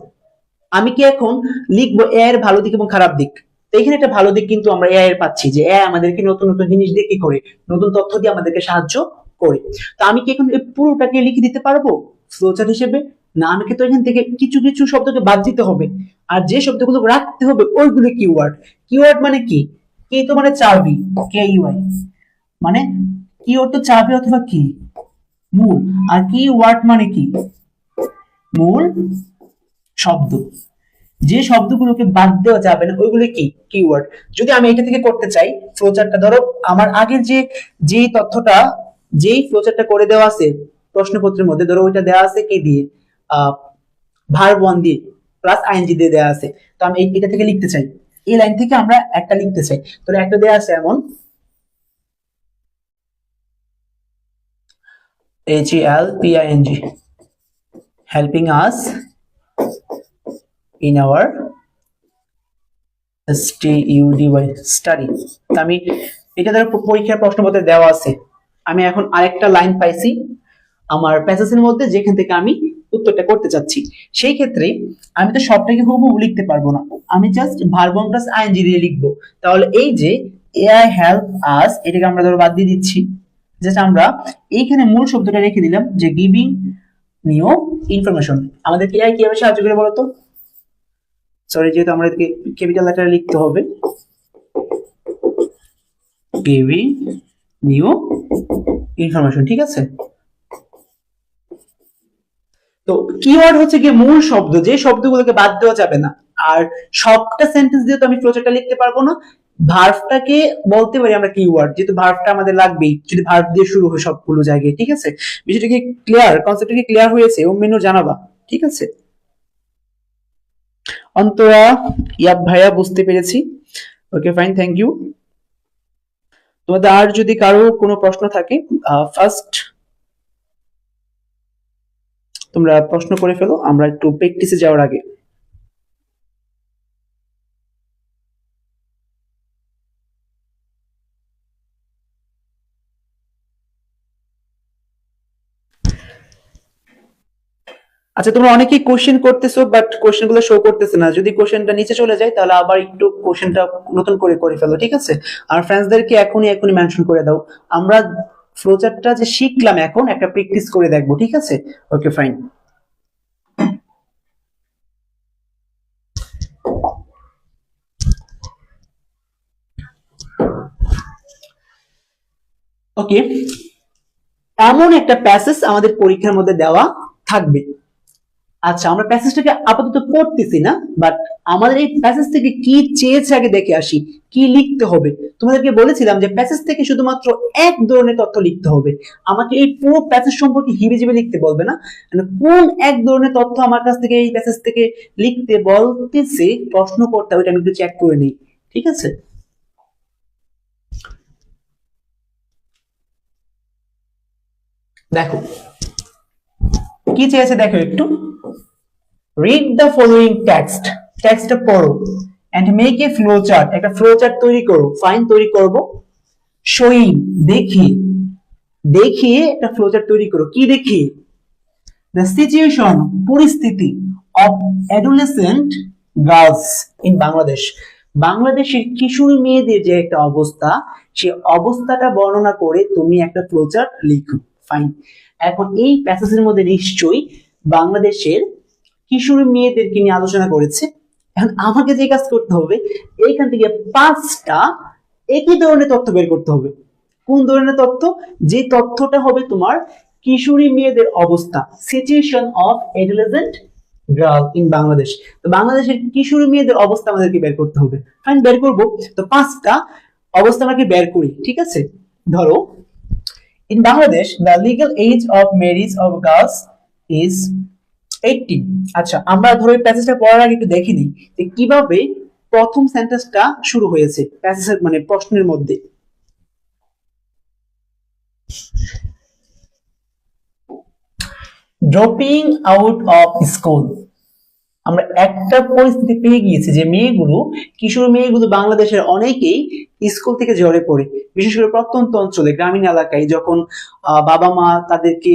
আমি কি এখন লিখবো এ এর ভালো দিক এবং খারাপ দিক? তো এখানে একটা ভালো দিক কিন্তু আমরা এ এর পাচ্ছি, যে এ আমাদেরকে নতুন নতুন জিনিস দিয়ে কি করে, নতুন তথ্য দিয়ে আমাদেরকে সাহায্য করে। তো আমি কি এখন এই পুরোটাকে লিখে দিতে পারবো ফ্লোচার্ট হিসেবে? না, আমাকে তো এখান থেকে কিছু কিছু শব্দকে বাদ দিতে হবে, আর যে শব্দগুলো রাখতে হবে ওইগুলো কিওয়ার্ড। কিওয়ার্ড মানে কি? কি তো মানে চাবি, কে ইউআই, মানে কিওয়ার্ড তো চাবি অথবা কি মূল, আর কিওয়ার্ড মানে কি? মূল শব্দ। যে শব্দগুলোকে বাদ দেওয়া যাবে না ওইগুলো কি কিওয়ার্ড। যদি আমি এটা থেকে করতে চাই ফ্লোচার্টটা, ধরো আমার আগের যে তথ্যটা, যেই ফ্লোচার্টটা করে দেওয়া আছে প্রশ্নপত্রের মধ্যে, ধরো ওইটা দেওয়া আছে কি দিয়ে, ভার্ব 1 দিয়ে প্লাস আইএনজি দিয়ে দেওয়া আছে। তো আমি এটা থেকে লিখতে চাই, এই লাইন থেকে আমরা একটা লিখতে চাই, তো একটা দেওয়া আছে এমন HELPING, helping us in our study। আমি এটা ধরো পরীক্ষার প্রশ্নপত্রে দেওয়া আছে, আমি এখন আরেকটা লাইন পাইছি আমার প্যাসেজের মধ্যে, যেখান থেকে আমি উত্তরটা করতে চাচ্ছি। সেই ক্ষেত্রে আমি তো সবটাকে হুবহু লিখতে পারবো না, আমি just verb one plus ING দিয়ে লিখবো। তাহলে এই যে এআই হেল্প আস, এটাকে আমরা ধরো বাদ দিয়ে দিচ্ছি, জাস্ট আমরা এইখানে মূল শব্দটা রেখে দিলাম যে গিভিং নিউ ইনফরমেশন। আমাদেরকে এআই কিভাবে সাহায্য করে বলতো? সরি, যেহেতু আমাদেরকে ক্যাপিটাল লেটারে লিখতে হবে, গিভিং নিউ ইনফরমেশন, ঠিক আছে। তো কিওয়ার্ড হচ্ছে কি মূল শব্দ, যে শব্দগুলোকে বাদ দেওয়া যাবে না। আর সবটা সেন্টেন্স দিয়ে তো আমি ফ্লোচার্টটা লিখতে পারবো না, ভার্বটাকে বলতে পারি আমরা কিওয়ার্ড, যেহেতু ভার্বটা আমাদের লাগবেই যদি ভার্ব দিয়ে শুরু হয় সবগুলো জায়গায়, ঠিক আছে। বিষয়টা কি ক্লিয়ার? কনসেপ্টটা কি ক্লিয়ার হয়েছে? মেনু জানাবা, ঠিক আছে। অন্তরা, ইয়াব ভাইয়া, বুঝতে পেরেছি। Okay fine, thank you. তোমাদের আর যদি কারো কোনো প্রশ্ন থাকে, ফার্স্ট তোমরা প্রশ্ন করে ফেলো, আমরা একটু প্র্যাকটিসে যাওয়ার আগে। আচ্ছা, তোমরা অনেকেই কোশ্চেন করতেছো বাট কোশ্চেন গুলো শো করতেছে না। যদি কোশ্চেনটা নিচে চলে যায় তাহলে আবার একটু কোশ্চেনটা নতুন করে করে ফেলো, ঠিক আছে। আর ফ্রেন্ডসদেরকে এখনই মেনশন করে দাও। আমরা ফ্লোচার্টটা যে শিখলাম এখন একটা প্র্যাকটিস করে দেখবো, ঠিক আছে। Okay fine. ওকে, এমন একটা প্যাসেজ আমাদের পরীক্ষার মধ্যে দেওয়া থাকবে। আচ্ছা, আমরা প্যাসেজটাকে আপাতত পড়তেছি না, বাট আমাদের এই প্যাসেজ থেকে কি চেয়েছে আগে দেখে আসি, কি লিখতে হবে। তোমাদেরকে বলেছিলাম যে প্যাসেজ থেকে শুধুমাত্র এক ধরনের তথ্য লিখতে হবে। আমাকে এই পুরো প্যাসেজ সম্পর্কে হিবিজিবি লিখতে বলবে না, মানে কোন এক ধরনের তথ্য আমার কাছ থেকে এই প্যাসেজ থেকে লিখতে বলতেছে প্রশ্ন করতে হবে, আমি একটু চেক করে নিই, ঠিক আছে। দেখো কি চেয়েছে, দেখো একটু। read the following text, টেক্সটটা পড়ো, and make a flow chart, একটা ফ্লো চার্ট তৈরি করো। ফাইন, তৈরি করব। showing, দেখিয়ে, দেখিয়ে একটা ফ্লো চার্ট তৈরি করো। কি দেখিয়ে? the situation, পরিস্থিতি of adolescent girls in Bangladesh, বাংলাদেশের কিশোরী মেয়েদের যে একটা অবস্থা, সেই অবস্থাটা বর্ণনা করে তুমি একটা ফ্লো চার্ট লিখো। ফাইন, এখন এই প্যাসেজের মধ্যে নিশ্চয়ই বাংলাদেশের কিশোরী মেয়েদেরকে নিয়ে আলোচনা করেছে। এখন আমাকে যে কাজ করতে হবে, এইখান থেকে 5টা একই ধরনের তথ্য বের করতে হবে। কোন ধরনের তথ্য? যে তথ্যটা হবে তোমার কিশোরী মেয়েদের অবস্থা, situation of adolescent girl in Bangladesh. তো বাংলাদেশের কিশোরী মেয়েদের অবস্থা আমাদেরকে বের করতে হবে। ফাইন, বের করব। তো 5টা অবস্থা আমাকে বের করি, ঠিক আছে। ধরো, in Bangladesh the legal age of marriage of girls is 18। আচ্ছা, আমরা ধরো এই প্যাসেজটা পড়ার আগে একটু দেখে নিই যে কিভাবে প্রথম সেন্টেন্সটা শুরু হয়েছে প্যাসেজের, মানে প্রশ্নের মধ্যে। ড্রপিং আউট অফ স্কুল, আমরা একটা পরিস্থিতি পেয়ে গিয়েছি যে মেয়েগুলো, কিশোর মেয়েগুলো বাংলাদেশের অনেকেই স্কুল থেকে ঝরে পড়ে, বিশেষ করে প্রত্যন্ত অঞ্চলে, গ্রামীণ এলাকায়, যখন বাবা মা তাদেরকে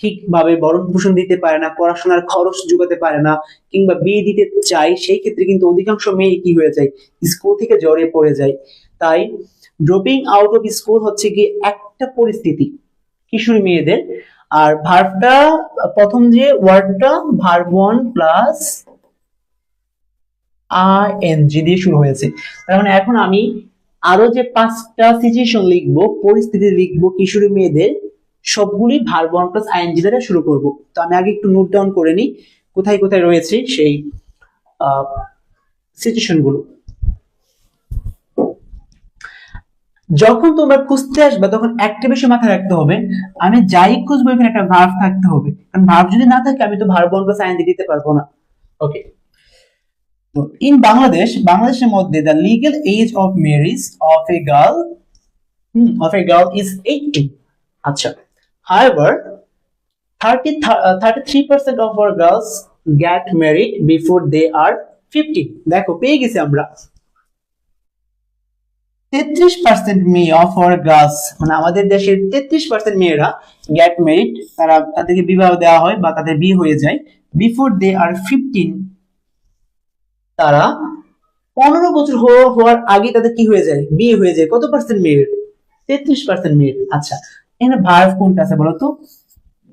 ঠিকভাবে ভরণ পোষণ দিতে পারে না, পড়াশোনার খরচ যোগাতে পারে না, কিংবা বিয়ে দিতে চায়, সেই ক্ষেত্রে কিন্তু অধিকাংশ মেয়ে কি হয়ে যায়, স্কুল থেকে ঝরে পড়ে যায়। তাই ড্রপিং আউট অফ স্কুল হচ্ছে কি একটা পরিস্থিতি কিশোরী মেয়েদের। আর ভার্বটা, প্রথম যে ওয়ার্ডটা ভার্ব ওয়ান প্লাস আইএনজি দিয়ে শুরু হয়েছে। তার মানে এখন আমি আরো যে 5টা সিচুয়েশন লিখবো, পরিস্থিতি লিখবো কিশোরী মেয়েদের, সবগুলি ভার্ব ওয়ান প্লাস আইএনজি দ্বারা শুরু করব। তো আমি আগে একটু নোট ডাউন করে নিই কোথায় কোথায় রয়েছে সেই সিচুয়েশন গুলো। যখন তোমরা খুঁজতে আসবে তখন একটা বিষয় মাথায় রাখতে হবে, আমি যাই খুঁজবো এখানে একটা ভার্ব থাকতে হবে, কারণ ভার্ব যদি না থাকে আমি তো ভার্ব ওয়ান প্লাস আইএনজি দিতে পারবো না। ওকে, তো ইন বাংলাদেশ, বাংলাদেশের মধ্যে the legal age of marriage of a girl is 18। আচ্ছা, however 33% of our girls get married before they are 15। দেখো পেয়ে গেছি আমরা। 33% মেয়ে অফ আওয়ার গার্লস, মানে আমাদের দেশের 33% মেয়েরা গেট ম্যারিড, তারা তাদেরকে বিবাহ দেওয়া হয় বা তাদের বিয়ে হয়ে যায় বিফোর দে আর 15, তারা 15 বছর হওয়ার আগে তাদের কি হয়ে যায়, বিয়ে হয়ে যায়। কত পার্সেন্ট মেয়ের? 33% মেয়ের। আচ্ছা, এখানে ভার্ব কোনটা আছে বলো তো?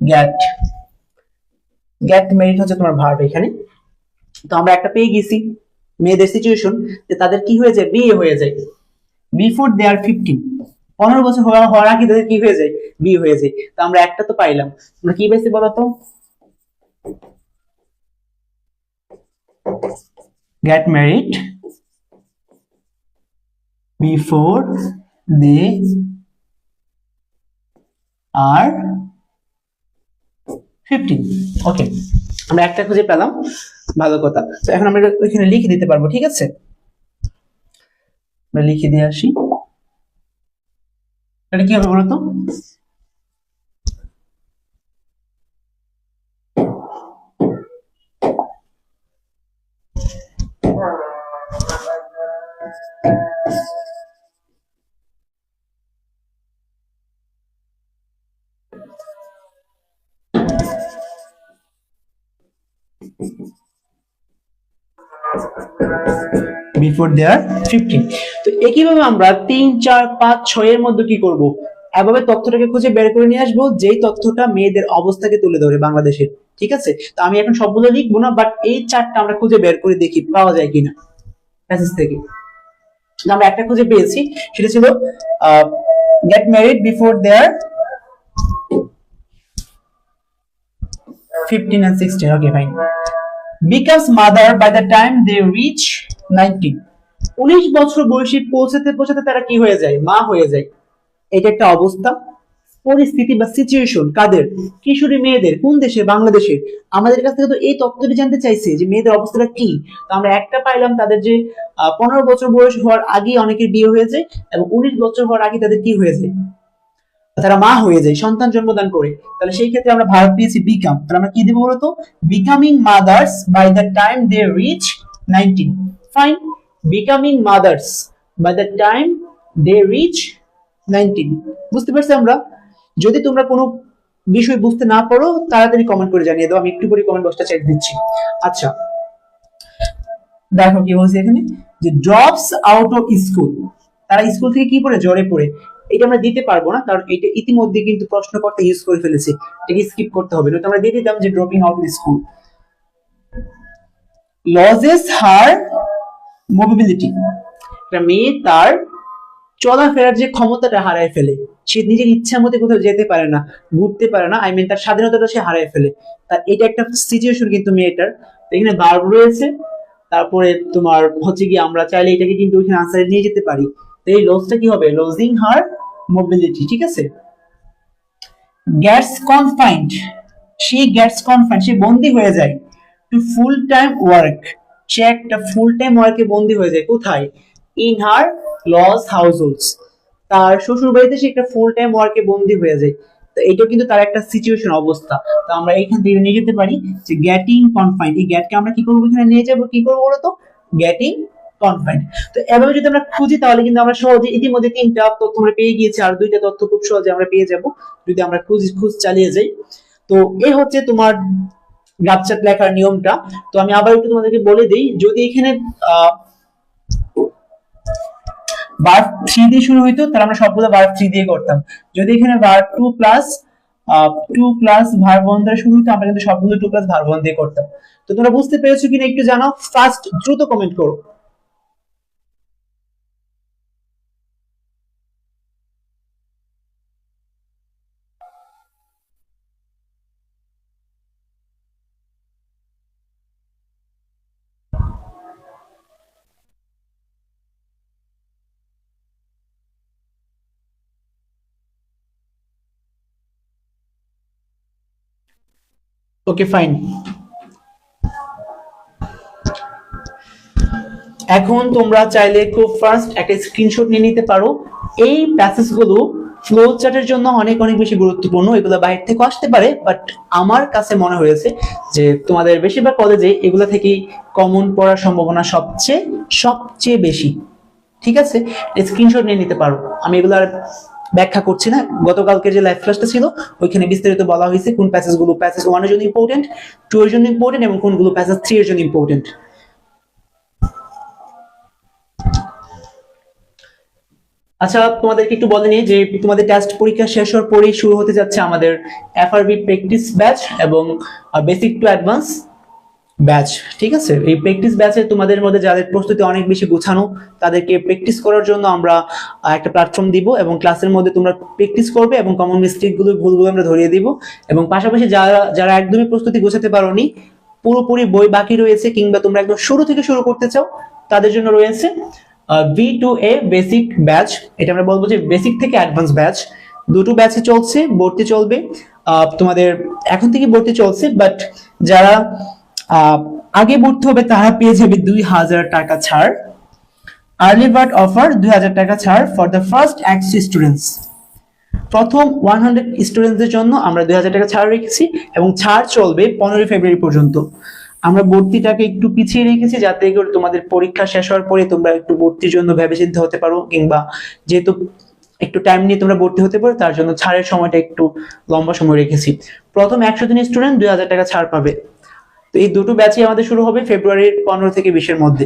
গেট, গেট ম্যারিড হচ্ছে তোমার ভার্ব এখানে। তো আমরা একটা পেয়ে গেছি মেয়েদের সিচুয়েশন, যে তাদের কি হয়ে যায়, বিয়ে হয়ে যায় বিফোর দে আর 15, 15 বছর হওয়ার আগে তাদের কি হয়ে যায়, বিয়ে হয়ে যায়। তো আমরা একটা তো পাইলাম, আমরা কি পাইছি বলতো? get married before they are 15। ওকে, আমরা একটা খুঁজে পেলাম, ভালো কথা। তো এখন আমরা ওইখানে লিখে দিতে পারবো, ঠিক আছে? আমরা লিখে দিয়ে আসি। এটা কি হবে বলতো? Before they are 15। তো একইভাবে আমরা 3, 4, 5, 6 এর মধ্যে কি করব, এভাবে তথ্যটাকে খুঁজে বের করে নিয়ে আসবো, যেই তথ্যটা মেয়েদের অবস্থাকে তুলে ধরে বাংলাদেশের। ঠিক আছে, তো আমি এখন সবগুলো লিখবো না, বাট এই চারটা আমরা খুঁজে বের করে দেখি পাওয়া যায় কিনা প্যাসেজ থেকে। আমরা একটা খুঁজে পেয়েছি, সেটা ছিল get married before they are 15 and 16। Okay fine. becomes mother by the time they reach 19, 19 বছর বয়সী পৌঁছাতে পৌঁছাতে তারা কি হয়ে যায়, মা হয়ে যায়। এটা একটা অবস্থা, পরিস্থিতি বা সিচুয়েশন কাদের, কিশোরী মেয়েদের। কোন দেশে? বাংলাদেশের। আমাদের কাছ থেকে তো এই তথ্যটি জানতে চাইছে যে মেয়েদের অবস্থাটা কি। তো আমরা একটা পাইলাম, তাদের যে 15 বছর বয়স হওয়ার আগে অনেকের বিয়ে হয়ে যায়, এবং 19 বছর হওয়ার আগে তাদের কি হয়ে যায়, তারা মা হয়ে যায়, সন্তান জন্মদান করে। তাহলে সেই ক্ষেত্রে আমরা ভার্ব পেয়েছি বিকাম। তাহলে আমরা কি দেব বলতো? Becoming mothers by the time they reach 19। Fine, becoming mothers by the time they reach 19। বুঝতে পারছি আমরা? যদি তোমরা কোনো বিষয় বুঝতে না পারো, তাড়াতাড়ি কমেন্ট করে জানিয়ে দাও, আমি একটু পরে কমেন্ট বক্সটা চেক দিচ্ছি। আচ্ছা, দেখো কি বলছে এখানে, যে ড্রপস আউট অফ স্কুল, তারা স্কুল থেকে কি পড়ে, জ্বরে পড়ে। এটা আমরা দিতে পারবো না, কারণ এটা ইতিমধ্যে কিন্তু প্রশ্নকর্তা ইউজ করে ফেলেছে, এটাকে স্কিপ করতে হবে। নয়তো আমরা দিয়ে দিতাম যে dropping out of school. Loses her mobility, একটা মেয়ে তার চলাফেরার যে ক্ষমতাটা হারায় ফেলে, সে নিজের ইচ্ছা মতো কোথাও যেতে পারে না, ঘুরতে পারে না, আই মিন তার স্বাধীনতাটা সে হারায় ফেলে। তার এটা একটা সিচুয়েশন কিন্তু মেয়েটার। এখানে ভার্ব রয়েছে, তারপরে তোমার হচ্ছে কি, আমরা চাইলে এটাকে কিন্তু ওইখানে আনসারে নিয়ে যেতে পারি। তো এই লসটা কি হবে, লজিং হার মোবিলিটি। ঠিক আছে, গেটস কনফাইন্ড, সে গেটস কনফাইন্ড, সে বন্দী হয়ে যায় টু ফুল টাইম ওয়ার্ক, সে একটা ফুল টাইম ওয়ার্কে বন্দী হয়ে যায়। কোথায়? ইন হার লস হাউসহোল্ডস, তার শ্বশুর বাড়িতে সে একটা ফুল টাইম ওয়ার্কে বন্দী হয়ে যায়। তো এটা কিন্তু তার একটা সিচুয়েশন, অবস্থা। তো আমরা এইখান থেকে নিয়ে যেতে পারি যে গেটিং কনফাইন্ড, এই গেটকে আমরা কি করবো, এখানে নিয়ে যাবো, কি করবো বলতো, গেটিং কনফাইন্ড। তো এভাবে যদি আমরা খুঁজি, তাহলে কিন্তু আমরা সহজে, ইতিমধ্যে 3টা তথ্য আমরা পেয়ে গিয়েছি, আর 2টা তথ্য খুব সহজে আমরা পেয়ে যাব যদি আমরা খুঁজ চালিয়ে যাই। তো এই হচ্ছে তোমার গাপচাট লেখার নিয়মটা। তো আমি আবার একটু তোমাদেরকে বলে দিই, যদি এখানে ভার্ব 3 দিয়ে শুরু হইতো, তাহলে আমরা সবগুলো ভার্ব 3 দিয়ে করতাম। যদি এখানে ভার্ব 2 প্লাস ভার্ব 1 দ্বারা শুরু হইতো, আমরা কিন্তু সবগুলো 2 প্লাস ভার্ব 1 দিয়ে করতাম। তো তোমরা বুঝতে পেরেছো কিনা একটু জানাও, ফার্স্ট দ্রুত কমেন্ট করো। ওকে ফাইন, এখন তোমরা চাইলে খুব ফার্স্ট একটা স্ক্রিনশট নিয়ে নিতে পারো। এই প্যাসেজগুলো ফ্লো চার্টের জন্য অনেক অনেক বেশি গুরুত্বপূর্ণ, এগুলো বাইরে থেকে আসতে পারে, বাট আমার কাছে মনে হয়েছে যে তোমাদের বেশিরভাগ কলেজে এগুলো থেকেই কমন পড়ার সম্ভাবনা সবচেয়ে বেশি। ঠিক আছে, স্ক্রিনশট নিয়ে নিতে পারো। আমি এগুলো আর ব্যাখ্যা করছি না, গতকালকে যে লাইভ ক্লাসটা ছিল ওইখানে বিস্তারিত বলা হয়েছে কোন প্যাসেজগুলো প্যাসেজ 1 এর জন্য ইম্পর্টেন্ট, 2 এর জন্য ইম্পর্টেন্ট এবং কোনগুলো প্যাসেজ 3 এর জন্য ইম্পর্টেন্ট। আচ্ছা, তোমাদেরকে একটু বলে নিই যে তোমাদের টেস্ট পরীক্ষা শেষ হওয়ার পরেই শুরু হতে যাচ্ছে আমাদের এফআরবি প্র্যাকটিস ব্যাচ এবং বেসিক টু অ্যাডভান্স ব্যাচ। ঠিক আছে, এই প্র্যাকটিস ব্যাচে তোমাদের মধ্যে যাদের প্রস্তুতি অনেক বেশি গোছানো তাদেরকে প্র্যাকটিস করার জন্য আমরা একটা প্ল্যাটফর্ম দিব এবং ক্লাসের মধ্যে তোমরা প্র্যাকটিস করবে এবং কমন মিস্টেকগুলো ভুলগুলো আমরা ধরিয়ে দিব। এবং পাশাপাশি যারা যারা একদমই প্রস্তুতি গোছাতে পারোনি, পুরোপুরি বই বাকি রয়েছে কিংবা তোমরা একদম শুরু থেকে শুরু করতে চাও, তাদের জন্য রয়েছে V2A বেসিক ব্যাচ। এটা আমরা বলবো যে বেসিক থেকে অ্যাডভান্স ব্যাচ। দুটো ব্যাচে চলছে, ভর্তি চলবে তোমাদের এখন থেকে ভর্তি চলছে, বাট যারা আগে ভর্তি হবে তারা পেয়ে যাবে 2000 টাকা ছাড়। আর্লি বার্ড অফার 2000 টাকা ছাড় ফর দ্য ফার্স্ট 100 স্টুডেন্টস। প্রথম 100 স্টুডেন্টদের জন্য আমরা 2000 টাকা ছাড় রেখেছি এবং ছাড় চলবে 15 ফেব্রুয়ারি পর্যন্ত। আমরা ভর্তিটাকে একটু পিছিয়ে রেখেছি যাতে করে তোমাদের পরীক্ষা শেষ হওয়ার পরে তোমরা একটু ভর্তির জন্য ভেবেচিন্তে হতে পারো, কিংবা যেহেতু একটু টাইম নিয়ে তোমরা ভর্তি হতে পারো তার জন্য ছাড়ের সময়টা একটু লম্বা সময় রেখেছি। প্রথম 100 জন স্টুডেন্ট 2000 টাকা ছাড় পাবে। তো এই দুটো ব্যাচই আমাদের শুরু হবে ফেব্রুয়ারির 15 থেকে 20 এর মধ্যে।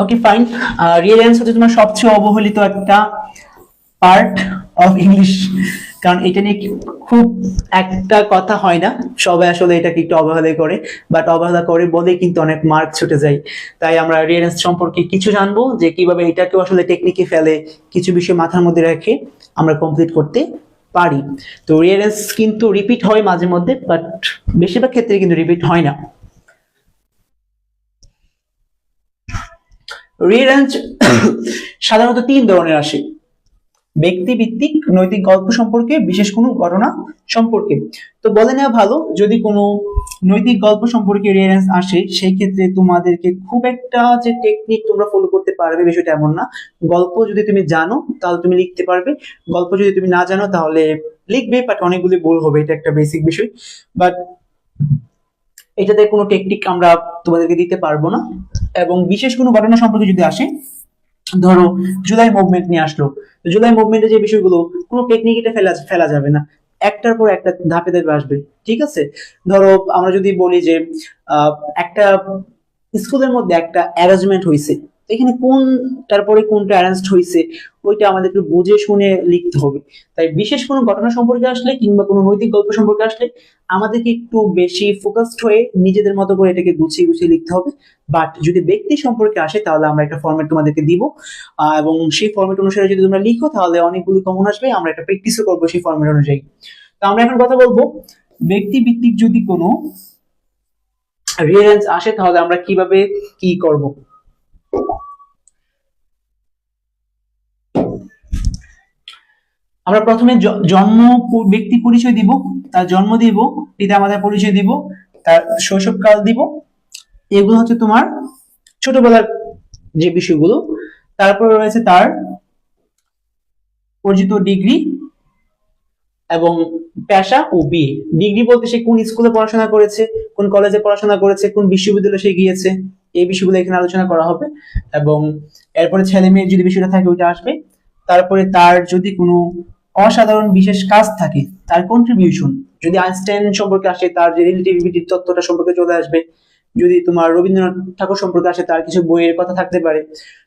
Okay fine. রিয়েলেন্স হচ্ছে তোমার সবচেয়ে অবহেলিত একটা পার্ট অফ ইংলিশ, কারণ এটা নিয়ে খুব একটা কথা হয় না, সবাই আসলে এটাকে একটু অবহেলা করে, বাট অবহেলা করে বলে কিন্তু অনেক মার্ক ছুটে যায়। তাই আমরা রিয়েলেন্স সম্পর্কে কিছু জানবো যে কিভাবে এটাকেও আসলে টেকনিকে ফেলে কিছু বিষয় মাথার মধ্যে রেখে আমরা কমপ্লিট করতে পারি। তো রিয়েলেন্স কিন্তু রিপিট হয় মাঝে মধ্যে, বাট বেশিরভাগ ক্ষেত্রে কিন্তু রিপিট হয় না। রিয়েলেন্স সাধারণত 3 ধরনের আসে: ব্যক্তি ভিত্তিক, নৈতিক গল্প সম্পর্কে, বিশেষ কোনো ঘটনা সম্পর্কে। তো বলে নেওয়া ভালো, যদি কোনো নৈতিক গল্প সম্পর্কে রিয়ারেন্স আসে সেই ক্ষেত্রে তোমাদেরকে খুব একটা যে টেকনিক তোমরা ফলো করতে পারবে বিষয়টা এমন না। গল্প যদি তুমি জানো তাহলে তুমি লিখতে পারবে, গল্প যদি তুমি না জানো তাহলে লিখবে, বাট অনেকগুলি ভুল হবে, এটা একটা বেসিক বিষয়। বাট এটাতে কোনো টেকনিক আমরা তোমাদেরকে দিতে পারবো না। এবং বিশেষ কোনো ঘটনা সম্পর্কে যদি আসে, ধরো জুলাই মুভমেন্ট নিয়ে আসলো, জুলাই মুভমেন্টের যে বিষয়গুলো কোনো টেকনিক এটা ফেলা যাবে না, একটার পর একটা ধাপে ধাপে আসবে। ঠিক আছে, ধরো আমরা যদি বলি যে একটা স্কুলের মধ্যে একটা অ্যারেঞ্জমেন্ট হয়েছে, এখানে কোনটার পরে কোনটা অ্যারেঞ্জ হয়েছে ওইটা আমাদের একটু বুঝে শুনে লিখতে হবে। তাই বিশেষ কোনো ঘটনা সম্পর্কে আসলে কিংবা কোনো নৈতিক গল্প সম্পর্কে আসলে আমাদেরকে একটু বেশি ফোকাসড হয়ে নিজেদের মতো করে এটাকে গুছিয়ে গুছিয়ে লিখতে হবে। বাট যদি ব্যক্তি সম্পর্কে আসে তাহলে আমরা একটা ফরম্যাট তোমাদেরকে দিব, এবং সেই ফরম্যাট অনুসারে যদি তোমরা লিখো তাহলে অনেকগুলো কমন আসবে, আমরা একটা প্র্যাকটিসও করবো সেই ফরম্যাট অনুযায়ী। তো আমরা এখন কথা বলবো ব্যক্তি ভিত্তিক যদি কোনো রিয়ারেন্স আসে তাহলে আমরা কিভাবে কি করব। আমরা প্রথমে জন্ম ব্যক্তি পরিচয় দিব, তার জন্ম দিব, পিতা মাতার পরিচয় দিব, তার শৈশবকাল দিব, এগুলো হচ্ছে তোমার ছোটবেলার যে বিষয়গুলো। তারপরে রয়েছে তার অর্জিত ডিগ্রি এবং পেশা ও বিয়ে। ডিগ্রি বলতে সে কোন স্কুলে পড়াশোনা করেছে, কোন কলেজে পড়াশোনা করেছে, কোন বিশ্ববিদ্যালয়ে সে গিয়েছে, এই বিষয়গুলো এখানে আলোচনা করা হবে। এবং এরপরে ছেলে মেয়ের যদি বিষয়টা থাকে ওইটা আসবে। তারপরে তার যদি কোনো অসাধারণ বিশেষ কাজ থাকে, তার কন্ট্রিবিউশন, যদি আইনস্টাইন সম্পর্কে আসে তার যে রিলেটিভিটির তত্ত্বটা সম্পর্কে চলে আসবে। যদি তোমার রবীন্দ্রনাথ ঠাকুর সম্পর্কে আসে তার কিছু বইয়ের কথা থাকতে পারে।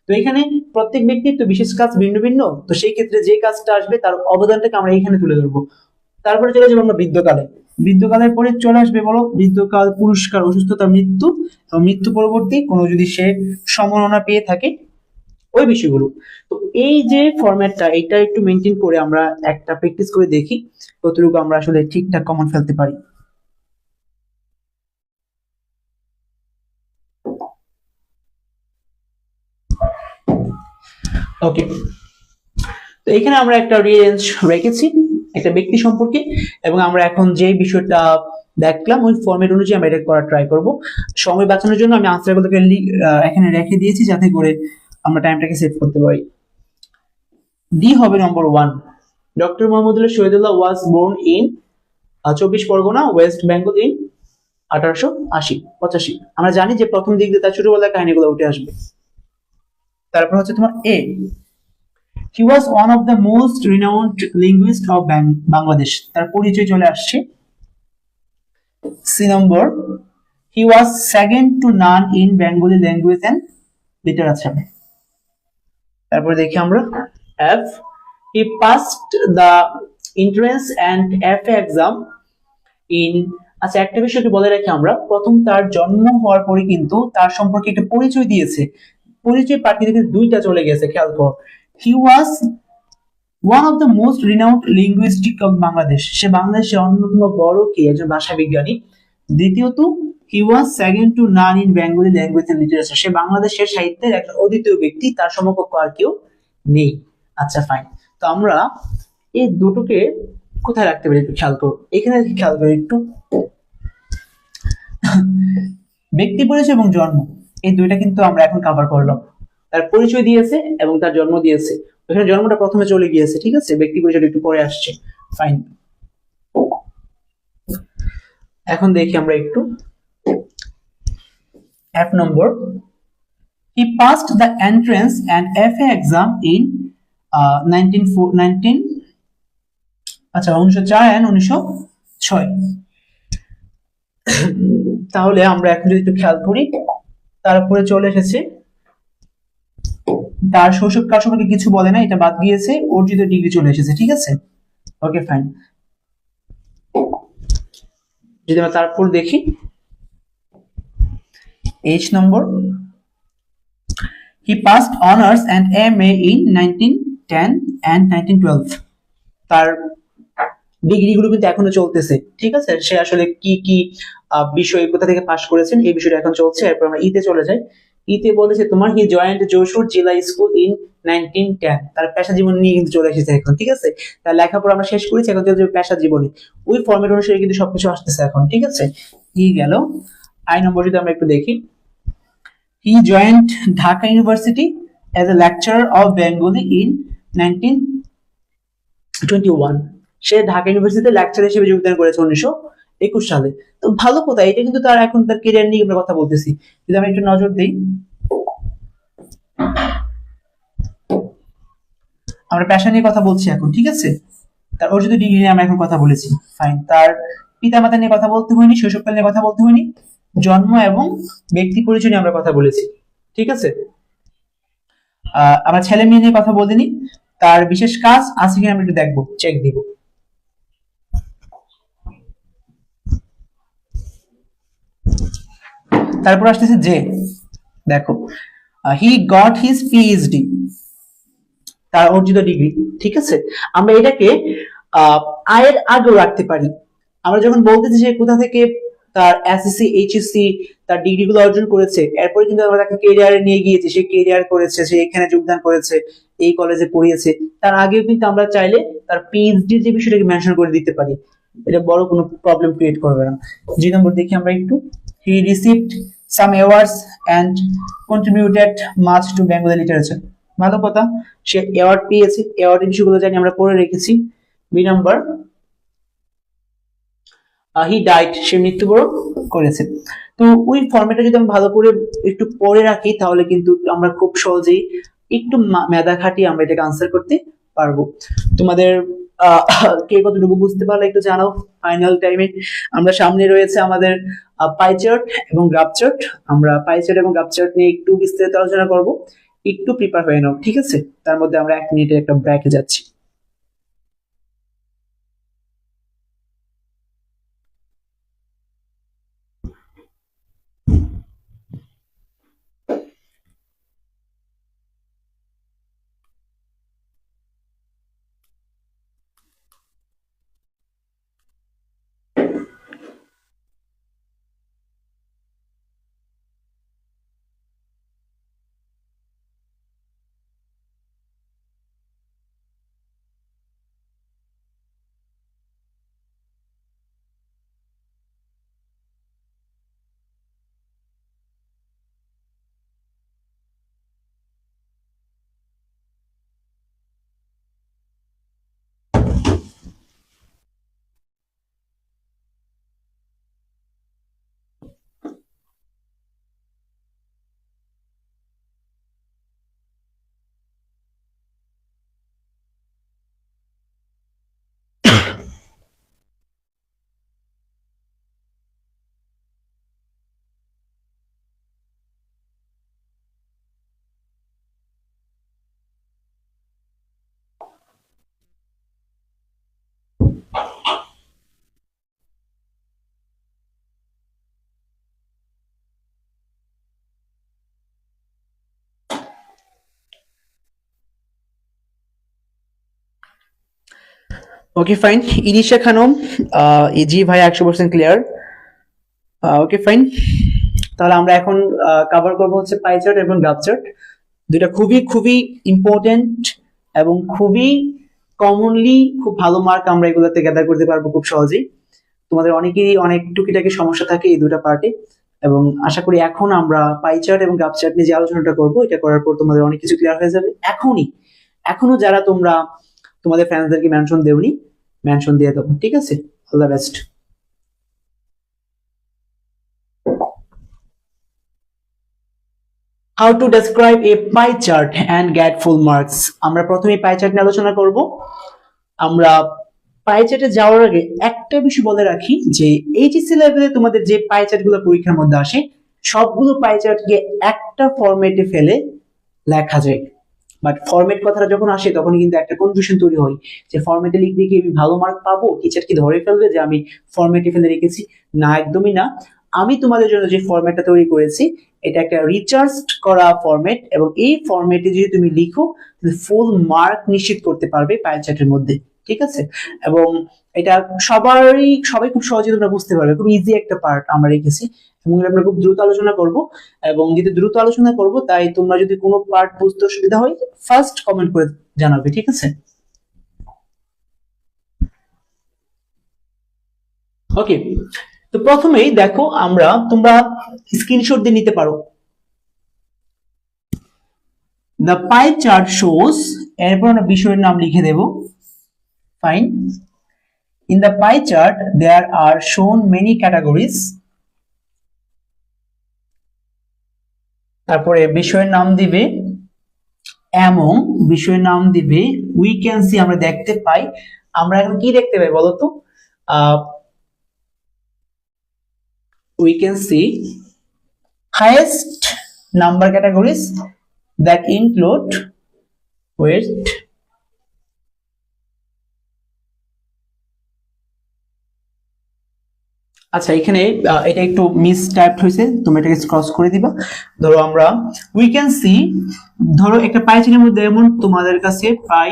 তো এখানে প্রত্যেক ব্যক্তির তো বিশেষ কাজ ভিন্ন ভিন্ন, তো সেই ক্ষেত্রে যে কাজটা আসবে তার অবদানটাকে আমরা এখানে তুলে ধরবো। তারপরে চলে যাবো আমরা বৃদ্ধকালে। বৃদ্ধকালের পরে চলে আসবে বলো বৃদ্ধকাল, পুরস্কার, অসুস্থতা, মৃত্যু এবং মৃত্যু পরবর্তী কোনো যদি সে সম্মাননা পেয়ে থাকে ওই বিষয়গুলো। তো এই যে ফরম্যাটটা এটা একটু মেনটেন করে আমরা একটা প্র্যাকটিস করে দেখি কতটুকু আমরা আসলে ঠিকঠাক কমন ফেলতে পারি। ওকে, তো এখানে আমরা একটা রেঞ্জ রেখেছি একটা ব্যক্তি সম্পর্কে, এবং আমরা এখন যে বিষয়টা দেখলাম ওই ফরম্যাট অনুযায়ী আমরা এটা করার ট্রাই করব। সময় বাঁচানোর জন্য আমি আনসারগুলোকে এখানে রেখে দিয়েছি যাতে করে আমরা টাইমটাকে সেভ করতে পারি। ডি হবে number 1। Doctor Mohammadullah Shahidullah was born in 24 Parganas, West Bengal in 1885। আমরা জানি যে প্রথম দিক দিয়ে তার ছোটবেলার কাহিনীগুলো উঠে আসবে। তারপর হচ্ছে তোমার A, he was one of the most renowned linguist of Bangladesh, তার পরিচয় চলে আসছে। C number, he was second to none in Bengali language and literature. তারপরে দেখি আমরা F, he passed the entrance and FA exam in. আচ্ছা, একটা বিষয় বলে রাখি আমরা, প্রথম তার জন্ম হওয়ার পরে কিন্তু তার সম্পর্কে একটা পরিচয় দিয়েছে, পরিচয় পাঠিয়ে থেকে দুইটা চলে গেছে, খেয়াল করো। He was one of the most renowned linguistic of Bangladesh, সে বাংলাদেশের অন্যতম বড় কি একজন ভাষা বিজ্ঞানী। দ্বিতীয়ত, he was second to none in Bengali language and literature, সে বাংলাদেশের সাহিত্যের একজন অদ্বিতীয় ব্যক্তি, তার সমকক্ষ আর কেউ নেই। আচ্ছা ফাইন, তো আমরা এই দুটোকে কোথায় রাখতে পারি একটু খেয়াল করো, এখানে খেয়াল করো একটু। ব্যক্তি পরিচয় এবং জন্ম, এই দুইটা কিন্তু আমরা এখন কভার করলাম। তার পরিচয় দিয়েছে এবং তার জন্ম দিয়েছে, এখানে জন্মটা প্রথমে চলে গিয়েছে, ঠিক আছে, ব্যক্তি পরিচয়টা একটু পরে আসছে। ফাইন, এখন দেখি আমরা একটু F number, he passed the entrance and FA exam in 19 আচ্ছা 1904 এন্ড 1906। তাহলে আমরা এখন যদি একটু খেয়াল করি, তারপরে চলে এসেছে তার শৈশবকাল সম্পর্কে কিছু বলে না, এটা বাদ গিয়েছে, অর্জিত ডিগ্রি চলে এসেছে, ঠিক আছে। ওকে ফাইন, যদি আমরা তারপর দেখি H number, he passed honours and MA in 1910 and 1912। তার ডিগ্রিগুলো কিন্তু এখনো চলতেছে, ঠিক আছে, সে আসলে কি কি বিষয় কোথা থেকে পাশ করেছেন এই বিষয়টা এখন চলছে। এরপর আমরা ইতে চলে যাই। ইতে বলেছে তোমার, হি জয়েন্ট যশোর জেলা স্কুল ইন 1910, তার পেশা জীবন নিয়ে কিন্তু চলে এসেছে এখন, ঠিক আছে। তার লেখাপড়া আমরা শেষ করেছি, এখন চলছে পেশা জীবনে, ওই ফরম্যাট অনুসারে কিন্তু সবকিছু আসতেছে এখন, ঠিক আছে। ই গেল। আই নম্বর যদি আমরা একটু দেখি, he joined Dhaka university as a lecturer of Bengali in 1921, সে ঢাকা ইউনিভার্সিটিতে লেকচার হিসেবে যোগদান করেছে 1921 সালে। তো ভালো কথা, এটা কিন্তু তার এখন তার ক্যারিয়ার নিয়ে আমরা কথা বলতেছি। যদি আমরা একটু নজর দিই, আমরা পেশা নিয়ে কথা বলছি এখন, ঠিক আছে। তার অর্জিত ডিগ্রি নিয়ে আমরা এখন কথা বলেছি, ফাইন। তার পিতামাতা নিয়ে কথা বলতে হয়নি, শৈশবকাল নিয়ে কথা বলতে হয়নি, জন্ম এবং ব্যক্তি পরিচয় নিয়ে আমরা কথা বলেছি, ঠিক আছে। আমরা ছেলে মেয়ে নিয়ে কথা বলিনি, তার বিশেষ কাজ আছে কিনা আমরা একটু দেখবো, চেক দিব। তারপর আসতেছে যে, দেখো, হি গট হিজ পিএইচডি, তার অর্জিত ডিগ্রি, ঠিক আছে। আমরা এটাকে আয়ের আগেও রাখতে পারি। আমরা যখন বলতেছি যে কোথা থেকে তার এসএসসি এইচএসসি তার ডিগ্রি গুলো অর্জন করেছে, এরপরে কিন্তু আমরা তাকে কেরিয়ারে নিয়ে গিয়েছি, সে কেরিয়ার করেছে, সে এখানে যোগদান করেছে, এই কলেজে পড়িয়েছে, তার আগেও কিন্তু আমরা চাইলে তার পিএইচডি যে বিষয়টাকে মেনশন করে দিতে পারি, এটা বড় কোনো প্রবলেম ক্রিয়েট করবে না। জি নম্বর দেখি আমরা একটু, he received some awards and contributed much to Bengali literature, ভালো কথা, সে অ্যাওয়ার্ড পেয়েছে, অ্যাওয়ার্ডের বিষয়গুলো জানি আমরা পড়ে রেখেছি। বি নাম্বার, হি ডাইড, সে মৃত্যুবরণ করেছে। তো ওই ফরম্যাটটা যদি আমরা ভালো করে একটু পড়ে রাখি, তাহলে কিন্তু আমরা খুব সহজেই একটু মেধা খাটিয়ে আমরা এটাকে আনসার করতে পারবো। তোমাদের কে কতটুকু বুঝতে পারলে একটু জানাও ফাইনাল টাইমে। আমরা সামনে রয়েছে আমাদের পাই চার্ট এবং গ্রাফ চার্ট, আমরা পাই চার্ট এবং গ্রাফ চার্ট নিয়ে একটু বিস্তারিত আলোচনা করব, একটু প্রিপেয়ার হয়ে নাও, ঠিক আছে। তার মধ্যে আমরা 1 মিনিটের একটা ব্রেকে যাচ্ছি। ওকে ফাইন, ইরিশা খানম, জি ভাই 100% ক্লিয়ার। ওকে ফাইন, তাহলে আমরা এখন কভার করবো হচ্ছে পাই চার্ট এবং গ্রাফ চার্ট। দুইটা খুবই খুবই ইম্পর্টেন্ট এবং খুবই কমনলি খুব ভালো মার্ক আমরা এগুলোতে গ্যাদার করতে পারবো খুব সহজেই। তোমাদের অনেকেরই অনেক টুকিটাকি সমস্যা থাকে এই দুটা পার্টে, এবং আশা করি এখন আমরা পাই চার্ট এবং গ্রাফ চার্ট নিয়ে যে আলোচনাটা করবো, এটা করার পর তোমাদের অনেক কিছু ক্লিয়ার হয়ে যাবে। এখনো যারা তোমরা তোমাদের ফ্রেন্ডসদেরকে মেনশন দেওনি, মেনশন দিয়ে দেবো, ঠিক আছে? All the best. How to describe a pie chart and get full marks. আমরা প্রথমে পাই চার্ট নিয়ে আলোচনা করব। আমরা পাই চার্টে যাওয়ার আগে একটা বিষয় বলে রাখি যে এইচএসসি লেভেলে তোমাদের যে পাই চার্ট গুলো পরীক্ষার মধ্যে আসে, সবগুলো পাই চার্টকে একটা ফরম্যাটে ফেলে লেখা যায়। বাট ফরম্যাট কথাটা যখন আসে তখন কিন্তু একটা কনফিউশন তৈরি হয় যে ফরম্যাটে লিখলে কি আমি ভালো মার্ক পাবো, টিচার কি ধরে ফেলবে যে আমি ফরম্যাটে ফেলে রেখেছি? না, একদমই না। আমি তোমাদের জন্য যে ফরম্যাটটা তৈরি করেছি এটা একটা রিচার্জড করা ফরম্যাট, এবং এই ফরম্যাটে যদি তুমি লিখো ফুল মার্ক নিশ্চিত করতে পারবে পাই চার্টের মধ্যে, ঠিক আছে? এবং এটা সবাই খুব সহজে তোমরা বুঝতে পারবে, খুব ইজি একটা পার্ট আমরা রেখেছি, এবং আমরা খুব দ্রুত আলোচনা করব। এবং যদি দ্রুত আলোচনা করব তাই তোমরা যদি কোনো পার্ট বুঝতে অসুবিধা হয় ফার্স্ট কমেন্ট করে জানাবে, ঠিক আছে? ওকে, তো প্রথমেই দেখো তোমরা স্ক্রিনশট দিয়ে নিতে পারো। দ্য পাই চার্ট শোস, এরপর আমরা বিষয়ের নাম লিখে দেব। Fine. In the pie chart there are shown many categories. তারপরে বিষয়ের নাম দিবে, এবং বিষয়ের নাম দিবে উই ক্যান সি, আমরা দেখতে পাই। আমরা এখন কি দেখতে পাই বলতো? we can see highest number categories that include wait আচ্ছা, এখানে এটা একটু মিস টাইপড হয়েছে, তুমি এটাকে ক্রস করে দিবা। ধরো আমরা উই ক্যান সি, ধরো একটা পাই চেনের মধ্যে এমন তোমাদের কাছে পাই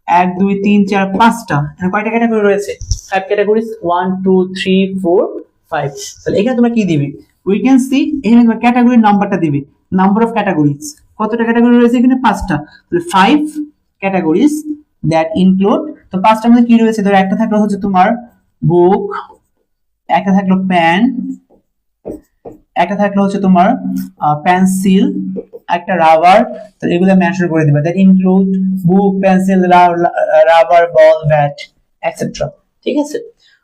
1 2 3 4 5টা, কয়টা ক্যাটাগরি রয়েছে? 5 ক্যাটাগরিজ, 1 2 3 4 5। তাহলে এখানে তোমরা কি দিবে? উই ক্যান সি, এখানে তোমরা ক্যাটাগরির নাম্বারটা দিবে, নাম্বার অফ ক্যাটাগরিজ। কতটা ক্যাটাগরি রয়েছে এখানে? 5টা। তাহলে 5 ক্যাটাগরিজ দ্যাট ইনক্লুড, তো 5টার মধ্যে কি রয়েছে? ধরো একটা থাকলো হচ্ছে তোমার বুক, একটা থাকলো পেন, একটা থাকলো হচ্ছে তোমার পেন্সিল, একটা রাবার। তো এগুলো মেনশন করে দিবা, that include book, pencil, rubber, ball, bat, etcetera, ঠিক আছে?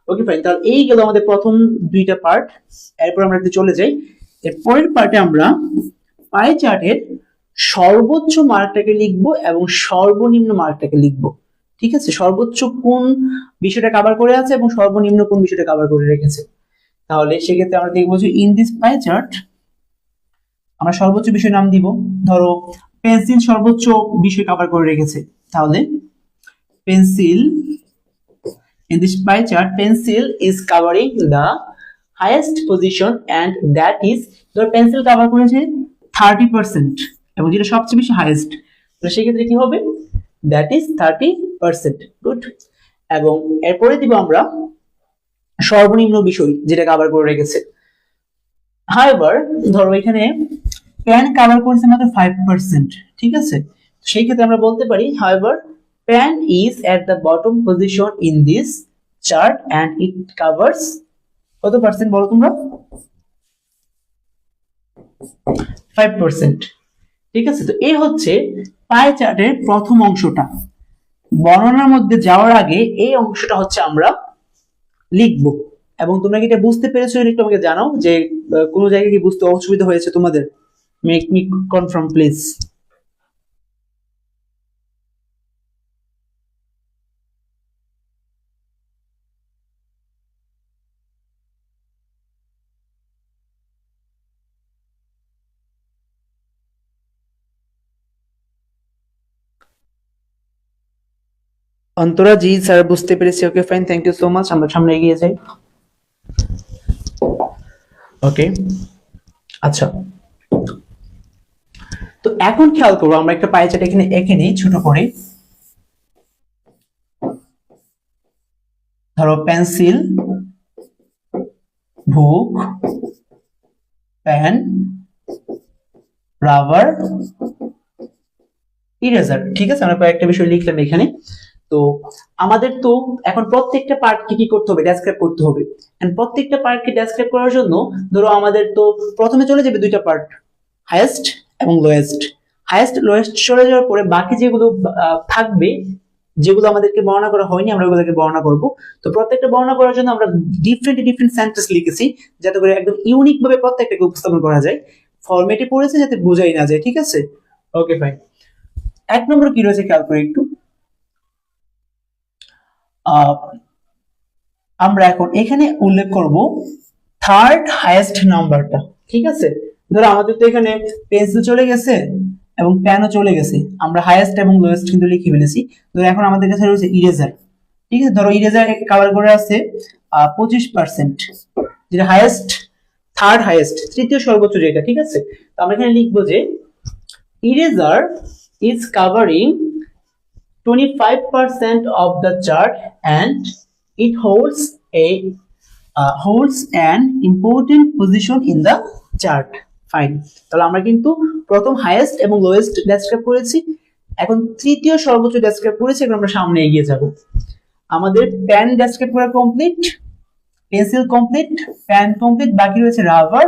ওকে ফাইন, তাহলে এই গেল আমাদের প্রথম দুইটা পার্ট। এরপর আমরা একটু চলে যাই এর পরের পার্টে। আমরা পাই চার্টের সর্বোচ্চ মার্কটাকে লিখবো এবং সর্বনিম্ন মার্কটাকে লিখবো, ঠিক আছে? সর্বোচ্চ কোন বিষয়টা কভার করে আছে এবং সর্বনিম্ন কোন বিষয়টা কভার করে রেখেছে। তাহলে সেক্ষেত্রে আমরা দেখবো যে ইন দিস পাই চার্ট আমরা সর্বোচ্চ বিষয় নাম দিব। ধরো পেন্সিল সর্বোচ্চ বিষয় কভার করে রেখেছে, তাহলে pencil, in this pie chart pencil is covering the highest position and that is, ধরো পেন্সিল কভার করেছে 30% এবং যেটা সবচেয়ে বেশি হাইয়েস্ট, তো সেক্ষেত্রে কি হবে? That is 30%। গুড। এবং এরপরে দিব আমরা সর্বনিম্ন বিষয় যেটা কভার করে রেখেছে। হাউএভার ধরো এখানে পেন কভার করেছে মাত্র 5%, ঠিক আছে? সেই ক্ষেত্রে আমরা বলতে পারি however pen is at the bottom position in this chart and it covers কত পার্সেন্ট বলো তোমরা? 5%, ঠিক আছে? তো এই হচ্ছে পাই চার্টের প্রথম অংশটা। বর্ণনার মধ্যে যাওয়ার আগে এই অংশটা হচ্ছে আমরা লিখব, এবং তোমরা কি এটা বুঝতে পেরেছো একটু আমাকে জানাও যে কোনো জায়গায় কি বুঝতে অসুবিধা হয়েছে তোমাদের? Make me confirm please. Antara ji sir বুঝতে পেরেছি। Okay fine, thank you so much. আমরা সামনে এগিয়ে যাই। ওকে আচ্ছা, তো এখন খেয়াল করবো আমরা একটা পাই চার্ট এখানে এঁকে নিই ছোট করে। ধরো পেন্সিল, বুক, পেন, রাবার, ইরেজার। ঠিক আছে, আমরা কয়েকটা বিষয় লিখলাম এখানে। তো আমাদের তো এখন প্রত্যেকটা পার্টকে কি করতে হবে, ডেসক্রাইব করতে হবে। এন্ড প্রত্যেকটা পার্টকে ডেসক্রাইব করার জন্য ধরো আমাদের তো প্রথমে চলে যাবে দুইটা পার্ট, হাইয়েস্ট এবং লোয়েস্ট। হাইয়েস্ট লোয়েস্ট চলে যাওয়ার পরে বাকি যেগুলো থাকবে, যেগুলো আমাদেরকে বর্ণনা করা হয়নি, আমরা ওগুলোকে বর্ণনা করব। তো প্রত্যেকটা বর্ণনা করার জন্য আমরা ডিফারেন্ট সেন্টেন্স লিখেছি, যাতে করে একদম ইউনিক ভাবে প্রত্যেকটাকে উপস্থাপন করা যায়। ফরম্যাটে পড়েছে যাতে বোঝাই না যায়। ঠিক আছে, ওকে ফাইন। এক নম্বর কি রয়েছে খেয়াল করে একটু। আমরা এখন এখানে উল্লেখ করব থার্ড হাইয়েস্ট নাম্বারটা। ঠিক আছে, ধরো আমাদের তো এখানে পেন্সিল চলে গেছে এবং পেনও চলে গেছে, আমরা হাইয়েস্ট এবং লোয়েস্ট কিন্তু লিখে ফেলেছি। ধরো এখন আমাদের কাছে রয়েছে ইরেজার। ঠিক আছে, ধরো ইরেজার কভার করে আছে 25%, যেটা হাইয়েস্ট, থার্ড হাইয়েস্ট, তৃতীয় সর্বোচ্চ যেটা। ঠিক আছে, তো আমরা এখানে লিখবো যে eraser is covering 25% of the chart and it holds an important position in the chart. Fine, তাহলে আমরা কিন্তু প্রথম হাইয়েস্ট এবং লোয়েস্ট ডেসক্রাইব করেছি, এখন তৃতীয় সর্বোচ্চ ডেসক্রাইব করেছি। এখন আমরা সামনে এগিয়ে যাব। আমাদের পেন ডেসক্রাইব করা complete, pencil complete, pen complete, বাকি রয়েছে রাবার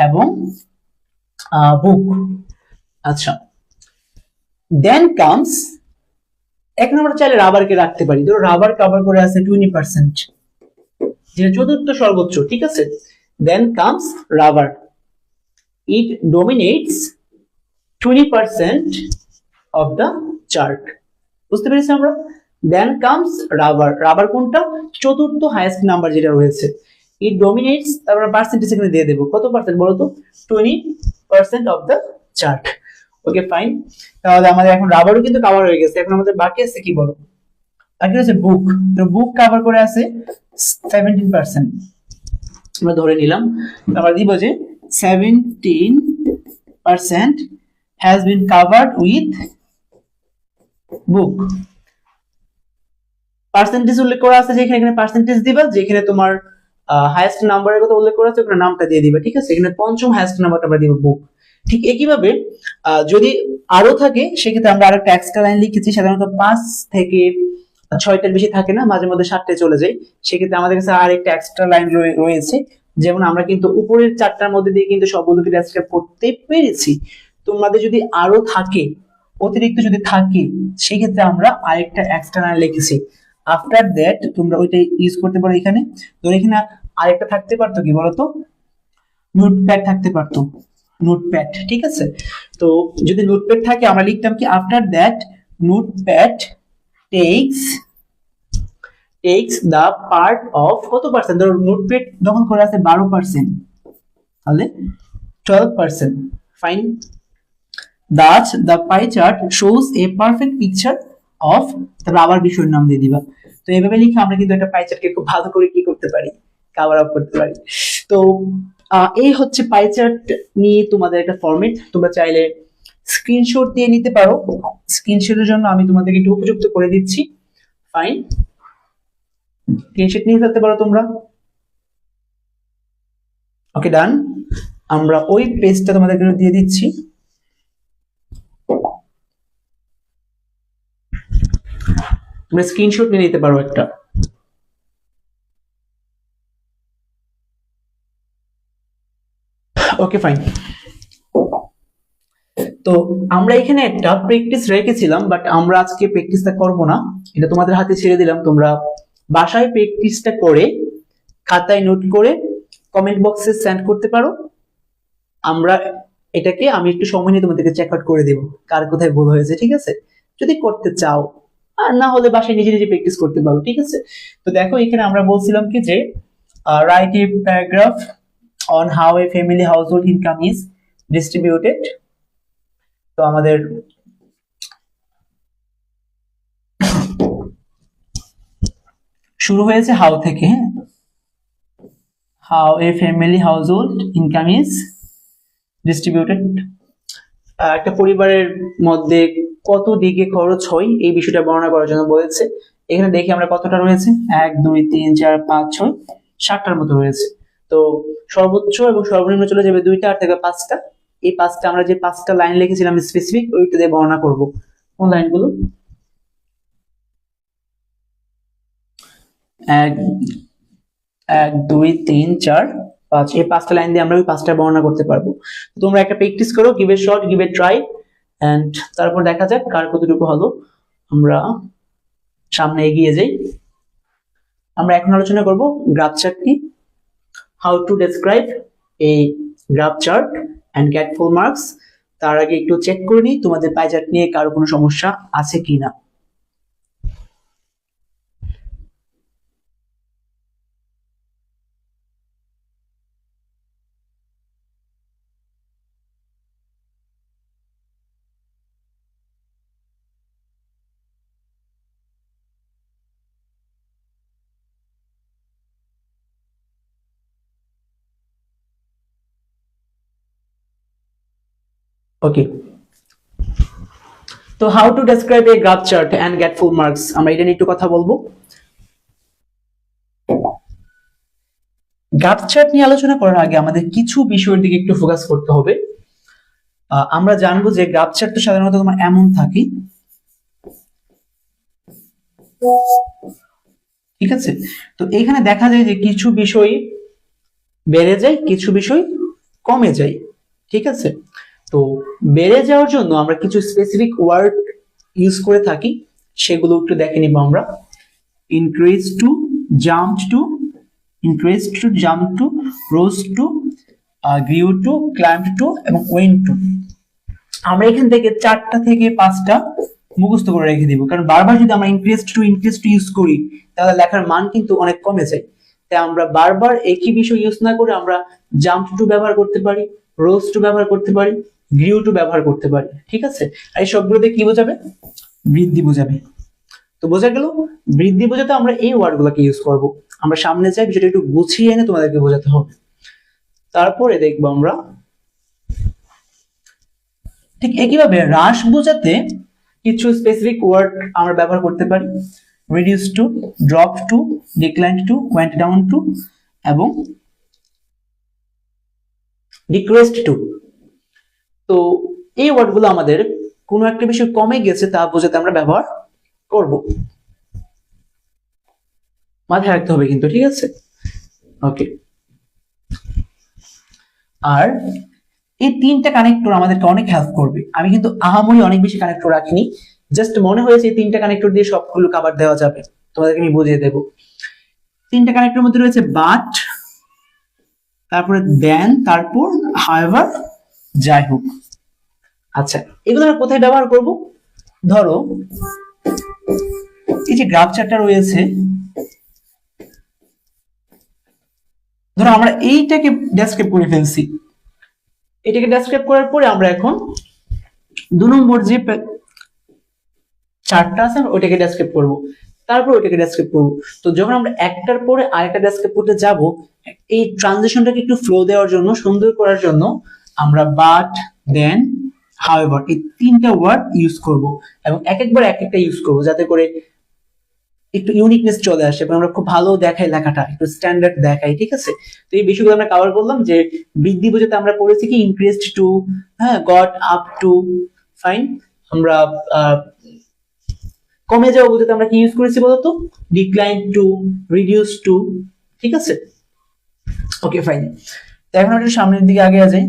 এবং বুক। আচ্ছা, দেন কামস, এখন আমরা চাইলে রাবারকে রাখতে পারি। ধরো রাবার কভার করে আছে 20%, যেটা চতুর্থ সর্বোচ্চ। ঠিক আছে, then comes rubber, it dominates 20% of the chart. বুঝতে পেরেছি আমরা? দেন কামস রাবার, রাবার কোনটা, চতুর্থ হাইয়েস্ট নাম্বার যেটা রয়েছে। ইট ডোমিনেটস, তারপর পার্সেন্টেজ এখানে দিয়ে দেবো, কত পার্সেন্ট বলো তো, 20% of the chart. Okay fine, তাহলে আমাদের এখন রাবারও কিন্তু কভার হয়ে গেছে। এখন আমাদের বাকি আছে কি বলো, বাকি আছে বুক। তো বুক কভার করে আছে 17%, আমরা ধরে নিলাম। আমরা দিব যে 17% has been covered with book। Percentage উল্লেখ করা আছে যেখানে, এখানে পার্সেন্টেজ দিবা, যেখানে তোমার হাইয়েস্ট নাম্বারের কথা উল্লেখ করা আছে ওখানে নামটা দিয়ে দিবা। ঠিক আছে, এখানে পঞ্চম হাইয়েস্ট নাম্বারটা আমরা দিব বুক। ঠিক একইভাবে যদি আরো থাকে সেক্ষেত্রে আমরা আরেকটা এক্সট্রা লাইন লিখেছি। সাধারণত 5 থেকে 6টার বেশি থাকে না, মাঝে মধ্যে 7টায় চলে যায়। সেক্ষেত্রে আমাদের কাছে আরেকটা এক্সট্রা লাইন রয়েছে। যেমন আমরা কিন্তু উপরের 4টার মধ্যে দিয়ে কিন্তু সবগুলোকে ডেসক্রাইব করতে পেরেছি। তোমাদের যদি আরো থাকে, অতিরিক্ত যদি থাকে, সেক্ষেত্রে আমরা আরেকটা এক্সট্রা লাইন লিখেছি। আফটার দ্যাট তোমরা ওইটা ইউজ করতে পারো এখানে। ধরো এখানে আরেকটা থাকতে পারতো কি বলতো, নোটপ্যাড থাকতে পারতো, নোটপ্যাড। ঠিক আছে, তো যদি নোটপ্যাড থাকে আমরা লিখতাম কি, after that notepad tax the part of কত পার্সেন্ট। ধরো নোটপ্যাড যখন করে আছে 12%, তাহলে 12%। Fine, thus the pie chart shows a perfect picture of, তারপর আবার বিষয়ের নাম দিয়ে দিবা। তো এইভাবে লিখে আমরা কিন্তু একটা পাই চার্টকে খুব ভালো করে কি করতে পারি, কভার আপ করতে পারি। তো এই হচ্ছে পাই চার্ট নিয়ে তোমাদের একটা ফরম্যাট। তোমরা চাইলে স্ক্রিনশট দিয়ে নিতে পারো, স্ক্রিনশটের জন্য আমি তোমাদেরকে একটু উপযুক্ত করে দিচ্ছি। ফাইন, স্ক্রিনশট নিয়ে ফেলতে পারো তোমরা। ওকে ডান, আমরা ওই পেজটা তোমাদেরকে দিয়ে দিচ্ছি। তোমরা স্ক্রিনশট নিয়ে নিতে পারো একটা। ওকে ফাইন, তো আমরা এখানে একটা প্র্যাকটিস রেখেছিলাম, বাট আমরা আজকে প্র্যাকটিসটা করব না, এটা তোমাদের হাতে ছেড়ে দিলাম। তোমরা বাসায় প্র্যাকটিসটা করে খাতায় নোট করে কমেন্ট বক্সে সেন্ড করতে পারো। আমরা এটাকে, আমি একটু সময় নিয়ে তোমাদেরকে চেক আউট করে দেব কার কোথায় ভুল হয়েছে। ঠিক আছে, যদি করতে চাও, আর না হলে বাসায় নিজে নিজে প্র্যাকটিস করতে পারো। ঠিক আছে, তো দেখো এখানে আমরা বলছিলাম কি যে write a paragraph on how A family household income is distributed. তো আমাদের শুরু হয়েছে হাউ থেকে। হ্যাঁ, how A family household income is distributed, একটা পরিবারের মধ্যে কত দিকে খরচ হয় এই বিষয়টা বর্ণনা করার জন্য বলেছে। এখানে দেখি আমরা কতটা রয়েছে, 1 2 3 4 5 6 7টার মতো রয়েছে। তো সর্বোচ্চ এবং সর্বনিম্ন চলে যাবে 2টা, আর থাকবে 5টা। এই 5টা আমরা যে 5টা লাইন লিখেছিলাম স্পেসিফিক, ওইটা দিয়ে গণনা করব। কোন লাইনগুলো? 1 1 2 3 4 5, এই 5টা লাইন দিয়ে আমরা ওই 5টা বর্ণনা করতে পারবো। তোমরা একটা প্র্যাকটিস করো, give a shot, give a try, and তারপর দেখা যাক কার কতটুকু হলো। আমরা সামনে এগিয়ে যাই। আমরা এখন আলোচনা করব গ্রাফ চার্ট কি, how to describe a graph chart and get full marks. তার আগে একটু চেক করে নিই তোমাদের পাই চার্ট নিয়ে কারো কোনো সমস্যা আছে কিনা। ওকে, তো how to describe a graph chart and get full marks, আমরা এটা নিয়ে একটু কথা বলবো। গ্রাফ চার্ট নিয়ে আলোচনা করার আগে আমাদের কিছু বিষয়ের দিকে একটু ফোকাস করতে হবে। আমরা জানবো যে গ্রাফ চার্ট তো সাধারণত তোমার এমন থাকে, ঠিক আছে? তো এখানে দেখা যায় যে কিছু বিষয় বেড়ে যায়, কিছু বিষয় কমে যায়, ঠিক আছে? তো বেড়ে যাওয়ার জন্য আমরা কিছু স্পেসিফিক ওয়ার্ড ইউজ করে থাকি, সেগুলো একটু দেখে নিব আমরা। Increase to, jump to, increase to, jump to, rose to, grew to, climb to এবং ওয়েন টু। আমরা এখান থেকে 4টা থেকে 5টা মুখস্থ করে রেখে দিব, কারণ বারবার যদি আমরা ইনক্রিজ টু ইউজ করি তাহলে লেখার মান কিন্তু অনেক কমে যায়। তাই আমরা বারবার একই বিষয় ইউজ না করে আমরা জাম্প টু ব্যবহার করতে পারি, রোজ টু ব্যবহার করতে পারি, গ্রিউ টু ব্যবহার করতে পারি, ঠিক আছে? আর এই সবগুলোতে কি বোঝাবে? বৃদ্ধি বোঝাবে। তো বোঝা গেল, বৃদ্ধি বোঝাতে আমরা এই ওয়ার্ডগুলোকে ইউজ করব। আমরা সামনে যাই, বিষয়টা একটু গুছিয়ে এনে তোমাদেরকে বোঝাতে হবে। তারপরে দেখবো আমরা ঠিক একইভাবে হ্রাস বোঝাতে কিছু স্পেসিফিক ওয়ার্ড আমরা ব্যবহার করতে পারি। Reduce to, drop to, decline to, went down to এবং ডিক্রিসড টু। তো এই ওয়ার্ডগুলো আমাদের কোনো একটা বিষয় কমে গেছে তা বোঝাতে আমরা ব্যবহার করব, মাথায় রাখতে হবে কিন্তু, ঠিক আছে? ওকে, আর এই 3টা কানেক্টর আমাদেরকে অনেক হেল্প করবে। আমি কিন্তু আহামরি অনেক বেশি কানেক্টর রাখিনি, জাস্ট মনে হয়েছে এই 3টা কানেক্টর দিয়ে সবগুলো কভার দেওয়া যাবে, তোমাদেরকে আমি বুঝিয়ে দেব। 3টা কানেক্টর মধ্যে রয়েছে বাট, তারপরে দেন, তারপর হাউএভার, যাই হোক। আচ্ছা, এগুলো আমরা কোথায় ব্যবহার করব? ধরো এই যে গ্রাফ চার্টটা রয়েছে, ধরো আমরা এইটাকে ডেসক্রাইব করে ফেলছি। এটাকে ডেসক্রাইব করার পরে আমরা এখন 2 নম্বর যে চার্টটা আছে ওটাকে ডেসক্রাইব করব, তারপর ওটাকে ডেসক্রাইব করব। তো যখন আমরা একটার পরে আরেকটা ডেসক্রাইব করতে যাব, এই ট্রানজিশনটাকে একটু ফ্লো দেওয়ার জন্য, সুন্দর করার জন্য আমরা বাট, দেন, হাউএভার এই 3টা ওয়ার্ড ইউজ করব এবং একবার এক একটা ইউজ করব, যাতে করে একটু ইউনিকনেস চলে আসে এবং আমরা খুব ভালো দেখাই, লেখাটা একটু স্ট্যান্ডার্ড দেখাই, ঠিক আছে? তো এই বিষয়গুলো আমরা কভার করলাম। যে বৃদ্ধি বোঝাতে আমরা পড়েছি কি ইনক্রিজড টু, হ্যাঁ, গট আপ টু, ফাইন। আমরা কমে যাওয়া বোঝাতে আমরা কি ইউজ করেছি বলতো? ডিক্লাইন টু, রিডিউস টু, ঠিক আছে? ওকে, ফাইন। তো এখন একটু সামনের দিকে আগে যাই।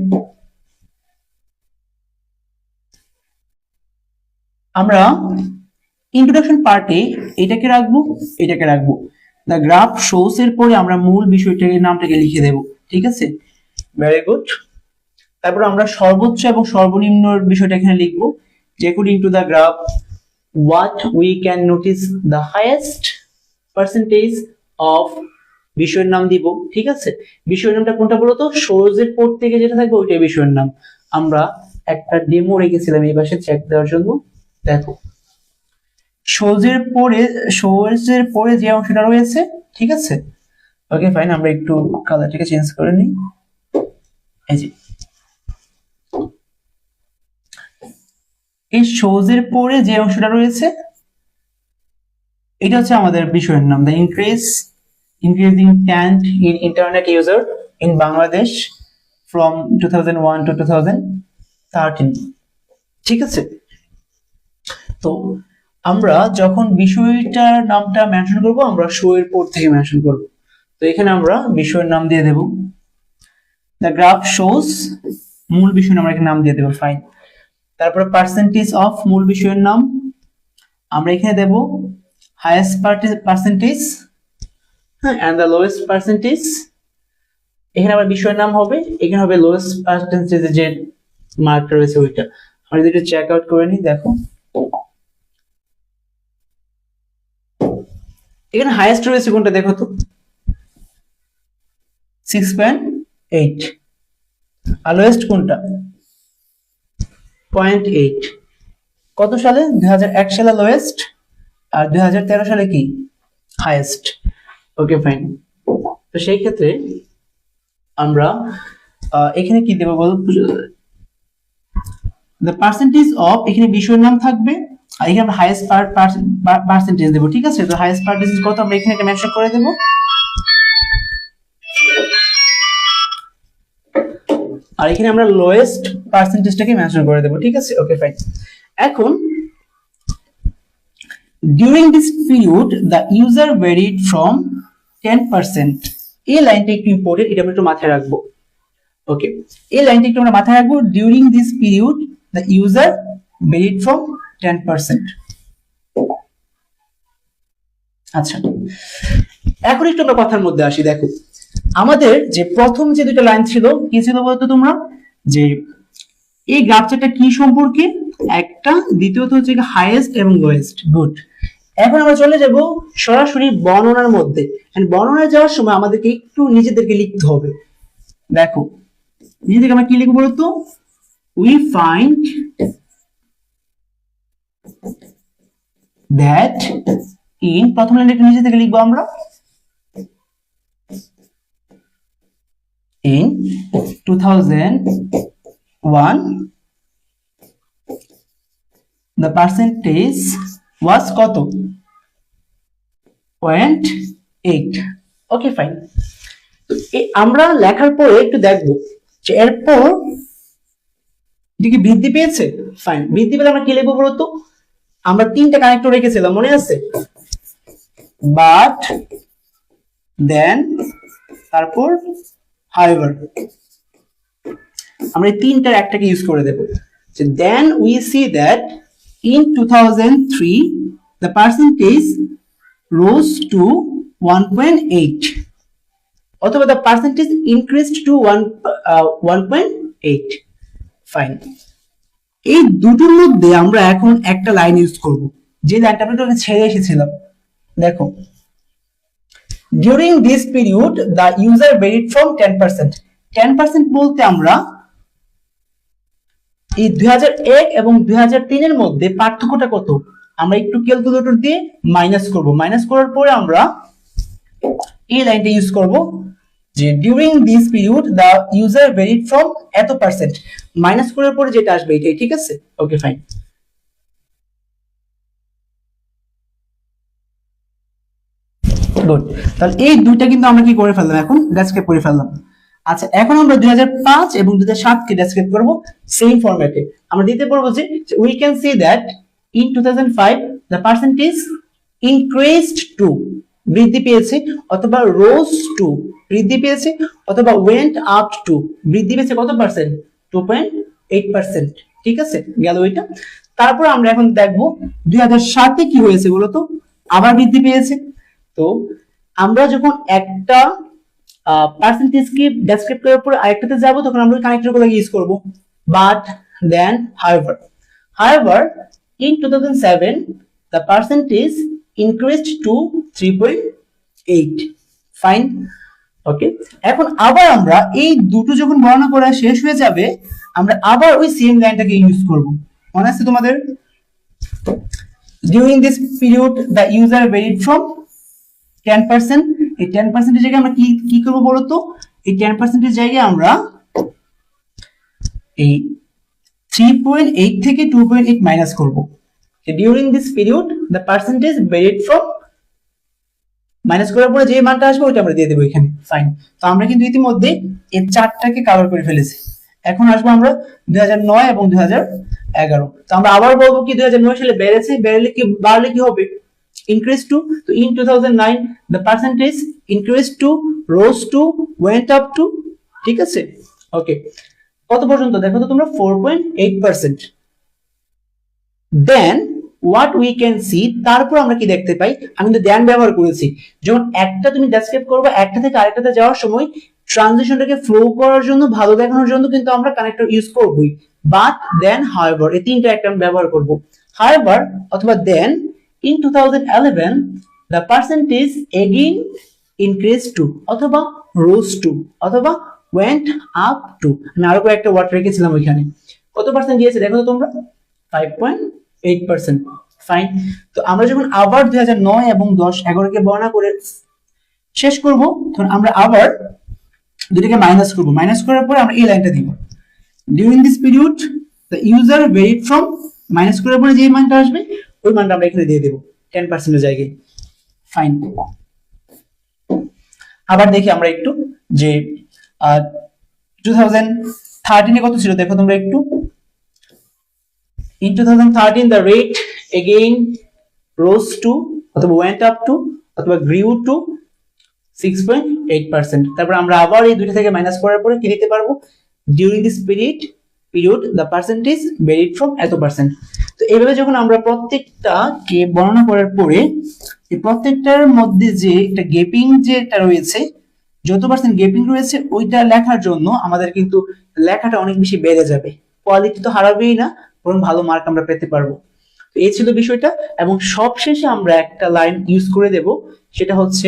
আমরা ইন্ট্রোডাকশন পার্টে এটাকে রাখবো, এটাকে রাখবো। দ্য গ্রাফ শোস এর পরে আমরা মূল বিষয়টাকে, নামটাকে লিখে দেব, ঠিক আছে? Very good. তারপর আমরা সর্বোচ্চ এবং সর্বনিম্ন বিষয়টা এখানে লিখবো, যে according to the graph what we can notice the highest percentage of, বিষয়ের নাম দিব, ঠিক আছে? বিষয়ের নামটা কোনটা বলতো? শোজ এর পর থেকে যেটা থাকবে ওইটাই বিষয়ের নাম। আমরা একটা ডেমো রেখেছিলাম এই পাশে চেক দেওয়ার জন্য, দেখো শোজ এর পরে যে অংশটা রয়েছে, ঠিক আছে? ওকে, ফাইন। আমরা একটু কালারটাকে চেঞ্জ করে নিই। এই যে এই শোজ এর পরে যে অংশটা রয়েছে এটা হচ্ছে আমাদের বিষয়ের নাম, the increasing trend in internet user in Bangladesh from 2001 to 2013। ঠিক আছে, তো আমরা যখন বিষয়টার নামটা মেনশন করব আমরা শো এর পর থেকে মেনশন করব। তো এখানে আমরা বিষয়ের নাম দিয়ে দেব দ্য গ্রাফ শোস, মূল বিষয় আমরা এখানে নাম দিয়ে দেব, ফাইন। তারপর পার্সেন্টেজ অফ, মূল বিষয়ের নাম আমরা এখানে দেব হাইয়েস্ট পার্সেন্টেজ, হ্যাঁ, এন্ড দ্য লোয়েস্ট পার্সেন্টেজ। এখানে আবার বিষয়ের নাম হবে, এখানে হবে লোয়েস্ট পার্সেন্টেজ যে মার্ক রয়েছে ওইটা। আমরা যদি চেক আউট করে নিই, দেখো এখানে হাইয়েস্ট রয়েছে কোনটা দেখো তো, 6.8, আর লোয়েস্ট কোনটা 0.8। কত সালে? 2001 সালে লোয়েস্ট, আর 2013 সালে কি হাইয়েস্ট। ওকে ফাইন, তো সেই ক্ষেত্রে আমরা এখানে কি দেব বল, দ্য পার্সেন্টেজ অফ, এখানে বিষয়ের নাম থাকবে, আর এখানে আমরা হাইয়েস্ট পার্সেন্টেজ দেব। ঠিক আছে, তো হাইয়েস্ট পার্সেন্টেজ কত আমরা এখানে মেনশন করে দেব, আর এখানে আমরা লোয়েস্ট পার্সেন্টেজটাকে মেনশন করে দেব। ঠিক আছে, ওকে ফাইন। এখন during this period the user varied from 10%, এই লাইনটা একটু ইম্পর্টেন্ট, এটা আমরা একটু মাথায় রাখবো। ওকে, এই লাইনটা একটু আমরা মাথায় রাখবো, during this period the user varied from 10%। আচ্ছা, এখন একটু আমরা কথার মধ্যে আসি। দেখো আমাদের যে প্রথম যে দুটো লাইন ছিল কি ছিল বলতো তোমরা, যে এই গ্রাফ চার্টটা কি সম্পর্কে, একটা, দ্বিতীয়ত হচ্ছে হাইয়েস্ট এবং লোয়েস্ট। গুড, এখন আমরা চলে যাব সরাসরি বর্ণনার মধ্যে। বর্ণনায় যাওয়ার সময় আমাদেরকে একটু নিজেদেরকে লিখতে হবে। দেখো নিজেদেরকে আমরা কি লিখবো বলতো, উই ফাইন্ড দ্যাট ইন, প্রথম লাইনটা একটু নিজে থেকে লিখবো আমরা, in 2001 the percentage was কত, 0.8। ওকে ফাইন, আমরা লেখার পরে একটু দেখবো যে এরপর এটা কি বৃদ্ধি পেয়েছে। ফাইন, বৃদ্ধি পেলে আমরা কি লিখবো বলতো, আমরা তিনটা কানেক্টর রেখেছিলাম মনে আছে, বাট দেন, তারপর however, আমরা এই তিনটার একটাকে ইউজ করে দেব। Then we see that in 2003 the percentage rose to 1.8, অথবা the percentage increased to 1.8। Fine, এই দুটোর মধ্যে আমরা এখন একটা লাইন ইউজ করব, যে লাইনটা আমরা ছেড়ে এসেছিলাম। দেখো during this period the user varied from 10%। 10% বলতে আমরা এই 2001 এবং 2003 এর মধ্যে পার্থক্যটা কত, আমরা একটু ক্যালকুলেটর দিয়ে মাইনাস করব। মাইনাস করার পরে আমরা এই লাইনটা ইউজ করব, যে during this period the user varied from এত পার্সেন্ট, মাইনাস করার পরে যেটা আসবে এটাই। ঠিক আছে, ওকে ফাইন। গুড, তাহলে এই দুইটা কিন্তু আমরা কি করে ফেললাম, এখন ডেসক্রাইব করে ফেললাম। আচ্ছা, এখন আমরা 2005 এবং 2007 কে ডেসক্রাইব করব সেম ফরম্যাটে। আমরা দিতে পারবো যে we can see that in 2005 the percentage increased to, বৃদ্ধি পেয়েছে, অথবা রোজ টু, বৃদ্ধি পেয়েছে, অথবা ওয়েন্ট আপ টু, বৃদ্ধি পেয়েছে কত পার্সেন্ট, 2.8%। ঠিক আছে, গেল ওইটা। তারপর আমরা এখন দেখবো 2007 কি হয়েছে বলতো, আবার বৃদ্ধি পেয়েছে। তো আমরা যখন একটা পার্সেন্টেজকে ডেসক্রাইব করার পর আরেকটাতে যাব, তখন আমরা কানেক্টরগুলো ইউজ করব, but then however in 2007 the percentage increased to 3.8। Fine, okay. এখন আবার আমরা এই দুটো যখন গণনা করা শেষ হয়ে যাবে, আমরা আবার ওই সেম লাইনটাকে ইউজ করব। মনে আছে তোমাদের, during this period the user varied from 10%, এই 10% এর জায়গায় আমরা কি করব বলতো, এই 10% এর জায়গায় আমরা এই 3.8 থেকে 2.8 মাইনাস করব। During this period the percentage varied from minus করার পরে যে মানটা আসবে ওইটা আমরা দিয়ে দেবো এখানে। ফাইন। তো আমরা কিন্তু ইতিমধ্যে এই চারটাকে কভার করে ফেলেছি। এখন আসবো আমরা 2009 এবং 2011। তো আমরা আবার বলবো কি 2009 সালে বেড়েছে, বাড়লে কি হবে, increase to, so in 2009 the percentage increased to, rose to, went up to, ঠিক আছে। ওকে, কত পর্যন্ত দেখো তো তোমরা, 4.8%। দেন হোয়াট উই ক্যান সি, তারপর আমরা কি দেখতে পাই, আমি কিন্তু দেন ব্যবহার করেছি। যখন একটা তুমি ডেসক্রাইব করবে, একটা থেকে আরেকটাতে যাওয়ার সময় ট্রানজিশনটাকে ফ্লো করার জন্য, ভালো দেখানোর জন্য কিন্তু আমরা কানেক্টর ইউজ করবই। বাট, দেন, হাউএভার, এই তিনটা একটা আমি ব্যবহার করব। হাউএভার অথবা দেন in 2011 the percentage again increased to, অথবা rose to, অথবা went up to। আমি আরো কয়েকটা ওয়ার্ড রেখেছিলাম ওইখানে। কত পার্সেন্ট দিয়েছে দেখো তো তোমরা, 5.8%। ফাইন। তো আমরা যখন আবার 2009 এবং 10-11 কে গণনা করে শেষ করব, তখন আমরা আবার দুটোকে মাইনাস করব। মাইনাস করার পরে আমরা এই লাইনটা দিব, during this period the user varied from, minus করার পরে যে মানটা আসবে ওই মানটা আমরা এখানে দিয়ে দেব 10% এর জায়গায়। ফাইন। আবার দেখি আমরা একটু যে 2013 এ কত ছিল দেখো তোমরা একটু। In 2013 the rate again rose to, অথবা went up to, অথবা grew to 6.8%। তারপর আমরা আবার এই দুইটা থেকে মাইনাস করার পরে কি দিতে পারবো, during this period the percentage varied from এত পার্সেন্ট। তো এইভাবে যখন আমরা প্রত্যেকটা কে বর্ণনা করার পরে এই প্রত্যেকটার মধ্যে যে একটা গ্যাপিং যেটা রয়েছে, যত পার্সেন্ট গ্যাপিং রয়েছে ওইটা লেখার জন্য আমাদের কিন্তু লেখাটা অনেক বেশি বেড়ে যাবে। কোয়ালিটি তো হারাবেই না, বরং ভালো মার্ক আমরা পেতে পারবো। তো এই ছিল বিষয়টা। এবং সবশেষে আমরা একটা লাইন ইউজ করে দেব, সেটা হচ্ছে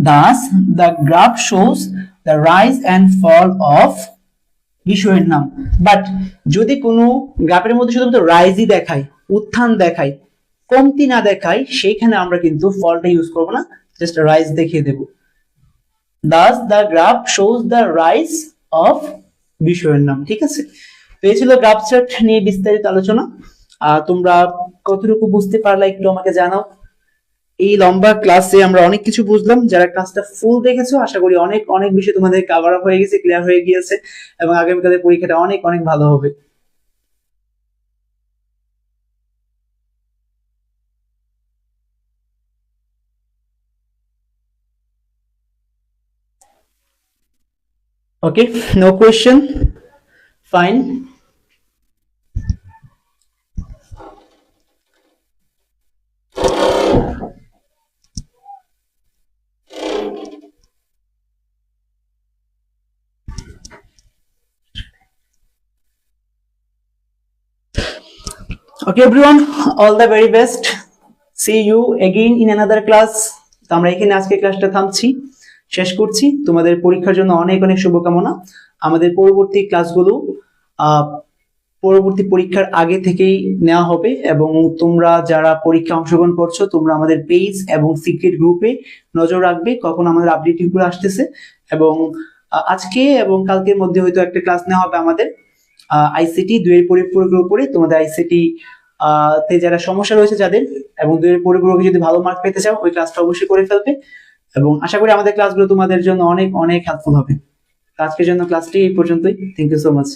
thus the graph shows the rise and fall of বিষয়ের নাম। বাট যদি কোনো গ্রাফের মধ্যে শুধুমাত্র রাইজই দেখায়, উত্থান দেখায়, কমতি না দেখায়, সেইখানে আমরা কিন্তু ফলটা ইউজ করব না, জাস্ট রাইজ দেখিয়ে দেব। thus the graph shows the rise of বিষয়ের নাম। ঠিক আছে। তো এই ছিল গ্রাফ চার্ট নিয়ে বিস্তারিত আলোচনা। তোমরা কতটুকু বুঝতে পারলা একটু আমাকে জানাও। এই লম্বা ক্লাসে আমরা অনেক কিছু বুঝলাম। যারা ক্লাসটা ফুল দেখেছো আশা করি অনেক অনেক বিষয় তোমাদের কভার আপ হয়ে গেছে, ক্লিয়ার হয়ে গিয়েছে, এবং আগামীকালের পরীক্ষাটা অনেক অনেক ভালো হবে। Okay, no question, fine. Okay everyone, all the very best, see you again in another class। তো আমরা এখানে আজকে ক্লাসটা থামছি, শেষ করছি। তোমাদের পরীক্ষার জন্য অনেক অনেক শুভকামনা। আমাদের পরবর্তী ক্লাসগুলো পরবর্তী পরীক্ষার আগে থেকেই নেওয়া হবে, এবং তোমরা যারা পরীক্ষা অংশগ্রহণ করছো তোমরা আমাদের পেজ এবং সিক্রেট গ্রুপে নজর রাখবে কখন আমাদের আপডেট গুলো আসতেছে। এবং আজকে এবং কালকের মধ্যে হয়তো একটা ক্লাস নেওয়া হবে আমাদের আইসিটি 2 এর পরিপূরকের উপরে। তোমাদের আইসিটি তে যারা সমস্যা রয়েছে যাদের, এবং 2 এর পরিপূরকে যদি ভালো মার্ক পেতে চাও ওই ক্লাসটা অবশ্যই করে ফেলবে। এবং আশা করি আমাদের ক্লাসগুলো তোমাদের জন্য অনেক অনেক হেল্পফুল হবে। আজকের জন্য ক্লাসটি এই পর্যন্তই। Thank you so much.